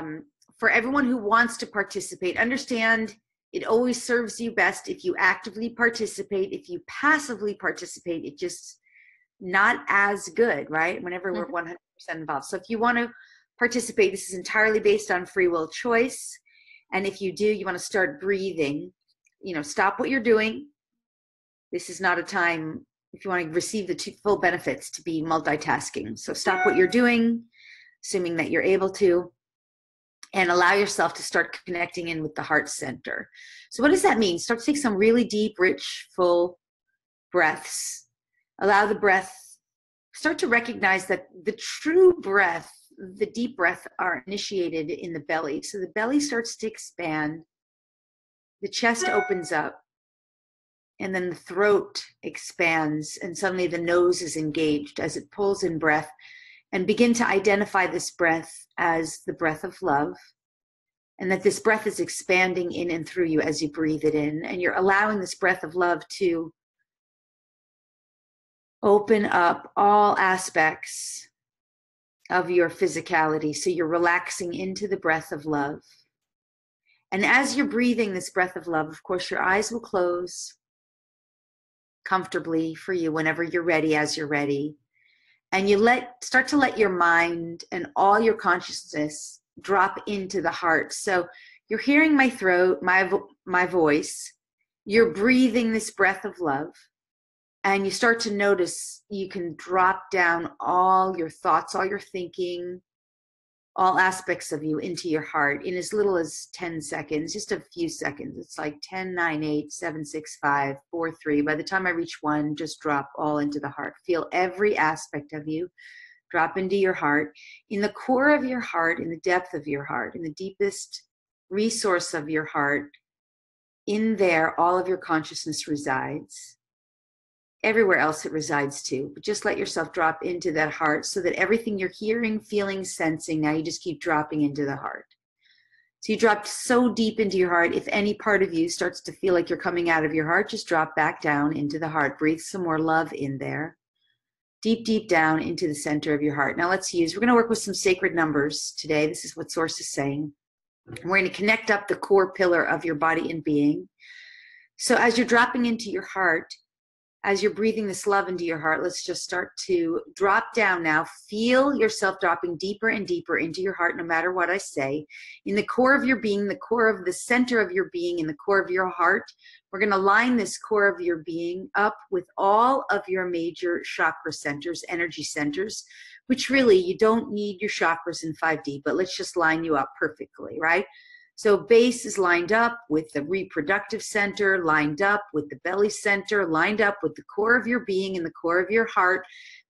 for everyone who wants to participate, understand it always serves you best if you actively participate. If you passively participate, it just not as good, right? Whenever we're 100% involved. So if you want to participate, this is entirely based on free will choice. And if you do, you want to start breathing, you know, stop what you're doing. This is not a time, if you want to receive the full benefits, to be multitasking. So stop what you're doing, assuming that you're able to, and allow yourself to start connecting in with the heart center. So what does that mean? Start to take some really deep, rich, full breaths. Allow the breath, start to recognize that the true breath, the deep breath, are initiated in the belly. So the belly starts to expand, the chest opens up, and then the throat expands, and suddenly the nose is engaged as it pulls in breath. And begin to identify this breath as the breath of love, and that this breath is expanding in and through you as you breathe it in. And you're allowing this breath of love to open up all aspects of your physicality. So you're relaxing into the breath of love. And as you're breathing this breath of love, of course, your eyes will close comfortably for you whenever you're ready, as you're ready. And you start to let your mind and all your consciousness drop into the heart. So you're hearing my throat, my voice. You're breathing this breath of love. And you start to notice you can drop down all your thoughts, all your thinking, all aspects of you into your heart in as little as 10 seconds, just a few seconds. It's like 10, 9, 8, 7, 6, 5, 4, 3. By the time I reach 1, just drop all into the heart. Feel every aspect of you drop into your heart. In the core of your heart, in the depth of your heart, in the deepest resource of your heart, in there, all of your consciousness resides. Everywhere else it resides too, but just let yourself drop into that heart so that everything you're hearing, feeling, sensing, now you just keep dropping into the heart. So you dropped so deep into your heart. If any part of you starts to feel like you're coming out of your heart, just drop back down into the heart. Breathe some more love in there. Deep, deep down into the center of your heart. Now we're going to work with some sacred numbers today. This is what Source is saying. We're going to connect up the core pillar of your body and being. So as you're dropping into your heart, As you're breathing this love into your heart, let's just start to drop down now. Feel yourself dropping deeper and deeper into your heart, no matter what I say. In the core of your being, the core of the center of your being, in the core of your heart, we're going to line this core of your being up with all of your major chakra centers, energy centers, which really you don't need your chakras in 5D, but let's just line you up perfectly, right? So base is lined up with the reproductive center, lined up with the belly center, lined up with the core of your being and the core of your heart,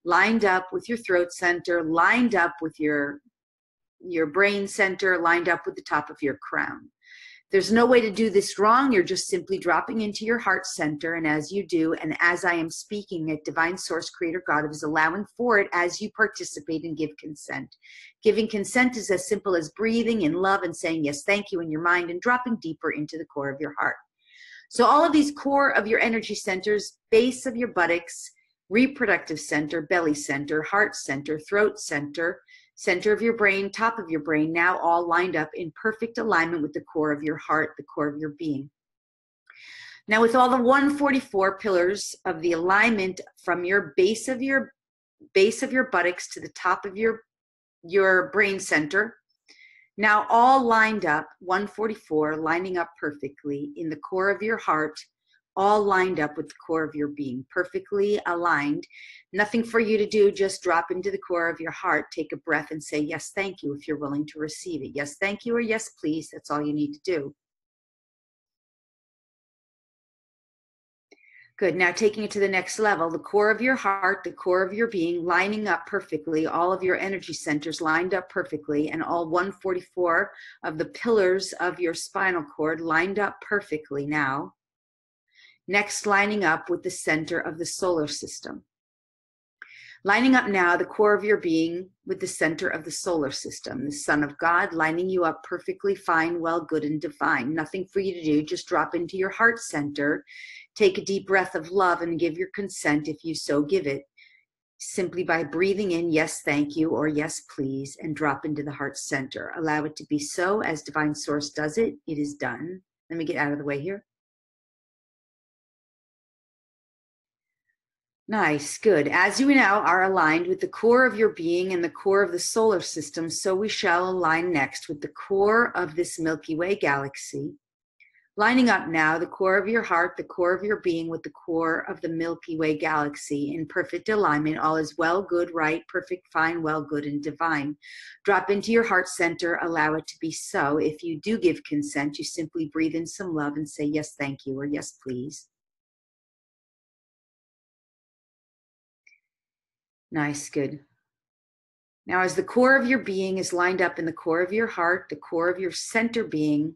lined up with your throat center, lined up with your brain center, lined up with the top of your crown. There's no way to do this wrong. You're just simply dropping into your heart center. And as you do, and as I am speaking it, Divine Source, Creator God is allowing for it as you participate and give consent. Giving consent is as simple as breathing in love and saying, yes, thank you in your mind and dropping deeper into the core of your heart. So all of these core of your energy centers, base of your buttocks, reproductive center, belly center, heart center, throat center, center of your brain, top of your brain, now all lined up in perfect alignment with the core of your heart, the core of your being. Now with all the 144 pillars of the alignment from your base of your buttocks to the top of your brain center, now all lined up, 144, lining up perfectly in the core of your heart, all lined up with the core of your being, perfectly aligned. Nothing for you to do, just drop into the core of your heart, take a breath and say, yes, thank you, if you're willing to receive it. Yes, thank you, or yes, please. That's all you need to do. Good. Now taking it to the next level, the core of your heart, the core of your being, lining up perfectly, all of your energy centers lined up perfectly, and all 144 of the pillars of your spinal cord lined up perfectly now. Next, lining up with the center of the solar system. Lining up now the core of your being with the center of the solar system, the Son of God, lining you up perfectly fine, well, good, and divine. Nothing for you to do, just drop into your heart center, take a deep breath of love and give your consent if you so give it, simply by breathing in, yes, thank you, or yes, please, and drop into the heart center. Allow it to be so. As Divine Source does it, it is done. Let me get out of the way here. Nice, good. As you now are aligned with the core of your being and the core of the solar system, so we shall align next with the core of this Milky Way galaxy. Lining up now the core of your heart, the core of your being with the core of the Milky Way galaxy in perfect alignment. All is well, good, right, perfect, fine, well, good, and divine. Drop into your heart center, allow it to be so. If you do give consent, you simply breathe in some love and say, yes, thank you, or yes, please. Nice, good. Now, as the core of your being is lined up in the core of your heart, the core of your center being,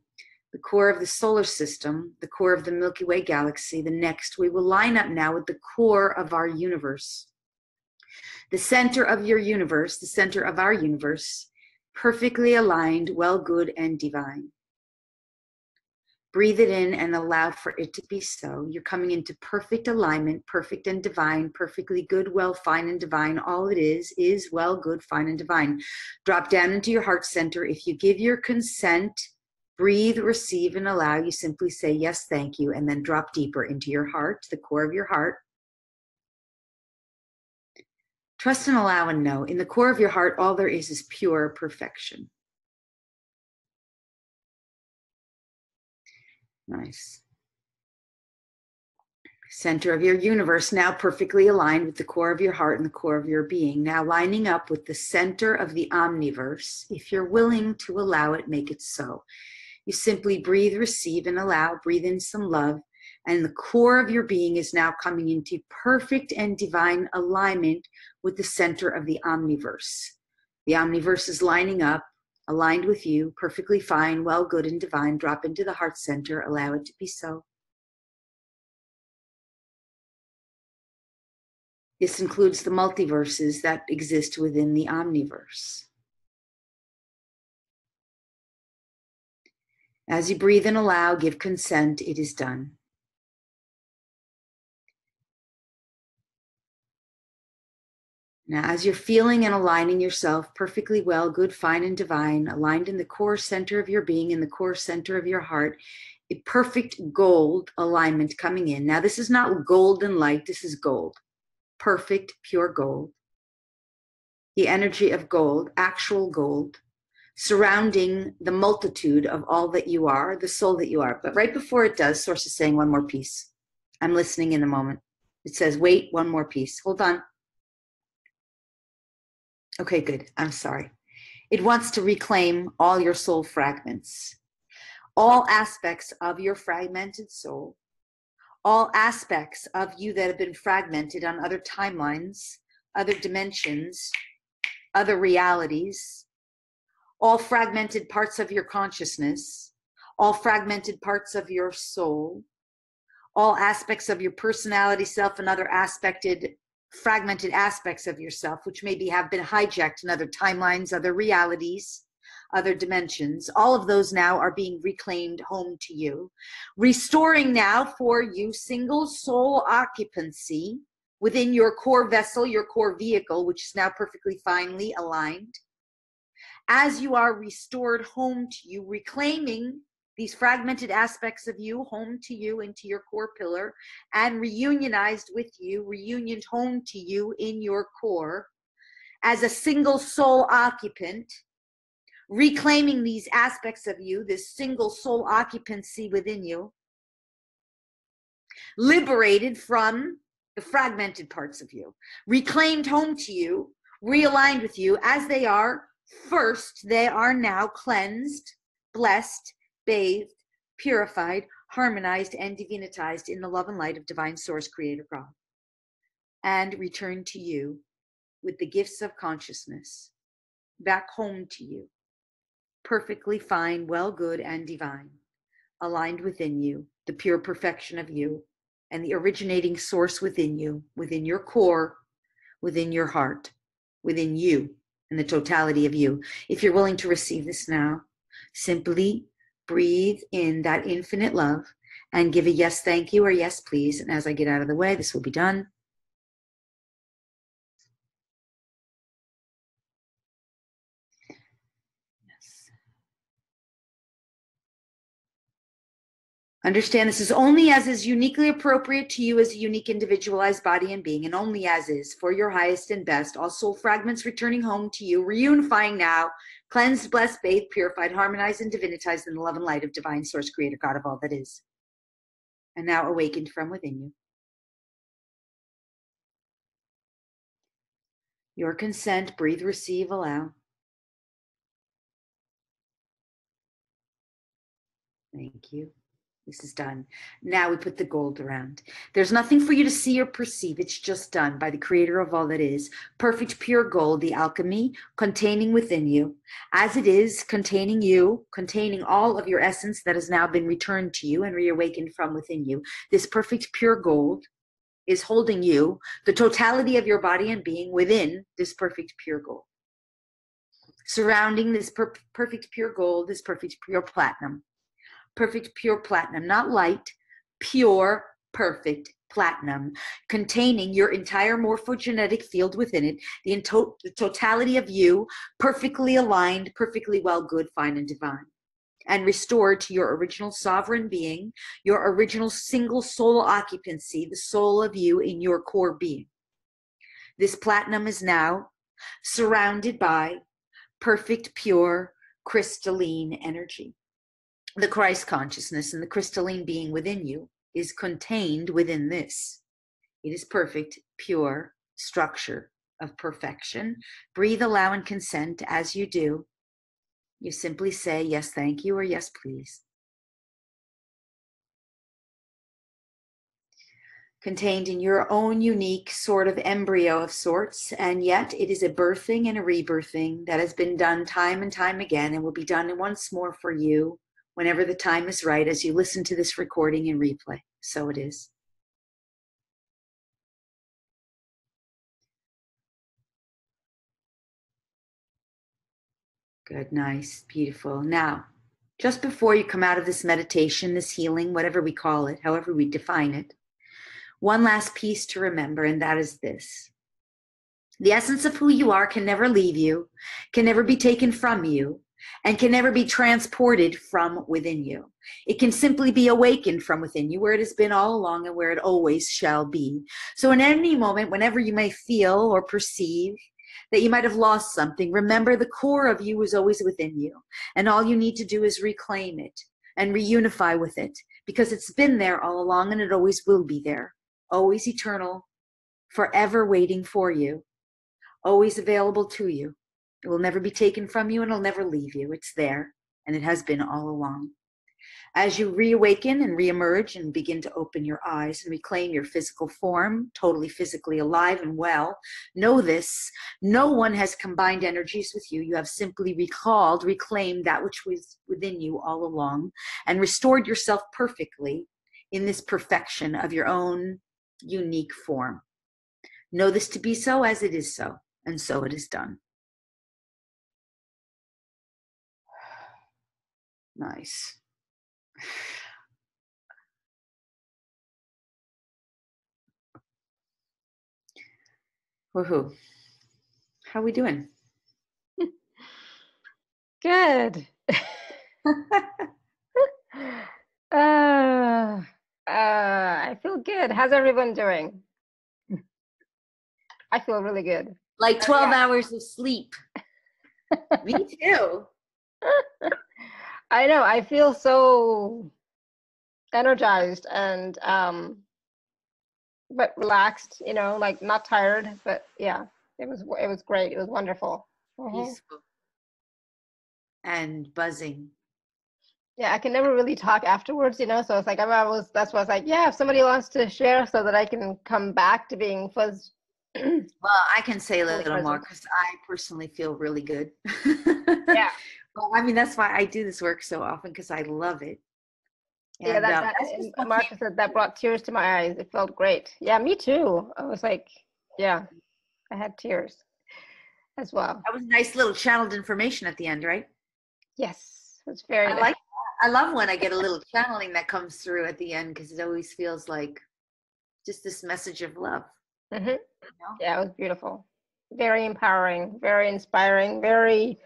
the core of the solar system, the core of the Milky Way galaxy, the next we will line up now with the core of our universe. The center of your universe, the center of our universe, perfectly aligned, well, good, and divine. Breathe it in and allow for it to be so. You're coming into perfect alignment, perfect and divine, perfectly good, well, fine, and divine. All it is well, good, fine, and divine. Drop down into your heart center. If you give your consent, breathe, receive, and allow. You simply say, yes, thank you, and then drop deeper into your heart, the core of your heart. Trust and allow and know. In the core of your heart, all there is pure perfection. Nice. Center of your universe now perfectly aligned with the core of your heart and the core of your being. Now lining up with the center of the omniverse. If you're willing to allow it, make it so. You simply breathe, receive, and allow. Breathe in some love. And the core of your being is now coming into perfect and divine alignment with the center of the omniverse. The omniverse is lining up, aligned with you, perfectly fine, well, good, and divine. Drop into the heart center. Allow it to be so. This includes the multiverses that exist within the omniverse. As you breathe and allow, give consent, it is done. Now, as you're feeling and aligning yourself perfectly well, good, fine, and divine, aligned in the core center of your being, in the core center of your heart, a perfect gold alignment coming in. Now, this is not golden light. This is gold. Perfect, pure gold. The energy of gold, actual gold, surrounding the multitude of all that you are, the soul that you are. But right before it does, Source is saying one more piece. I'm listening in a moment. It says, wait, one more piece. Hold on. Okay, good. I'm sorry. It wants to reclaim all your soul fragments, all aspects of your fragmented soul, all aspects of you that have been fragmented on other timelines, other dimensions, other realities, all fragmented parts of your consciousness, all fragmented parts of your soul, all aspects of your personality, self, and other fragmented aspects of yourself, which maybe have been hijacked in other timelines, other realities, other dimensions. All of those now are being reclaimed home to you, restoring now for you single soul occupancy within your core vessel, your core vehicle, which is now perfectly finely aligned. As you are restored home to you, reclaiming these fragmented aspects of you home to you into your core pillar, and reunionized with you, reunioned home to you in your core as a single soul occupant, reclaiming these aspects of you, this single soul occupancy within you, liberated from the fragmented parts of you, reclaimed home to you, realigned with you as they are. First, they are now cleansed, blessed, bathed, purified, harmonized, and divinitized in the love and light of divine source, creator God, and return to you with the gifts of consciousness back home to you, perfectly fine, well, good, and divine, aligned within you, the pure perfection of you, and the originating source within you, within your core, within your heart, within you, and the totality of you. If you're willing to receive this now, simply breathe in that infinite love and give a yes, thank you, or yes, please. And as I get out of the way, this will be done. Yes. Understand this is only as is uniquely appropriate to you as a unique individualized body and being, and only as is for your highest and best. All soul fragments returning home to you, reunifying now, cleansed, blessed, bathed, purified, harmonized, and divinitized in the love and light of divine source, creator God of all that is, and now awakened from within you. Your consent, breathe, receive, allow. Thank you. This is done. Now we put the gold around. There's nothing for you to see or perceive. It's just done by the creator of all that is. Perfect, pure gold, the alchemy containing within you. As it is, containing you, containing all of your essence that has now been returned to you and reawakened from within you. This perfect, pure gold is holding you, the totality of your body and being, within this perfect, pure gold. Surrounding this perfect, pure gold, this perfect, pure platinum. Perfect, pure platinum, not light, pure, perfect platinum, containing your entire morphogenetic field within it, the totality of you, perfectly aligned, perfectly well, good, fine, and divine, and restored to your original sovereign being, your original single soul occupancy, the soul of you in your core being. This platinum is now surrounded by perfect, pure, crystalline energy. The Christ consciousness and the crystalline being within you is contained within this. It is perfect, pure structure of perfection. Breathe, allow, and consent. As you do, you simply say, yes, thank you, or yes, please. Contained in your own unique sort of embryo of sorts, and yet it is a birthing and a rebirthing that has been done time and time again and will be done once more for you whenever the time is right, as you listen to this recording and replay. So it is. Good, nice, beautiful. Now, just before you come out of this meditation, this healing, whatever we call it, however we define it, one last piece to remember, and that is this. The essence of who you are can never leave you, can never be taken from you, and can never be transported from within you. It can simply be awakened from within you, where it has been all along and where it always shall be. So in any moment, whenever you may feel or perceive that you might have lost something, remember the core of you is always within you. And all you need to do is reclaim it and reunify with it, because it's been there all along and it always will be there. Always eternal, forever waiting for you, always available to you. It will never be taken from you and it'll never leave you. It's there, and it has been all along. As you reawaken and reemerge and begin to open your eyes and reclaim your physical form, totally physically alive and well, know this: no one has combined energies with you. You have simply reclaimed that which was within you all along, and restored yourself perfectly in this perfection of your own unique form. Know this to be so, as it is so, and so it is done. Nice. Woohoo. How are we doing? Good. I feel good. How's everyone doing? I feel really good. Like 12 hours of sleep. Me too. I know. I feel so energized and but relaxed, like not tired, but yeah, it was great. It was wonderful. Peaceful. And buzzing. Yeah, I can never really talk afterwards, so it's like that's why I was like, yeah, if somebody wants to share so that I can come back to being fuzz. Well, I can say a little more because I personally feel really good. Yeah. Well, I mean, that's why I do this work so often, because I love it. And, Marcus said that brought tears to my eyes. It felt great. Yeah, me too. I was like, yeah, I had tears as well. That was nice little channeled information at the end, right? Yes, it's very nice. Like that. I love when I get a little channeling that comes through at the end, because it always feels like just this message of love. Mm-hmm. Yeah, it was beautiful. Very empowering, very inspiring, very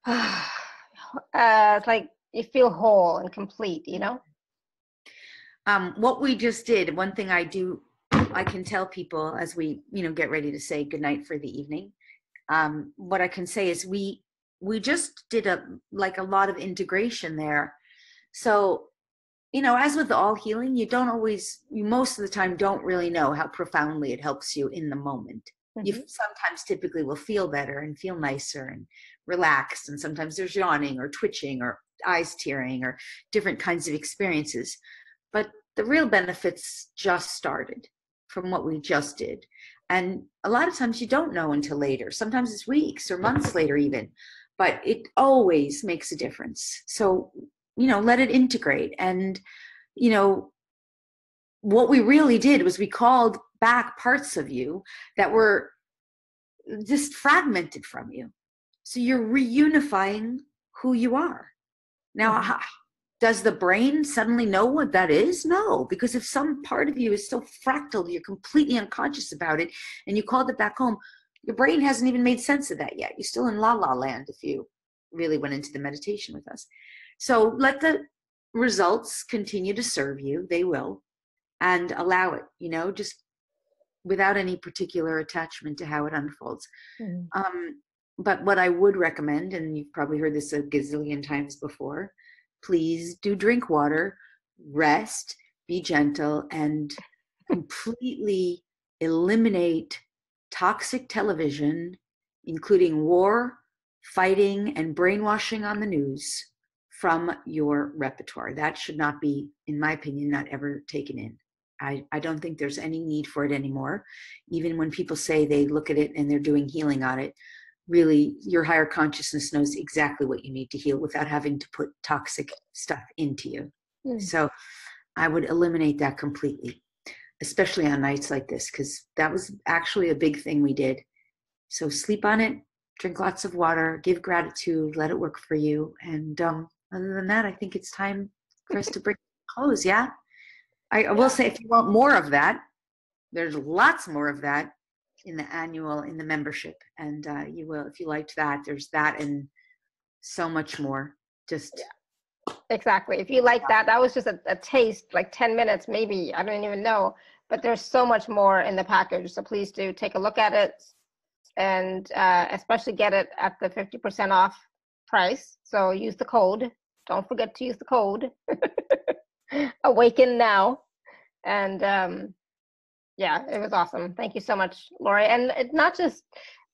it's like you feel whole and complete, What we just did, one thing I can tell people as we, get ready to say goodnight for the evening. What I can say is we just did a lot of integration there. So, as with all healing, you most of the time don't really know how profoundly it helps you in the moment. Mm-hmm. You sometimes typically will feel better and feel nicer and relaxed. And sometimes there's yawning or twitching or eyes tearing or different kinds of experiences. But the real benefits just started from what we just did. And a lot of times you don't know until later. Sometimes it's weeks or months later even. But it always makes a difference. So, let it integrate. And, what we really did was we called back parts of you that were just fragmented from you. So you're reunifying who you are. Now, mm-hmm. Does the brain suddenly know what that is? No, because if some part of you is so fractal, you're completely unconscious about it, and you called it back home, your brain hasn't even made sense of that yet. You're still in la-la land if you really went into the meditation with us. So let the results continue to serve you. They will. And allow it, just without any particular attachment to how it unfolds. Mm-hmm. But what I would recommend, and you've probably heard this a gazillion times before, please do drink water, rest, be gentle, and completely eliminate toxic television, including war, fighting, and brainwashing on the news from your repertoire. That should not be, in my opinion, not ever taken in. I don't think there's any need for it anymore. Even when people say they look at it and they're doing healing on it, really your higher consciousness knows exactly what you need to heal without having to put toxic stuff into you. Mm. So I would eliminate that completely, especially on nights like this, because that was actually a big thing we did. So sleep on it, drink lots of water, give gratitude, let it work for you. And other than that, I think it's time for us to bring close. Yeah. I will say, if you want more of that, there's lots more of that in the membership. And you will, if you liked that, there's that and so much more. Just exactly. If you like that, that was just a taste, like 10 minutes, maybe, I don't even know, but there's so much more in the package. So please do take a look at it, and especially get it at the 50% off price. So use the code. Don't forget to use the code. Awaken now. And yeah, it was awesome. Thank you so much, Lori. And it's not just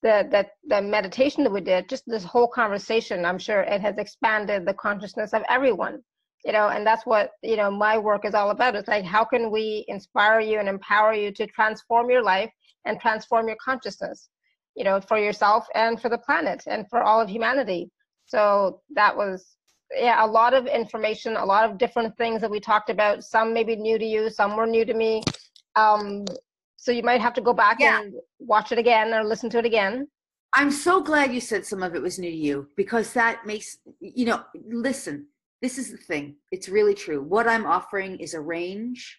the meditation that we did, just this whole conversation. I'm sure it has expanded the consciousness of everyone, you know, and that's what, you know, my work is all about. It's like, how can we inspire you and empower you to transform your life and transform your consciousness, you know, for yourself and for the planet and for all of humanity. So that was, yeah, a lot of information, a lot of different things that we talked about. Some may be new to you, some were new to me. So you might have to go back and watch it again or listen to it again. I'm so glad you said some of it was new to you, because that makes, you know, listen, this is the thing. It's really true. What I'm offering is a range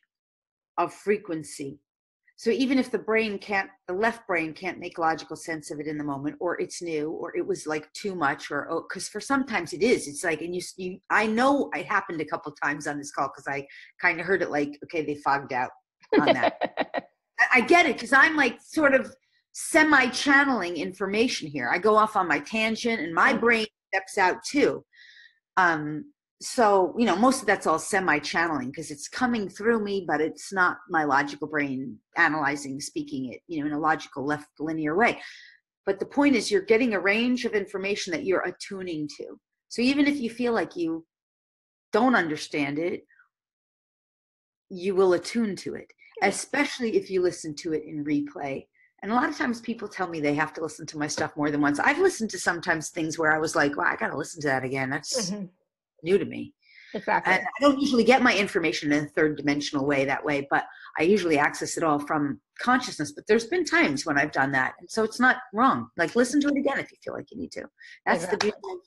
of frequency. So even if the left brain can't make logical sense of it in the moment, or it's new, or it was like too much, or, because for sometimes it is, it's like, and I know it happened a couple times on this call, because I kind of heard it like, okay, they fogged out on that. I get it, because I'm like sort of semi-channeling information here. I go off on my tangent and my brain steps out too. So, you know, most of that's all semi-channeling, because it's coming through me, but it's not my logical brain analyzing, speaking it, you know, in a logical left linear way. But the point is, you're getting a range of information that you're attuning to. So even if you feel like you don't understand it, you will attune to it, especially if you listen to it in replay. And a lot of times people tell me they have to listen to my stuff more than once. I've listened to sometimes things where I was like, wow, I got to listen to that again. That's new to me. Exactly. And I don't usually get my information in a third dimensional way that way, but I usually access it all from consciousness. But there's been times when I've done that. And so it's not wrong. Like, listen to it again if you feel like you need to. That's the beauty of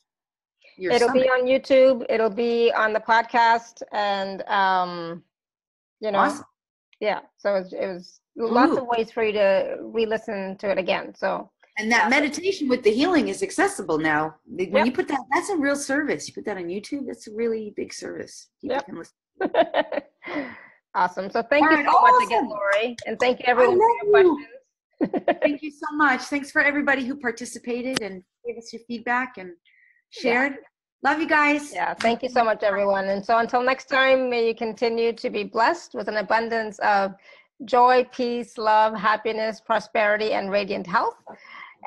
your It'll summit. be on YouTube. It'll be on the podcast. And, you know, Awesome. Yeah. So it was lots of ways for you to re-listen to it again. So. And that meditation with the healing is accessible now. When you put that, that's a real service. You put that on YouTube, that's a really big service. People can listen. Awesome. So thank you so much again, Lori. And thank you everyone for your questions. Thank you so much. Thanks for everybody who participated and gave us your feedback and shared. Love you guys. Yeah. Thank you so much, everyone. And so until next time, may you continue to be blessed with an abundance of joy, peace, love, happiness, prosperity, and radiant health.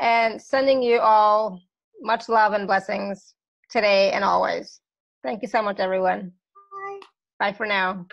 And sending you all much love and blessings today and always. Thank you so much, everyone. Bye. Bye for now.